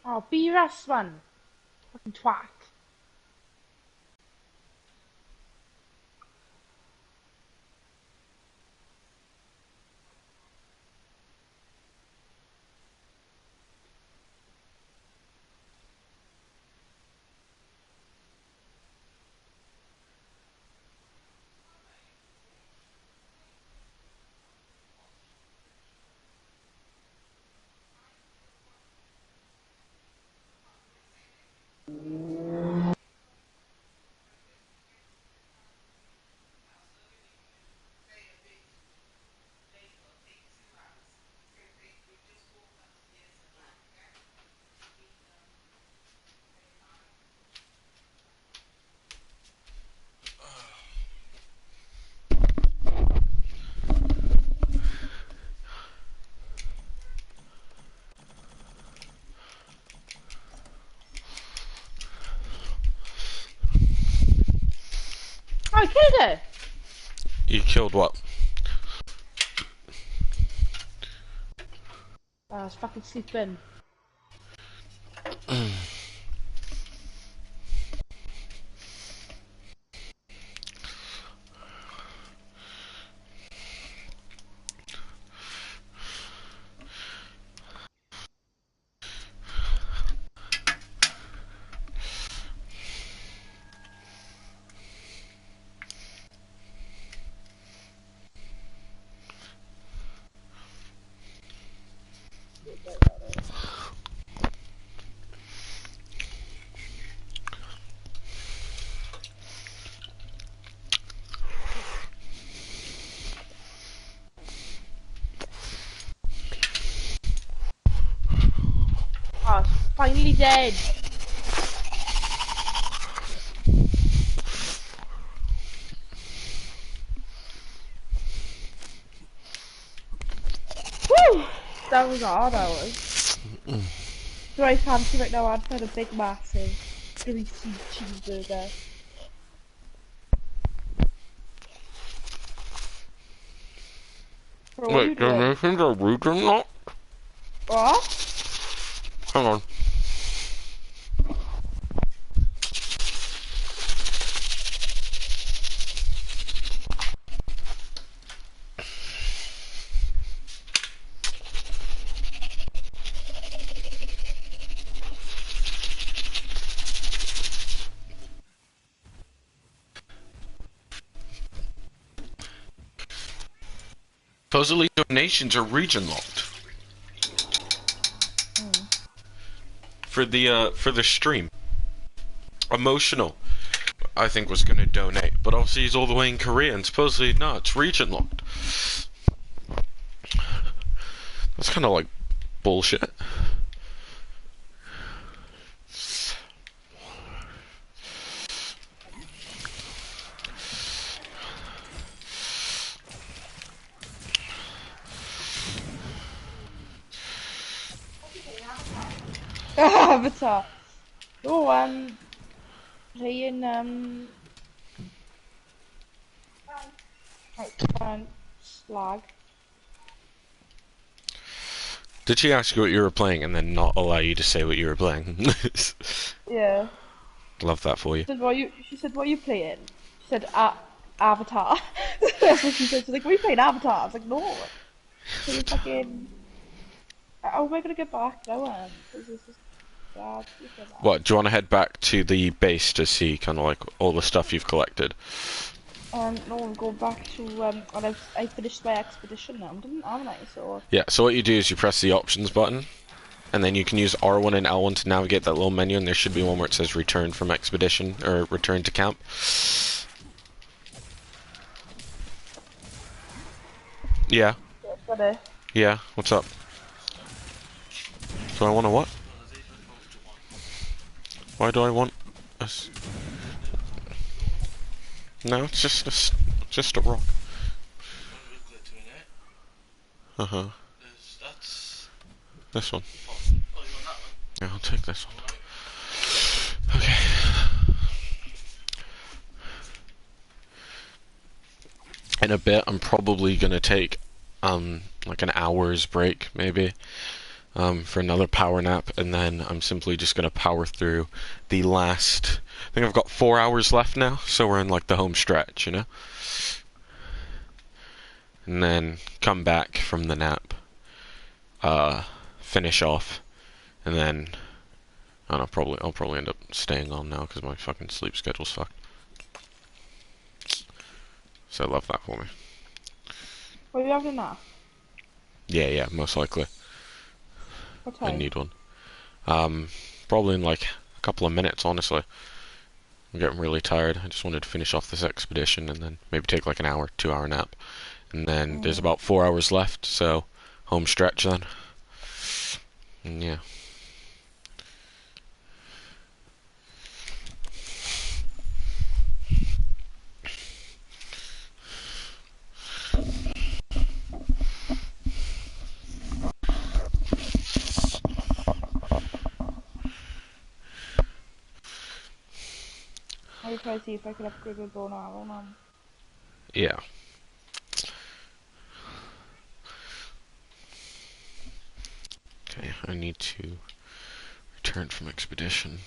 Oh, BRS man. Fucking twat. Oh, I killed her! You killed what? Oh, I was fucking sleeping. Oh, it's finally dead. Woo! That was hard, that was. So I fancy right now, I'd find a big, massive, greasy cheeseburger. Bro, what are you Wait, doing? donations are region locked? What? Hang on. Supposedly donations are region locked. For the stream. Emotional, I think, was gonna donate, but obviously he's all the way in Korea and supposedly no, it's region locked. That's kinda like bullshit. Avatar. Oh, playing, slag. Did she ask you what you were playing and then not allow you to say what you were playing? Yeah. Love that for you. She said, what are you playing? She said, Avatar. That's what she said. She's like, what are you playing, Avatar? I was like, no. So fucking... How am I gonna get back now, Because this is bad. What, do you want to head back to the base to see kind of like all the stuff you've collected? No, I'm going back to, when I finished my expedition now, haven't I? So... Yeah, so what you do is you press the options button, and then you can use R1 and L1 to navigate that little menu, and there should be one where it says return from expedition, or return to camp. Yeah. Yeah, what's up? Do I want a what? Why do I want a... No, it's just a rock. Uh-huh. This one. Yeah, I'll take this one. Okay. In a bit, I'm probably gonna take, like an hour's break, maybe. for another power nap, and then I'm simply just gonna power through the last. I think I've got 4 hours left now, so we're in like the home stretch, you know. And then come back from the nap, finish off, and then I don't know. I'll probably end up staying on now because my fucking sleep schedule's fucked. So I love that for me. What are you having now? Yeah, most likely. What I time? need one. Probably in like a couple of minutes, honestly. I'm getting really tired. I just wanted to finish off this expedition and then maybe take like an hour, 2 hour nap. And then there's about 4 hours left, so home stretch then. And yeah. I'll try to see if I can upgrade my bow and arrow now. Yeah. Okay, I need to return from expedition.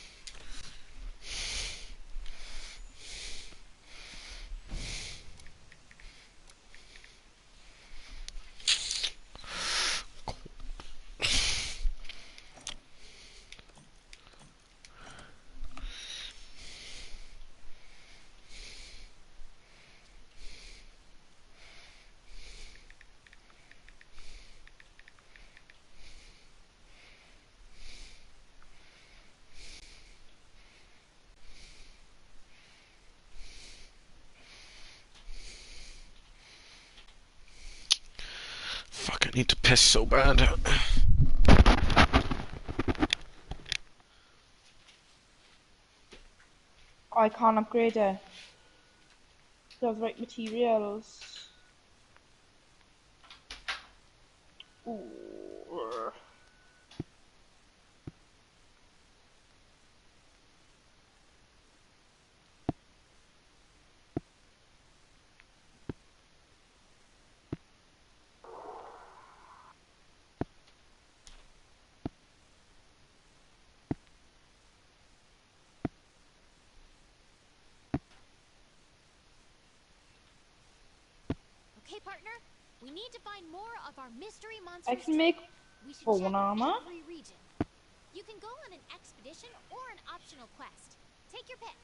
Fuck, I need to piss so bad. I can't upgrade it. Does the right materials. Ooh. Okay, partner. We need to find more of our mystery I monsters. can make We should bone check armor. every region. You can go on an expedition or an optional quest. Take your pick.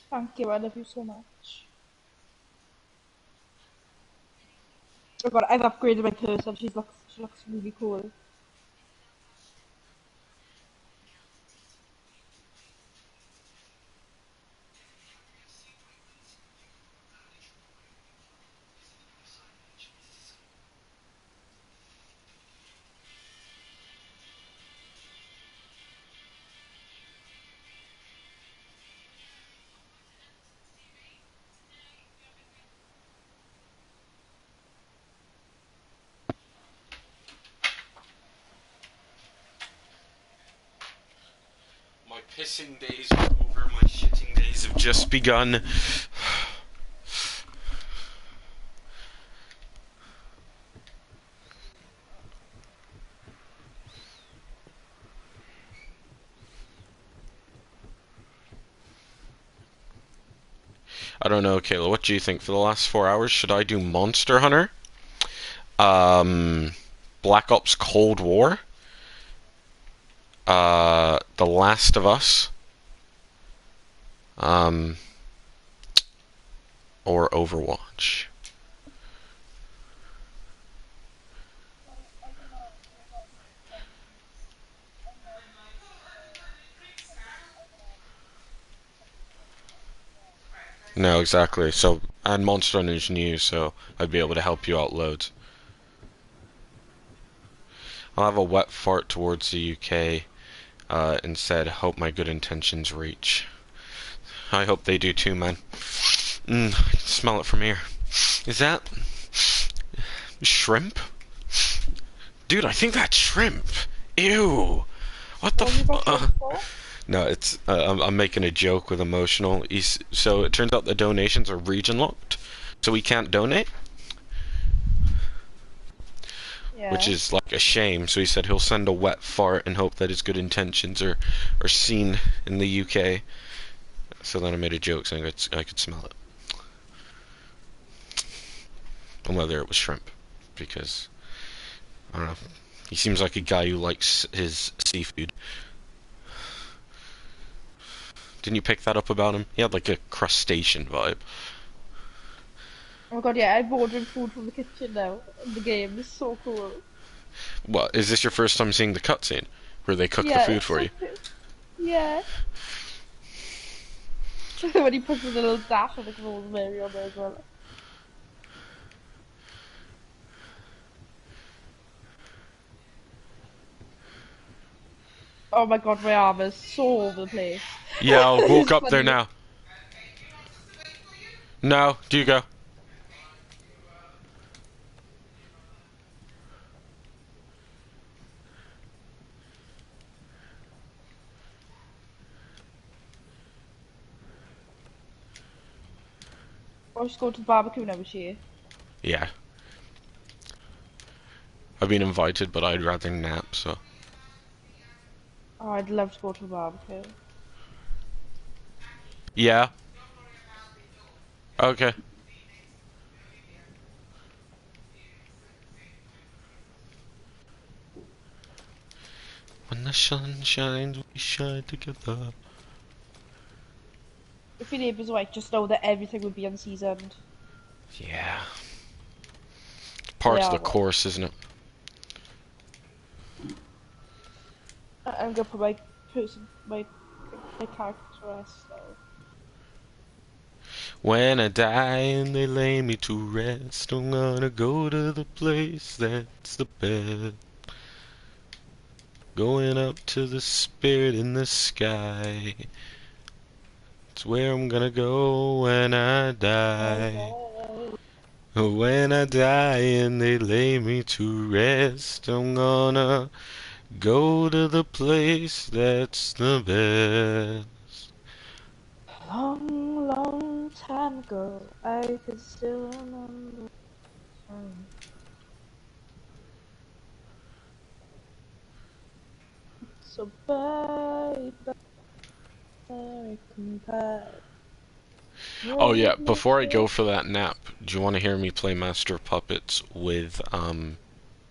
Thank you, I love you so much. Oh god, I've upgraded my person. She looks really cool. My pissing days are over, my shitting days have just begun. I don't know, Kayla. What do you think? For the last 4 hours, should I do Monster Hunter? Black Ops Cold War? The Last of Us? Or Overwatch? No, exactly. So, and Monster Hunter is new, so I'd be able to help you out loads. I'll have a wet fart towards the UK instead. Hope my good intentions reach. I hope they do too, man. I can smell it from here. Is that shrimp? Dude, I think that's shrimp. Ew. What the No, it's I'm making a joke with emotional. So it turns out the donations are region locked, so we can't donate. Yeah. Which is like a shame. So he said he'll send a wet fart and hope that his good intentions are seen in the UK. So then I made a joke saying I could smell it, and whether it was shrimp, because I don't know. He seems like a guy who likes his seafood. Didn't you pick that up about him? He had like a crustacean vibe. Oh my god, yeah, I'm ordering food from the kitchen now. The game is so cool. What, is this your first time seeing the cutscene where they cook the food for you? Yeah. When he puts a little dash of like rosemary on there as well. Oh my god, my arm is so all over the place. Yeah, I'll walk up there now. No, do you go? Or just go to the barbecue now, was she? Yeah. I've been invited, but I'd rather nap, so. Oh, I'd love to go to the barbecue. Yeah. Okay. When the sun shines, we shine together. If your neighbours right, just know that everything would be unseasoned. Yeah. Parts of the course, isn't it? I'm gonna put my character to rest now. When I die and they lay me to rest, I'm gonna go to the place that's the best. Going up to the spirit in the sky. It's where I'm gonna go when I die. When I die and they lay me to rest, I'm gonna go to the place that's the best. Long, long time ago, I can still remember. So bye, American Pie. Oh yeah, before I go for that nap, do you want to hear me play Master of Puppets with,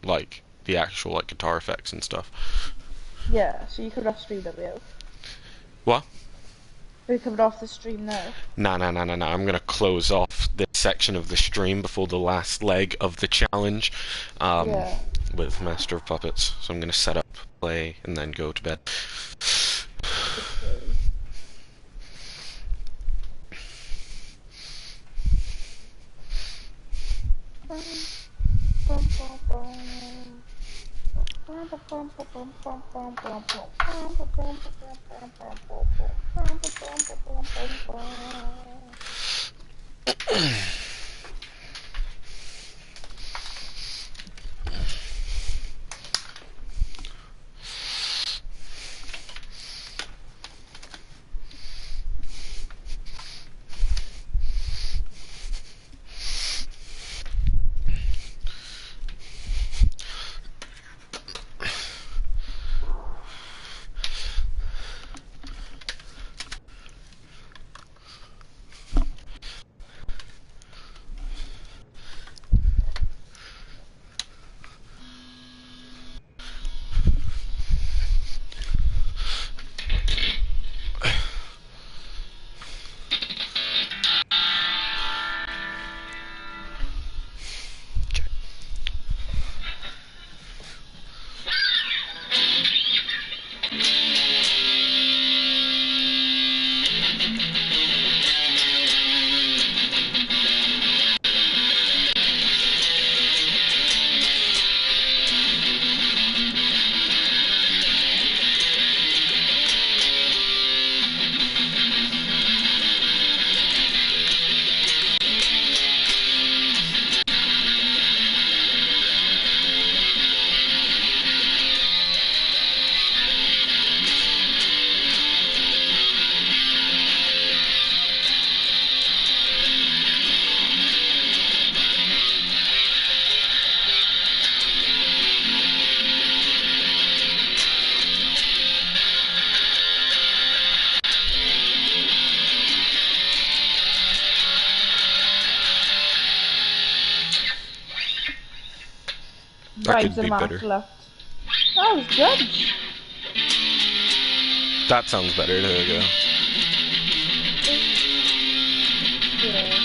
like, the actual, like, guitar effects and stuff? Yeah, so you could off stream that, yeah. What? Are you coming off the stream now? Nah. I'm gonna close off this section of the stream before the last leg of the challenge, Yeah. with Master of Puppets. So I'm gonna set up, play, and then go to bed. Okay. That Vibes could be better. immaculate. That was good. That sounds better. There we go. Yeah.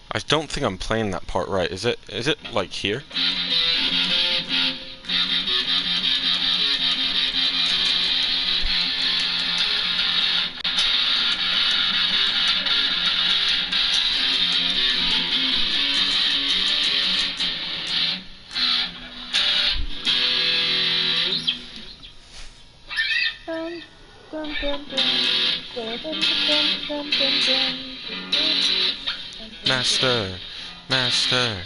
I don't think I'm playing that part right. Is it? Is it like here? Dun, dun, dun, dun. Dun, dun, dun, dun, dun, dun. Master, master.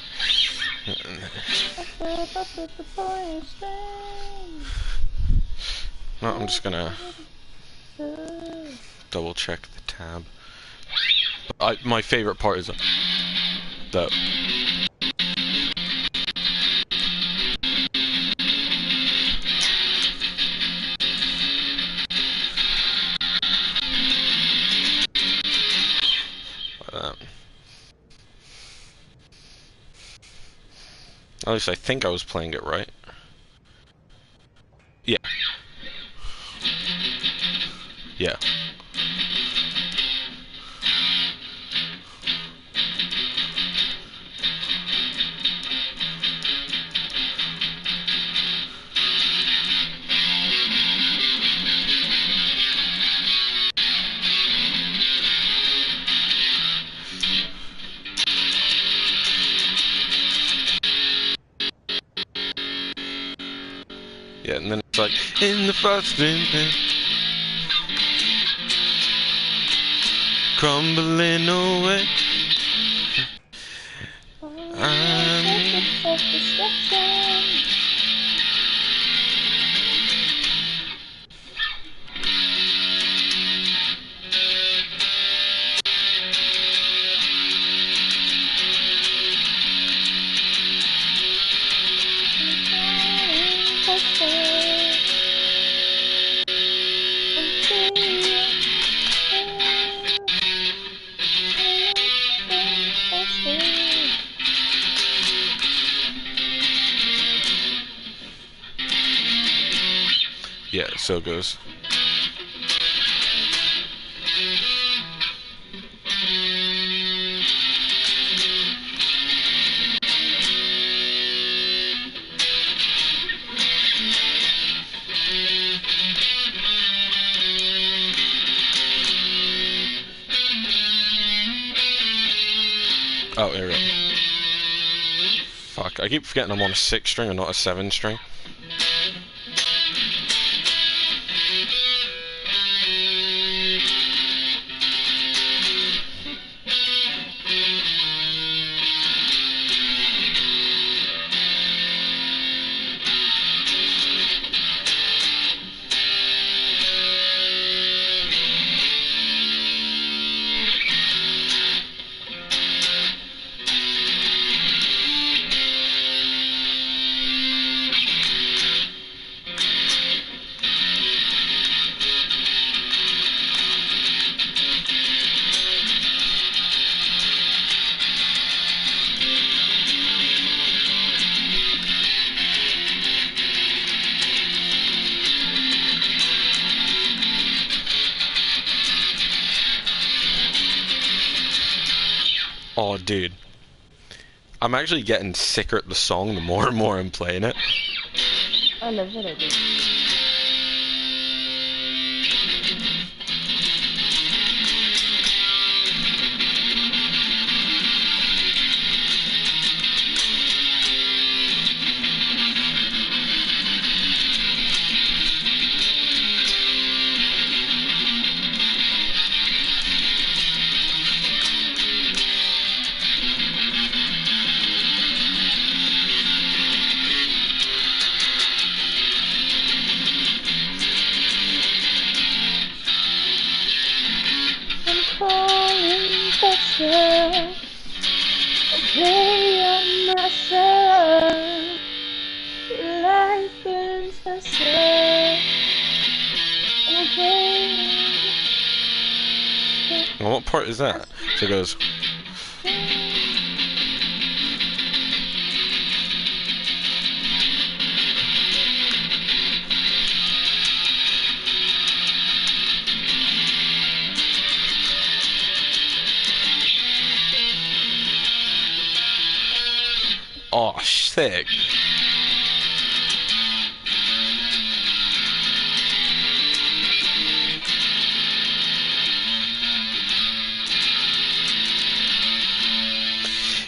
No, I'm just gonna double check the tab. My favorite part is the. At least I think I was playing it right. Yeah. Yeah. Yeah, and then it's like, in the first instance, crumbling away. Yeah, so it goes. Oh, here we go. Fuck, I keep forgetting I'm on a 6 string and not a 7 string. Oh, dude. I'm actually getting sicker at the song the more and more I'm playing it. I love it, I do. myself. Obey on myself. Life burns myself. Obey. Well, what part is that? So it goes. Oh, sick.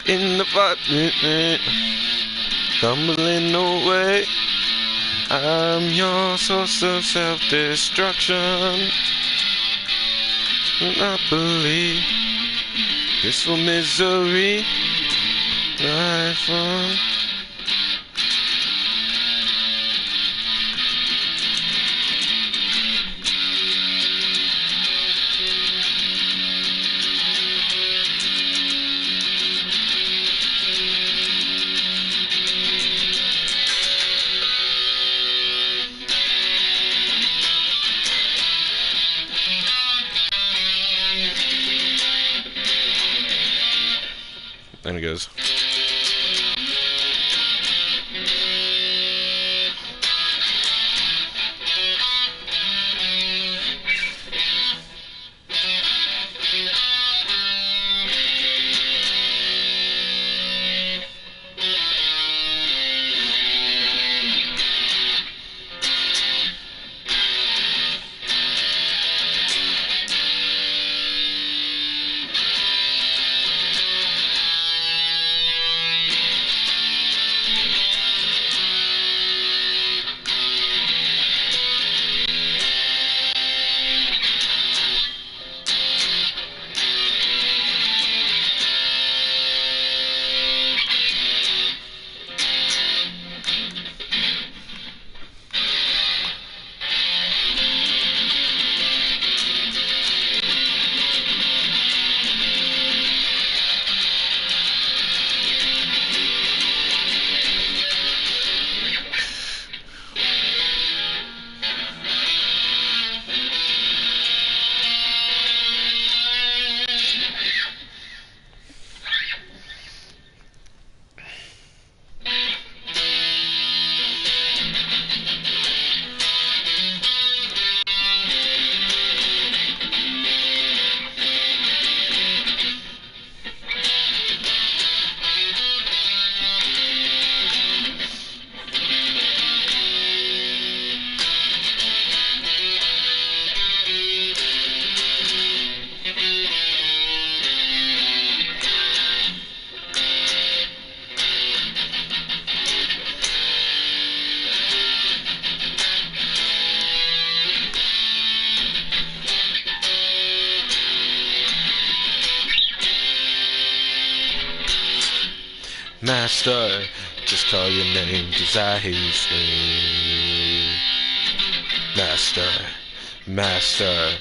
In the fight, stumbling away. I'm your source of self-destruction. And I believe this will misery. Life on. Then it goes. Master, just call your name, 'cause I hear you scream. Master, Master.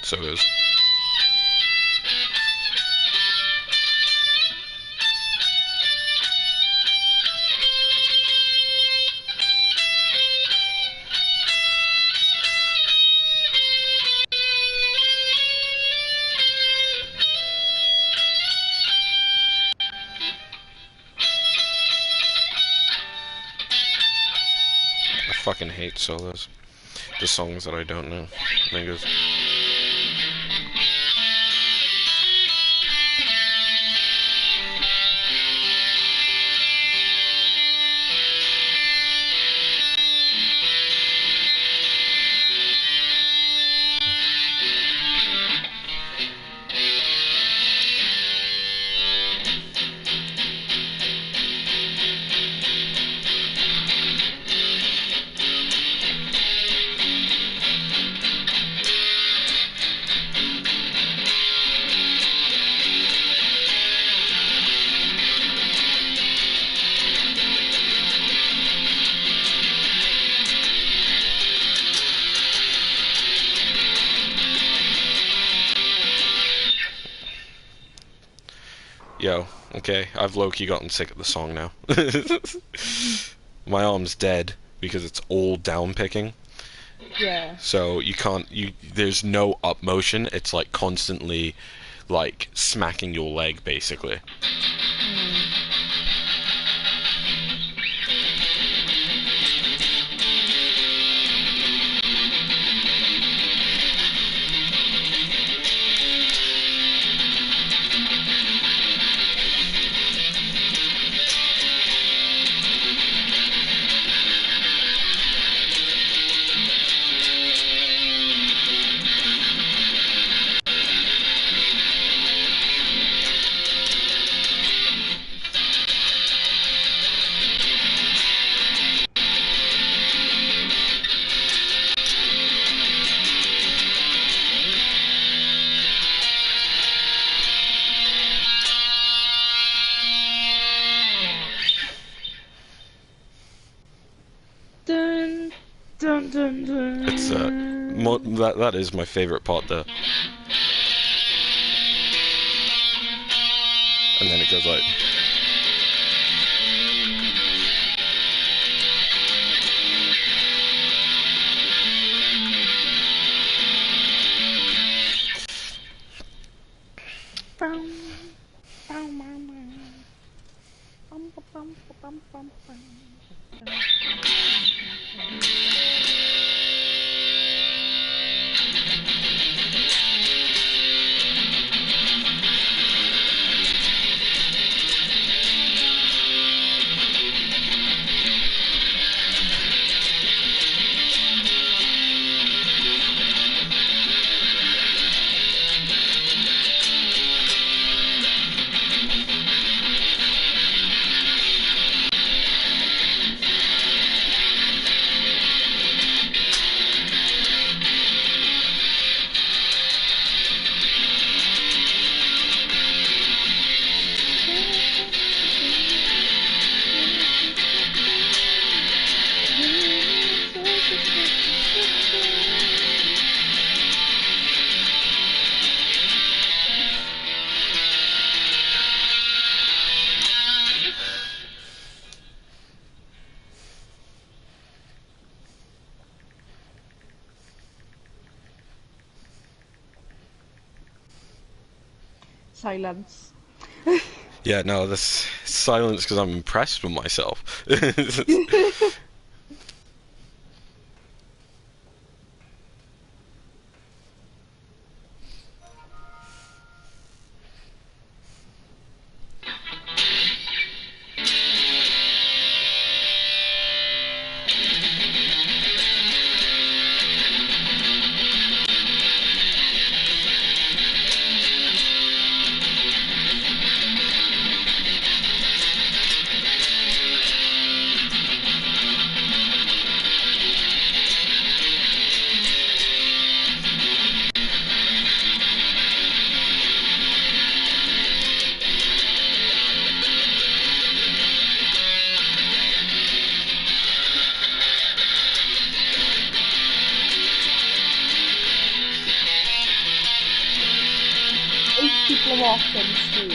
So it is. I fucking hate solos. The songs that I don't know. Niggas. Yo, okay, I've low-key gotten sick of the song now. My arm's dead because it's all down picking. Yeah. So there's no up motion, it's like constantly like smacking your leg basically. Dun dun dun dun. It's that is my favorite part there. And then it goes like Silence. yeah, no, this silence because I'm impressed with myself. People are watching the stream.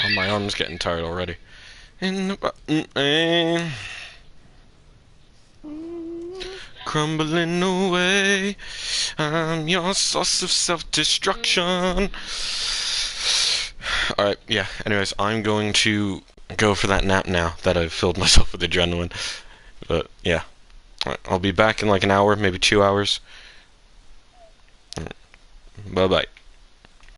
Oh, my arm's getting tired already. Crumbling away. I'm your source of self-destruction. Alright, yeah. Anyways, I'm going to go for that nap now that I've filled myself with adrenaline. But, yeah. Alright, I'll be back in like an hour, maybe 2 hours. Bye-bye.